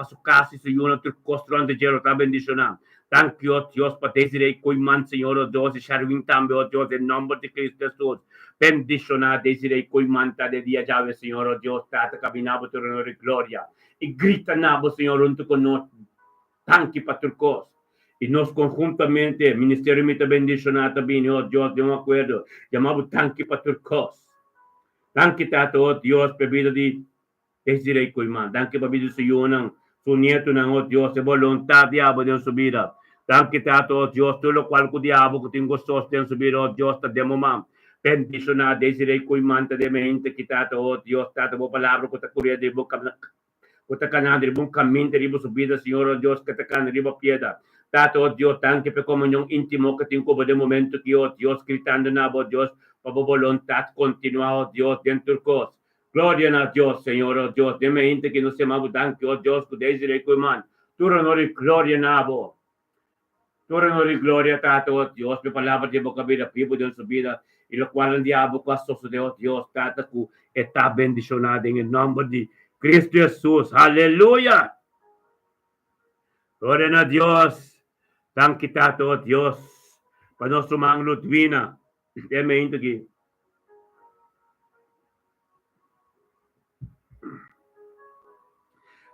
S1: su casa, Señor, tu construção de Jero, está bendicionado. Thank you, oh Dios, para Israel, cuimanta, Señor, oh Dios, y Sharwin también, oh Dios, en nombre de Cristo Jesús. Bendicionar Desiree Cuimanta de dia Jave, Senhor, oh Deus, Tata, caminhava tu honor e glória. E grita nabo, Senhor, junto conosco, tanque para turcos. E nós conjuntamente, Ministério Mita bendicionar também, oh Deus, de um acordo, chamava tanque para turcos. Tanque, Tata, oh Deus, bebida de Desiree Cuimanta. Tanque, bebida de Senhor, su nieto, oh Deus, e vontade, diabo, de subida. Tanque, Tata, oh Deus, tudo o qual o diabo que tem gostoso de subir, oh Deus, te demo, mam. Bendicionar Desiree Cuimanta de mente que Tata, oh Deus, Tata, boa palavra que te curia de boca, que te canan de bom caminho de riba subida, Senhor, oh Deus, que te canan de riba pieda. Tata, oh Deus, tanque per comunhão íntimo que tem como de momento que, oh Deus, gritando na oh Deus, para a vontade continuar, oh Deus, dentro do cos. Glória a Deus, Senhor, oh Deus, de mente que nos chamamos tanque, oh Deus, que Desiree Cuimanta. Tu honor e glória na bo. Tu honor e glória, Tata, oh Deus, per palavra de boca vida, pipo de subida. E lo qual andiamo qua sotto Dio, Dio stata cu e sta bendicionata in nome di Cristo Jesus. Alleluia. Gloria a Dios. Thank Tato, oh Dios. Pa nostro mang Ludwina. Amen.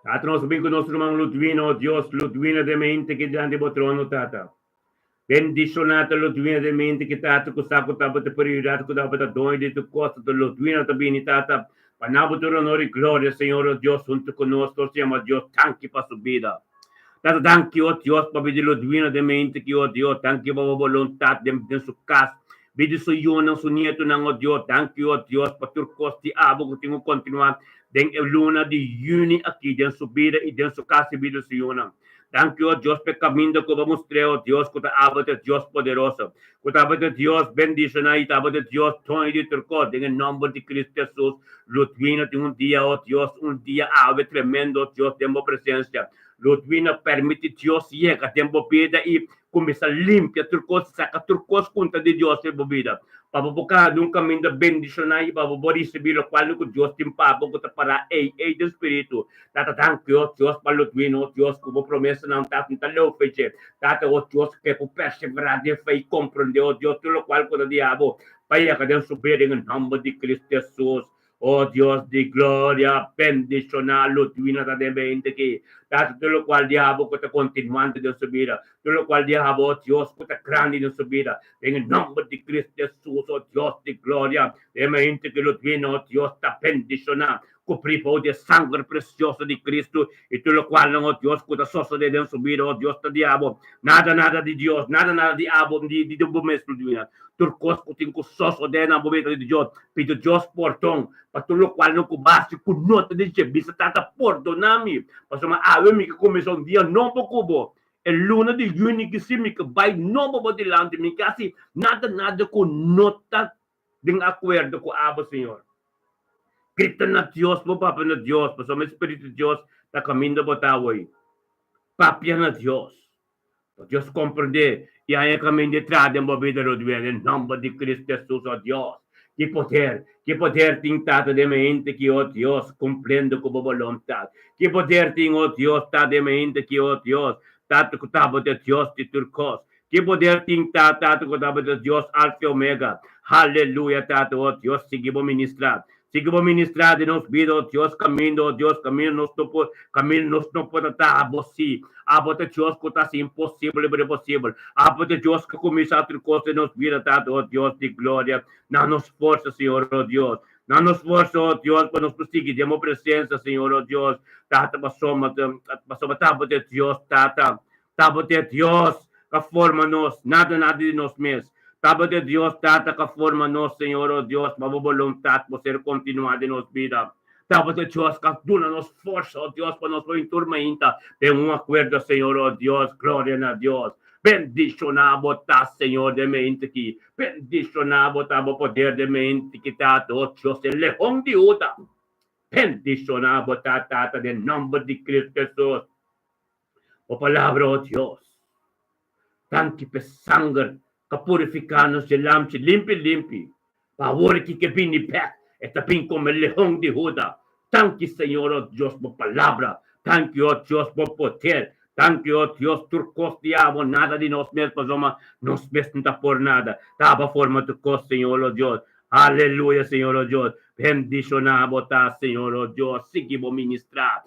S1: Tato nostro bingo nostro mang Ludwina, oh Dios, Ludwina de mente che grande botrono, Tata. Bendicionata Ludwina de mente que Tata ku saco taba te prioridade ku taba te doi de tu costa de Ludwina também Tata panabo tu honor e glória Senhor oh Deus junto conosco siamo Deus tanque para subida Tata tanque oh Deus para pedir Ludwina de mente que oh Deus tanque para vontade de su casa vidi su yuna su nieto nang oh Deus tanque oh Deus para tur costi abo que tenho continuar den luna de juni aqui den subida e den su casa vidi su yuna. Thank you, Dios, por camino que vamos a oh Dios, que te habla de Dios poderoso, que te habla de Dios bendicionado y te habla de Dios todo y de turco, en el nombre de Cristo Jesús, Ludwina tiene un día, oh Dios, un día ave tremendo, Dios, tengo presencia. Ludwina permite Dios llega, tiempo vida y comienza limpia turcos, saca turcos contra de Dios en vida. Para buscar un camino bendicionado y para recibir lo cual que Dios te paga, que te para de espíritu. Tata, thank you, Dios, para Ludwina, Dios, como promessa não está com tal feche. Tata, oh Deus, que por perseverar de fé e compreender, oh Deus, tudo o qual o diabo, para que Deus subir em nome de Cristo Jesus. Oh Dios de gloria, bendicionar Ludwina da mente que Tata, todo lo cual diabo que te continuando de subir, todo lo cual diabo, oh Dios, que te grande de subir, en el nombre de Cristo Jesús, oh Dios de gloria, de mente que Ludwina, oh Dios, está bendicionar. Coprivo de sangue precioso de Cristo e tudo qual oh Deus que sosso de Deus subir oh Deus do diabo nada de Deus nada de diabo de do mesmo divina turcos que tem com sosso de na momento de Deus pedido Deus portão para tudo qual não cubaste com nota de Jesus tata perdonami para uma ave que começou um dia não cubo é luna de junho que se me vai não vou de lante me quase nada com nota de acordo com a Senhor. Grita na Dios po, Papa na Dios. Paso may Espiritu de Dios na caminho po taway. Papia na Dios. O Dios comprende. E aí caminho de trás em vida do Deus. Em nome de Cristo Jesus, ó Deus. Que poder tem tato de mente que, ó Deus, compreendo como vontade. Que poder tem, ó Deus, tato de mente que, ó Deus, tato que tabo de Deus de turcos. Que poder tem tato que tabo de Deus, alfa e omega. Aleluia, tato, ó Deus, seguimos ministrar. Seguimos ministrar de nos vida, oh Deus, caminho nos não pode estar a você. A bote Deus que está impossível, é possível. A bote Deus que começa a ter coisas nos vida, tá, oh Deus de glória. Não nos força, Senhor, oh Deus. Não nos força, oh Deus, para nos prosseguir. Demos presença, Senhor, oh Deus. Tata, passoma, tá, bote Deus, tata. Tá, bote Deus, que forma nós, nada de nós mesmos. Taba de Deus, Tata, que forma nós, Senhor, oh Deus, para a vontade de ser continuada em nossa vida. Taba de Deus, que dona-nos força, oh Deus, para nós não tormenta. Tem acordo, Senhor, oh Deus, glória a Deus. Bendicionado, tá, Senhor, de mente aqui. Bendicionado, tá, o poder de mente que tá, oh Deus, é leão de Uda. Bendicionado Tata en nombre de Cristo Jesús. O palabra, oh Dios. Tanki pe sangre, kapurificanos de lamchi, limpi. Favor que vini pek, esta pin como el león de Judá. Tanki, Señor, oh Dios, por palabra. Tanki, oh Dios, por poder. Tanki, oh Dios, turcos diabo, nada de nos mesmos, nos mesmos por nada. Taba forma tu cosa, Señor, oh Dios. Aleluya, Señor, oh Dios. Bendicionado, Señor, oh Dios. Sigue ministrar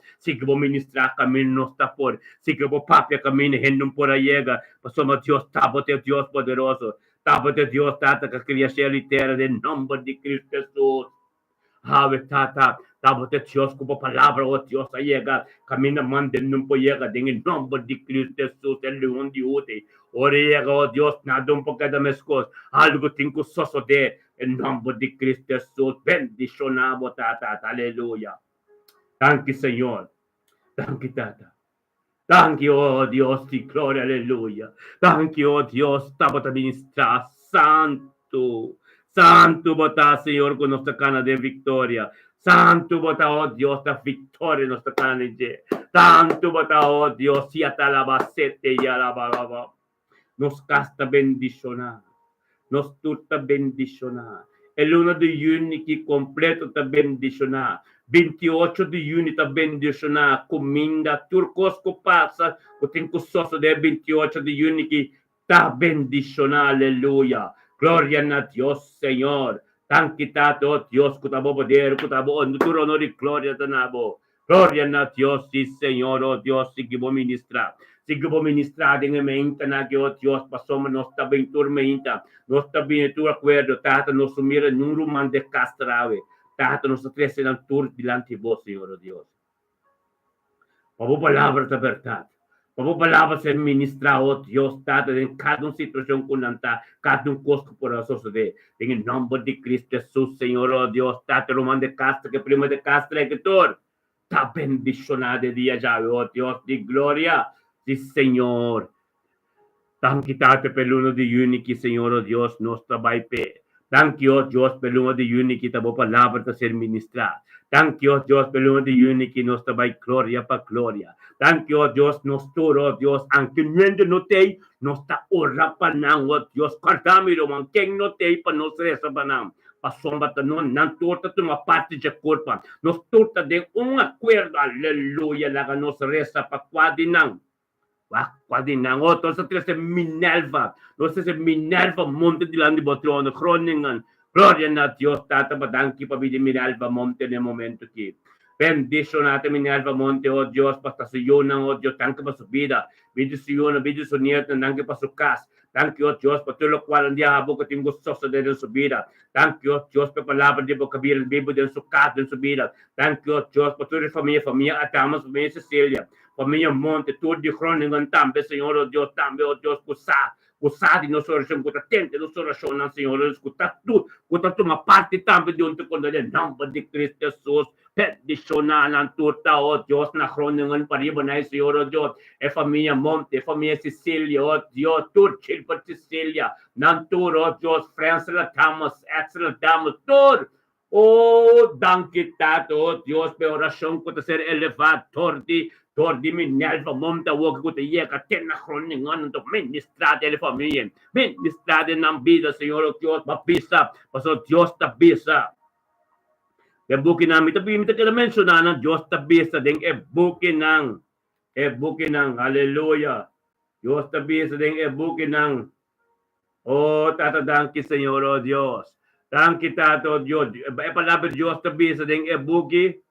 S1: camino no está por. Sigue papia camino, gente por ahí llega. Pasamos Dios, tábate, Dios poderoso. Tábate, Dios, tata, que quería ser litera en nombre de Cristo Jesús. Ave tata, tábate, Dios, como palabra, oh Dios, ahí llega. Camina, mande, no puede llegar. En el nombre de Cristo Jesús, el león de Ute. Ore llega, oh Dios, nada un poco de mescos. Algo tengo soso de. En nombre de Cristo Jesús, bendicionado, tata, aleluya. Thank you, Señor. Thank you, tata. Thank you, oh Dios, y gloria, aleluya. Thank you, oh Dios, estamos a ministrar, santo. Santo, bota, Señor, con nuestra cana de victoria. Santo, bota, oh Dios, la victoria en nuestra cana de. Santo, bota, oh Dios, y hasta la basete y a la bagaba. Nos casta bendicionar. Nos turta bendicionar. El 1 de junio que completo está bendicionar. 28 de junio está bendicionar. Comida, turcos que pasa. Eu tenho sosso de 28 de junio que está bendicionar. Aleluya. Gloria a Dios, Señor. Tan quitado, oh Dios, que estamos poder, que estamos en tu honor y gloria de nabo. Gloria a Dios, sí, Señor, oh Dios, sí que voy a ministrar. Sige po ministrar en mente na que, oh Dios, pasamos nuestra bem tormenta, nuestra bem tu acuerdo, tata nos sumira en un rumán de castrave, tata nos atrece en tur delante de vos, Señor, oh Dios. Por palabra de verdad, por palabra ser ministrar, oh Dios, tata en cada situación con anta, cada cosa por eso suceder, en el nombre de Cristo Jesús, Señor, oh Dios, tata rumán de castra, que prima de castra, que todo, está bendicionado de día ya, oh Dios, de gloria. Sí, Señor. Thank you, Tate, per l'uno di unici, Señor, oh Dios, nostra baipe. Thank you, oh Dios, per l'uno di unici, tabo palabra ta ser ministrar. Thank you, oh Dios, per l'uno di unici, nostra bai gloria pa gloria. Thank you, oh Dios, nostro, oh Dios, anche niente no te, nostra ora pa nang, oh Dios, guardami, man, ken no te, pa nostra esa pa nang. Pasomba non torta uma parte de culpa. Nos torta de acordo, aleluia, la nos resta pa quadi nang. Quadi nang otto sa tres Minerva, no se Minerva monte di landi botrono, Groningen, gloria a Dios, tata padanki pa vidi Minerva monte nel momento che. Bendicionate Minerva monte, oh Dios, pasta su yuna, oh Dios, tanque pa su vida, vidi su yuna, vidi su nieto, anche pa su casa. Thank you, Dios, por todo lo cual día boca tengo sosa de su vida. Thank you, Dios, por palabra de boca vida, el Biblia de su casa, de su vida. Thank you, Dios, por toda familia Atamos, familia Cecilia, familia Monte, todo de Groningen, también, Señor, oh Dios, también, oh Dios, usar di nostra orazione, con attente nostra orazione, Signore, ascolta tu, una parte también de un con el nombre de Cristo Jesús, bendicionar la turta, oh Dios, na Groningen, pariba na Señor, oh Dios, e familia Monte, familia Cecilia, oh Dios, Turchil por Cecilia, nantur, oh Dios, Francia la damos, Excel damos, tur, oh, dankitato, oh Dios, per orazione, con ser elevado, tordi Minerva monta wog ko te ka tenna Groningen to ministrate le famiglie ministrate ng vida Señor Dios mapisa paso Dios tabisa e buki namin tabi mi ta mencionar Dios tabisa ding e buki ng hallelujah Dios tabisa ding e buki ng oh tatadangki Señor oh Dios thank tato Dios e palabra Dios tabisa ding e buki.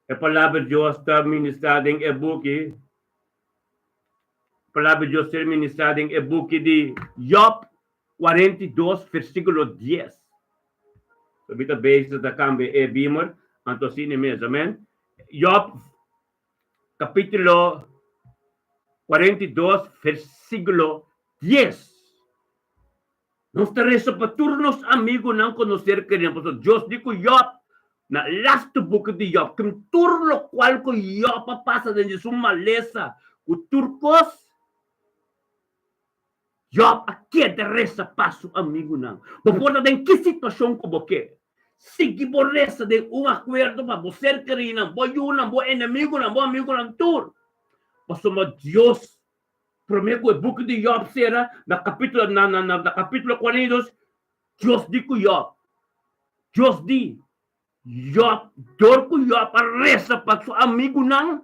S1: A palavra de Deus está ministrada em e-book. A palavra de Deus está ministrada em e-book de Job 42, versículo 10. Sabita base da cambio e bimer, antosine mesmo, amém? Job, capítulo 42, versículo 10. Nos interessa para turnos amigos não conhecer queremos. Deus dijo Job, na last book de Job, que turno qual que Job passa dentro de sua maleza, o turcos, Job aqui de resta passo amigo não. Por em que situação como que? Sige por resa de un acuerdo para ser querido, voy un buen enemigo, un buen amigo, un tour. Pasoma Dios, prometo que el book de Job será, na capítulo 42, Dios di ko Job. Dios di, Job, dor ko Job para resa para su amigo nang.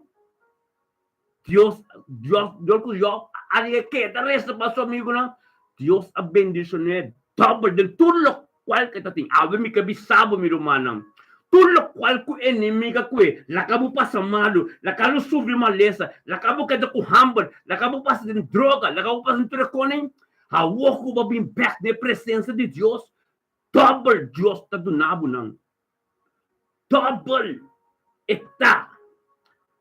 S1: Dios, dor ko Job, ari que ta resa para su amigo nang. Dios a bendicionar double del tulok cual que tating ave mi kabisabo mi rumanang tulok cual ku enemiga ku lakabu pa sa malo lakabu sufri malesa lakabu kada ku humble lakabu pa sa droga lakabu pa sa treconing hawo ko ba bin back de presença de Deus double Deus ta dunabo nang double eta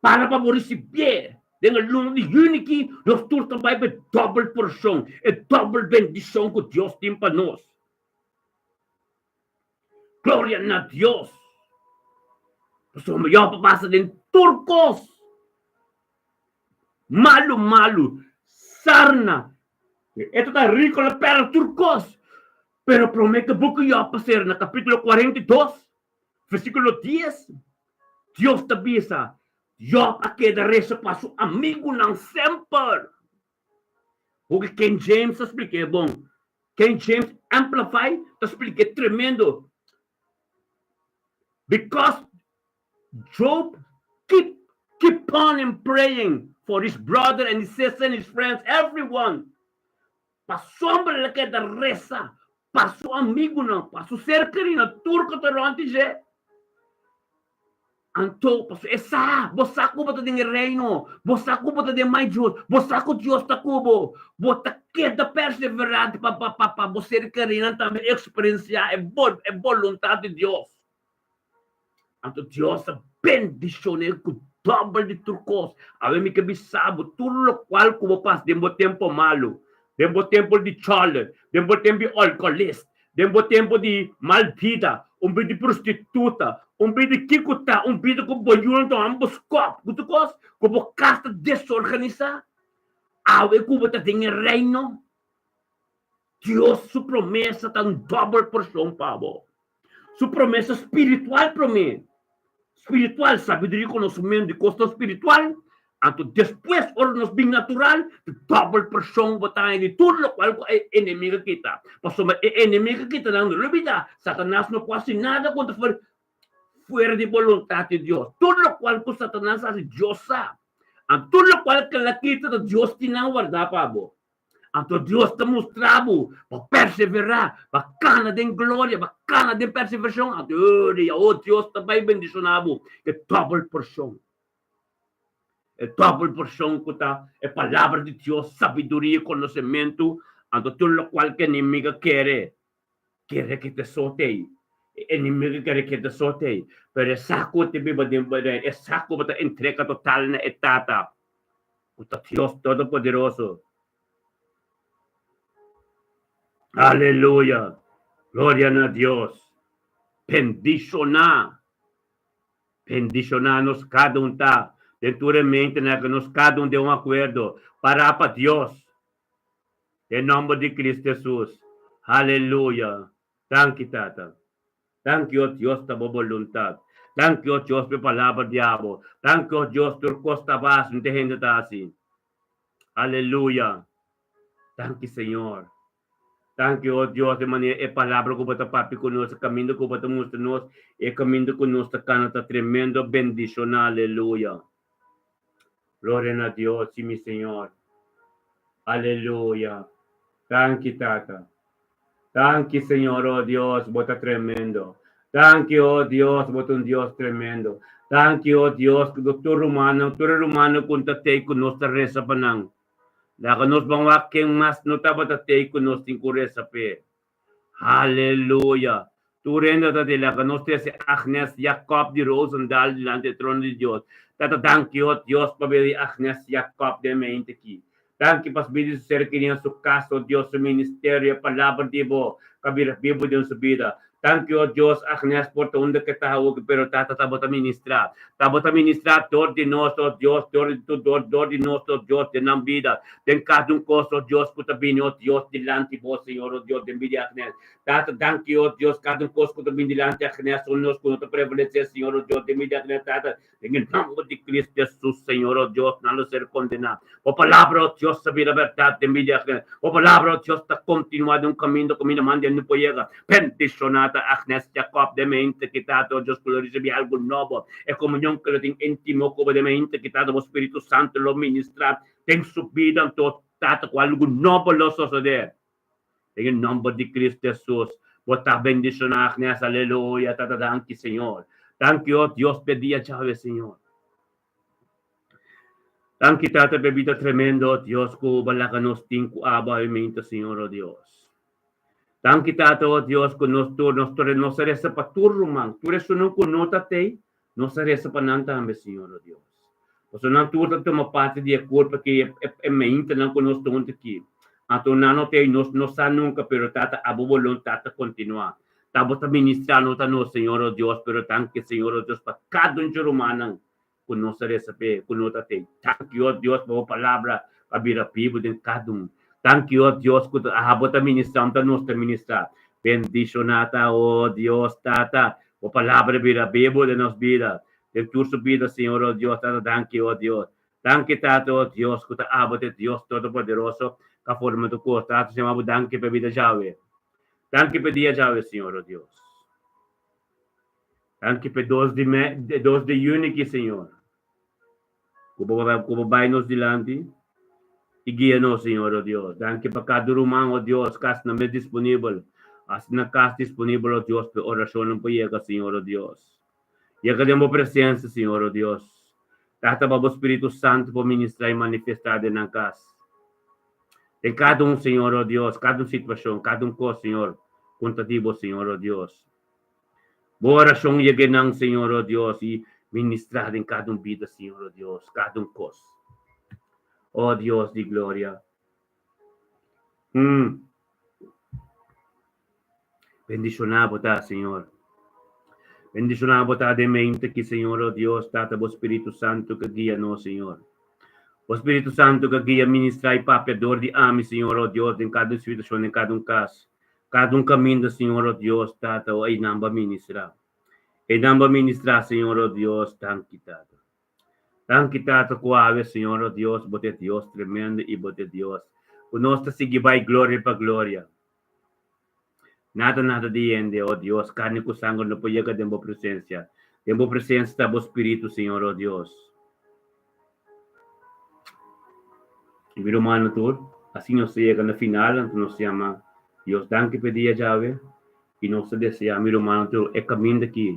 S1: para pa mo recibir dengan luno de unity nós todos também be double porção e double bendição que Deus tem para nós. Gloria a Dios. Pues como yo pasa de turcos. Malo, sarna. Esto está rico la perra turcos. Pero promete que yo pasar en el capítulo 42, versículo 10. Dios te avisa. Yo aquí de reza para su amigo não sempre. Porque King James explica bom. King James Amplify te explica tremendo. Because Job keep on and praying for his brother and his sister and his friends, everyone. Pasó hombre la que da reza, pasó amigo não, pasó ser querido, turco torrente je. Anto, pasó essa, bosaco bota de reino, bosaco bota de mais Deus, bosaco Deus ta cubo, bota queda perseverante para você querido também experienciar é vontade de Deus. Anto Dios bendicione com double de turcos. A ver, me que bisabo, tudo lo qual como passa, dembo tempo malo, dembo tempo de chale, dembo tempo de alcoolista, dembo tempo de malvida, bit de prostituta, bit de kikuta, bit de boyuno, então ambos copos, gutukos, como casta desorganizada. A ver, como tá tem reino. Deus, sua promessa tá double porção, pavo. Sua promessa espiritual para mim. Espiritual, sabedoria, conhecimento de custo espiritual. Então, depois, ornos bem natural, double porção botar de tudo o qual é inimigo kita. Pastor, é inimigo kita não olvida. Satanás não pode fazer nada quando for fora de vontade de Deus. Tudo o qual que Satanás faz, Deus sabe. Então, tudo o qual que ela quita, Deus tem não guardar para você. Então Deus te mostrado para perseverar, para cana de glória, para cana de perseveração. Então, Deus também bendicionado. É double porção. É double porção que está. É palavra de Deus, sabedoria, conhecimento. Então, tudo o qual que inimigo quer que te sorteie. Inimigo quer que te sorteie. Mas é saco te biba de é saco para entrega total na etapa. O Deus Todo-Poderoso. Aleluya. Gloria a Dios. Bendicionar-nos cada um tá. Denturamente, né, que nos cada um dê um acordo. Para Deus. Em nome de Cristo Jesus. Aleluya. Thank you, Tata. Thank you, Dios, ta voluntad. Thank you, Dios, por palavra diabo. Thank you, Dios, por costa base, não tem gente assim. Aleluya. Thank you, Senhor. Thank you, oh Dios, de maneira é palavra que bota papi conosco, caminho que bota mostra nós, é caminho conosco, canta tremendo bendição, aleluia. Glória a Deus, sim, meu Senhor. Aleluia. Thank you, Tata. Thank you, Senhor, oh Deus, bota tremendo. Thank you, oh Deus, bota Deus tremendo. Thank you, oh Deus, que doutor Romano, contatei conosco, reza panang. Daka nos bang waking mas no tabatatay ko nos tingkure sa pe. Hallelujah. Turendo ta dila ka nos si Agnes Jacob di Rosendal delante trono di Dios. Tata thank you, Dios, pabili Agnes Jacob de mente ki. Thank you, pas bidi ser kiniya su caso, Dios, su ministerio, palabra di bo, kabira bibo din su vida. Thank you, Dios, Agnes, por donde que tahu, pero tata tabota ministrar. Tabota ministrar, dor de nosso Dios, dor de nosso Dios, de nam vida. Den cada costo, Dios, puta binho, Dios, delante vos, Senhor, Dios, de vida, Agnes. Tata, thank you, Dios, cada costo, puta bin delante, Agnes, unos, com outra prevalência, Senhor, Dios, de vida, Agnes, tata. En el nombre de Cristo Jesús, Senhor, Dios, no lo ser condenado. O palabra, Dios, saber la verdad, de vida, Agnes. O palabra, Dios, está continuando un camino manda, no puede llegar. Bendicionata, Agnes, Jacob, de mente, quitado, Dios, que lo recibe algo nuevo. E comunión que lo tiene íntimo, como de mente, quitado, o Espíritu Santo, lo ministra, ten su vida, en todo, con algo nuevo, lo suceder. En el nombre de Cristo Jesús, vota bendición, Agnes, aleluya, tata, thank you, Señor. Thank you, Dios, pedía chave, Señor. Thank you, tata, bebida tremendo, Dios, kubalacanos, tinku, aba, mente, Señor, oh Dios. Thank you, tato, Dios, que nos resta para tu rumang. Tu resto no conotate, nos resta para nanta, Señor, oh Dios. Porque não tudo tem uma parte de culpa que é mente não conosco onde aqui. Então não tem nós nunca, pero tata a vontade tata continuar. Tabo tá ministrando tá no Senhor oh Deus, pero thank you Senhor oh Deus para cada ser humano que nos receber, que nós tem. Thank you oh Deus por palavra para vir vivo de cada Thank you oh Deus que a bota ministrando tá nos ministrar. Bendicionata oh Deus tata, por palavra vir vivo de nos vida. De tu subida, Señor, oh Dios, tata, thank you, oh Dios. Thank you, tato, oh Dios, que te amo de Dios Todopoderoso, que forma tu costa, tato, se llama, thank you, vida Yahweh. Thank you, dia Yahweh, Señor, oh Dios. Thank you, dos de unity, Señor. Como vai nos dilante, e guia-nos, Señor, oh Dios. Thank you, para cada rumang, oh Dios, que na me disponível. As na casa disponível, oh Dios, para oração não pode chegar, Señor, oh Dios. E a cada presença, Senhor, oh Deus. Tata para o Espírito Santo para ministrar e manifestar na casa. Em cada Senhor, oh Deus, cada situação, cada coisa, Senhor, contativo, Senhor, oh Deus. Boa oração e ganhang, Senhor, oh Deus, e ministrar em cada vida, Senhor, oh Deus, cada coisa. Oh Deus de glória. Bendicionado, tá, Senhor. Bendicionado de mente que, Senhor, oh Deus, tata o Espírito Santo que guia nós, Senhor. O Espírito Santo que guia ministrar e papiador de ame, Senhor, oh Deus, em cada situação, em cada caso. Cada caminho, Senhor, oh Deus, tata, o namba ministrar. E namba ministrar, Senhor, oh Deus, thank you, tata. Thank you, tata, kuave, Senhor, oh Deus, bote Deus tremendo e bote Deus. O nosso sige vai glória para glória. Nada diende, oh Dios, carne com sangue não pode chegar dentro da presença. Dentro da presença está o Espírito, Senhor, oh Deus. E vira humano tudo, assim nós chega no final, então nós chama, Deus, danke pedia Yahweh, e nós deseja, vira humano tudo, é caminho daqui,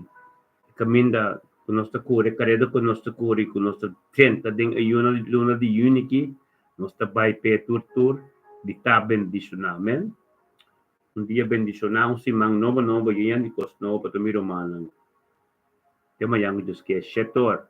S1: é caminho da, com nossa cura, é carrega com nossa cura, com nossa tenta, dentro de luna de unity, nós vai per tur, de tá bendicionar, amém? Dia bendicionar simang novo yan di kos novo patumiro manang. Tema yang Diyos kaya shetor.